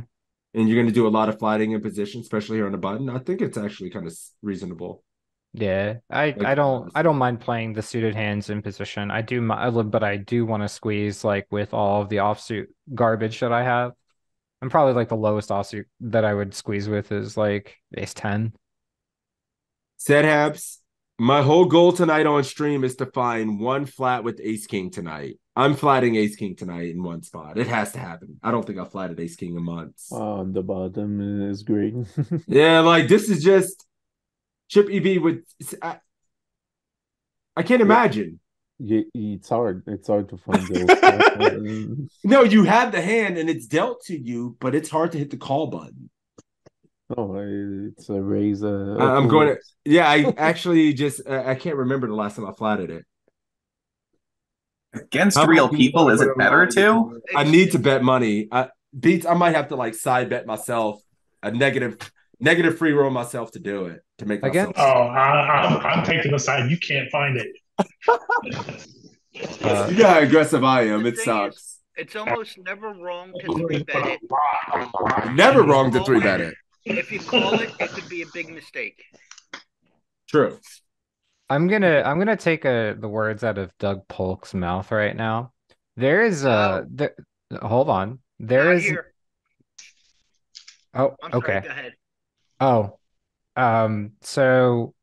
and you're gonna do a lot of flatting in position, especially here on the button. I think it's actually kind of reasonable. Yeah, Like, I don't mind playing the suited hands in position. But I do want to squeeze like with all of the offsuit garbage that I have. I'm probably like the lowest offsuit that I would squeeze with is like ace 10. Said Habs, my whole goal tonight on stream is to find one flat with Ace King tonight. I'm flatting Ace King tonight in one spot. It has to happen. I don't think I've flatted Ace King in months. The bottom is great. Yeah, like this is just Chip EV with. I can't imagine. It's hard. It's hard to find those. No, you have the hand and it's dealt to you, but it's hard to hit the call button. Oh, it's a raise. I'm going to. Yeah, I actually just I can't remember the last time I flatted it. Against real people, is it better to? I need to bet money. Beats. I might have to like side bet myself a negative free roll myself to do it to make myself. Oh, I'm taking the side. You can't find it. You know how aggressive I am. It sucks. It's almost never wrong to 3-bet it. Never wrong to 3-bet it. If you call it, it could be a big mistake. True. I'm gonna take the words out of Doug Polk's mouth right now. There is hold on. There is here. Oh, I'm okay. Sorry, go ahead. So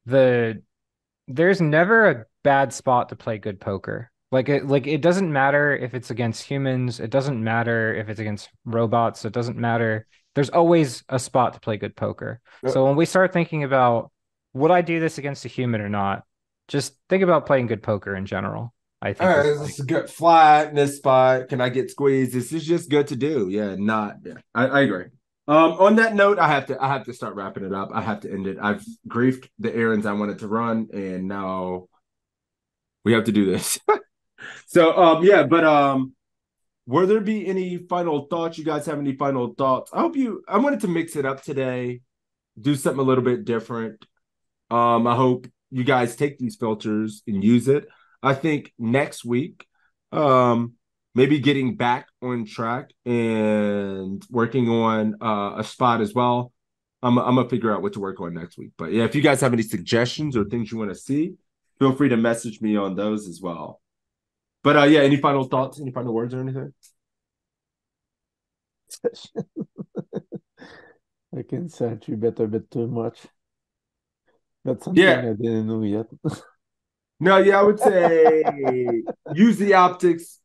there's never a bad spot to play good poker. It doesn't matter if it's against humans, it doesn't matter if it's against robots, it doesn't matter. There's always a spot to play good poker. Yep. So when we start thinking about would I do this against a human or not, just think about playing good poker in general. I think this is a good flat in this spot. Can I get squeezed? This is just good to do. Yeah, I agree. On that note, I have to start wrapping it up. I have to end it. I've griefed the errands I wanted to run, and now we have to do this. So will there be any final thoughts? You guys have any final thoughts? I wanted to mix it up today, do something a little bit different. I hope you guys take these filters and use it. I think next week, maybe getting back on track and working on a spot as well. I'm gonna figure out what to work on next week. But yeah, if you guys have any suggestions or things you want to see, feel free to message me on those as well. But yeah, any final thoughts, any final words or anything? I can say you bet a bit too much. That's something I didn't know yet. No, yeah, I would say use the optics.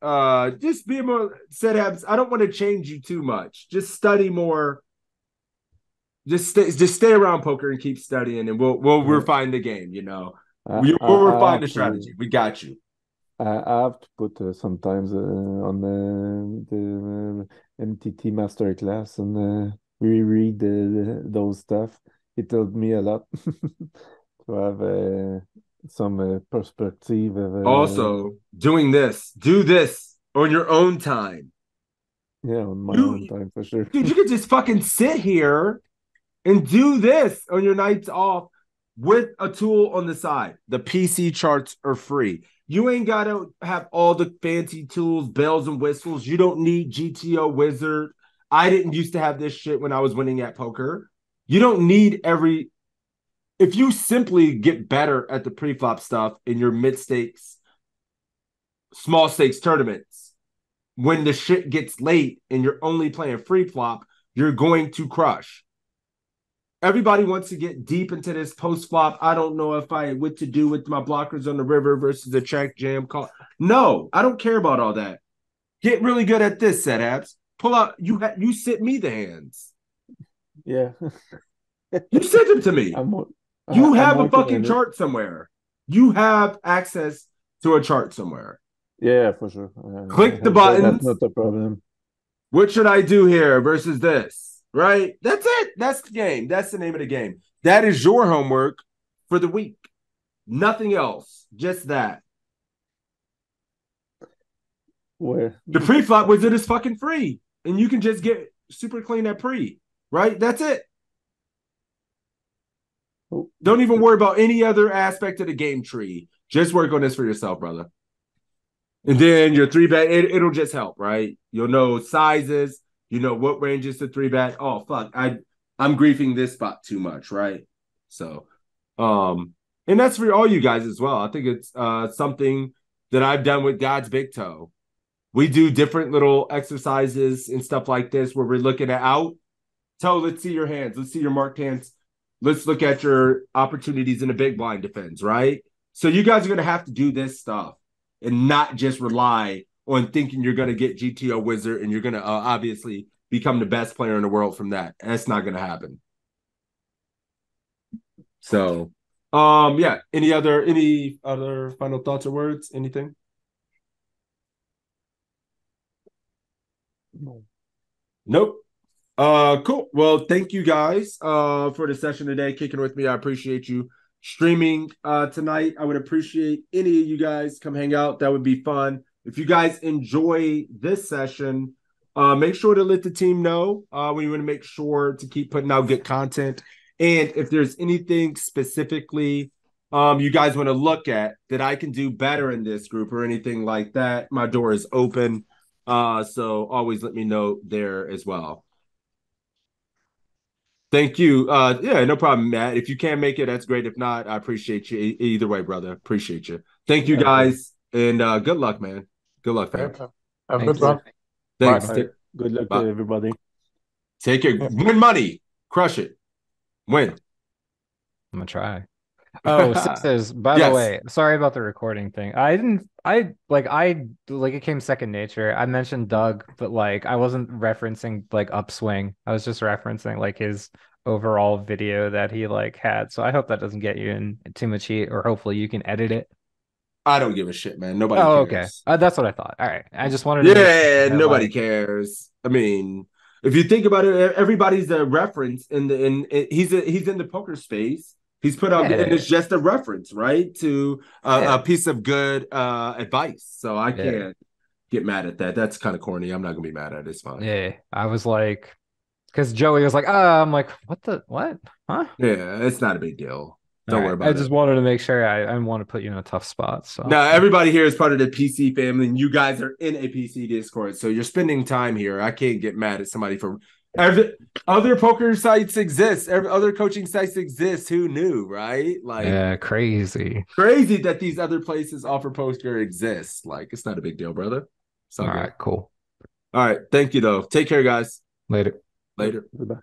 Just be more set habits. I don't want to change you too much. Just study more. Just stay around poker and keep studying, and we'll refine the game. You know, we'll refine the strategy. We got you. I have to put sometimes on the MTT masterclass and reread those stuff. It helped me a lot to have some perspective. Also, do this on your own time. Yeah, on my own time for sure. Dude, you could just fucking sit here and do this on your nights off with a tool on the side. The PC charts are free. You ain't got to have all the fancy tools, bells and whistles. You don't need GTO Wizard. I didn't used to have this shit when I was winning at poker. You don't need if you simply get better at the pre-flop stuff in your mid-stakes, small stakes tournaments, when the shit gets late and you're only playing free flop, you're going to crush. Everybody wants to get deep into this post-flop. I don't know what to do with my blockers on the river versus a check jam call. No, I don't care about all that. Get really good at this, set abs. Pull out. You sent me the hands. Yeah. You sent them to me. You have a fucking chart somewhere. You have access to a chart somewhere. Yeah, for sure. Click the buttons. That's not the problem. What should I do here versus this? Right? That's it. That's the game. That's the name of the game. That is your homework for the week. Nothing else. Just that. Where? The pre-flop wizard is fucking free. And you can just get super clean at pre. Right? That's it. Oh. Don't even worry about any other aspect of the game tree. Just work on this for yourself, brother. And then your 3-bet, it'll just help, right? You'll know sizes. You know what ranges to 3-bet. Oh, fuck. I'm griefing this spot too much, right? So, and that's for all you guys as well. I think it's something that I've done with God's Big Toe. We do different little exercises and stuff like this where we're looking at out. Toe, let's see your hands. Let's see your marked hands. Let's look at your opportunities in the big blind defense, right? So you guys are going to have to do this stuff and not just rely on thinking you're going to get GTO Wizard and you're going to obviously become the best player in the world from that. That's not going to happen. So, yeah. Any other final thoughts or words? Anything? Nope. Cool. Well, thank you guys for the session today, kicking with me. I appreciate you streaming tonight. I would appreciate any of you guys come hang out. That would be fun. If you guys enjoy this session, make sure to let the team know. We want to make sure to keep putting out good content. And if there's anything specifically you guys want to look at that I can do better in this group or anything like that, my door is open. So always let me know there as well. Thank you. Yeah, no problem, Matt. If you can make it, that's great. If not, I appreciate you either way, brother. Appreciate you. Thank you, guys, and good luck, man. Good luck, man. Have a good one. Thanks. Good luck to everybody. Take it. Win money. Crush it. Win. I'm gonna try. Oh, Sixes, by the way, sorry about the recording thing. It came second nature. I mentioned Doug, but like I wasn't referencing like upswing. I was just referencing like his overall video that he like had. So I hope that doesn't get you in too much heat, or hopefully you can edit it. I don't give a shit, man. Nobody cares. Okay. That's what I thought. All right. I just wanted to Yeah, nobody cares. I mean, if you think about it, everybody's a reference he's in the poker space. He's put out, and it's just a reference, right, to a piece of good advice. So I can't get mad at that. That's kind of corny. I'm not gonna be mad at it. It's fine. Yeah, I was like, because Joey was like, I'm like, what? Huh? Yeah, it's not a big deal. Don't worry about it. I just wanted to make sure I didn't want to put you in a tough spot. So now everybody here is part of the PC family, and you guys are in a PC Discord, so you're spending time here. I can't get mad at somebody for. Other poker sites exist. Other coaching sites exist. Who knew, right? Like, yeah, crazy that these other places offer poker exists. Like, it's not a big deal, brother. All right, cool. All right, thank you though. Take care, guys. Later. Goodbye.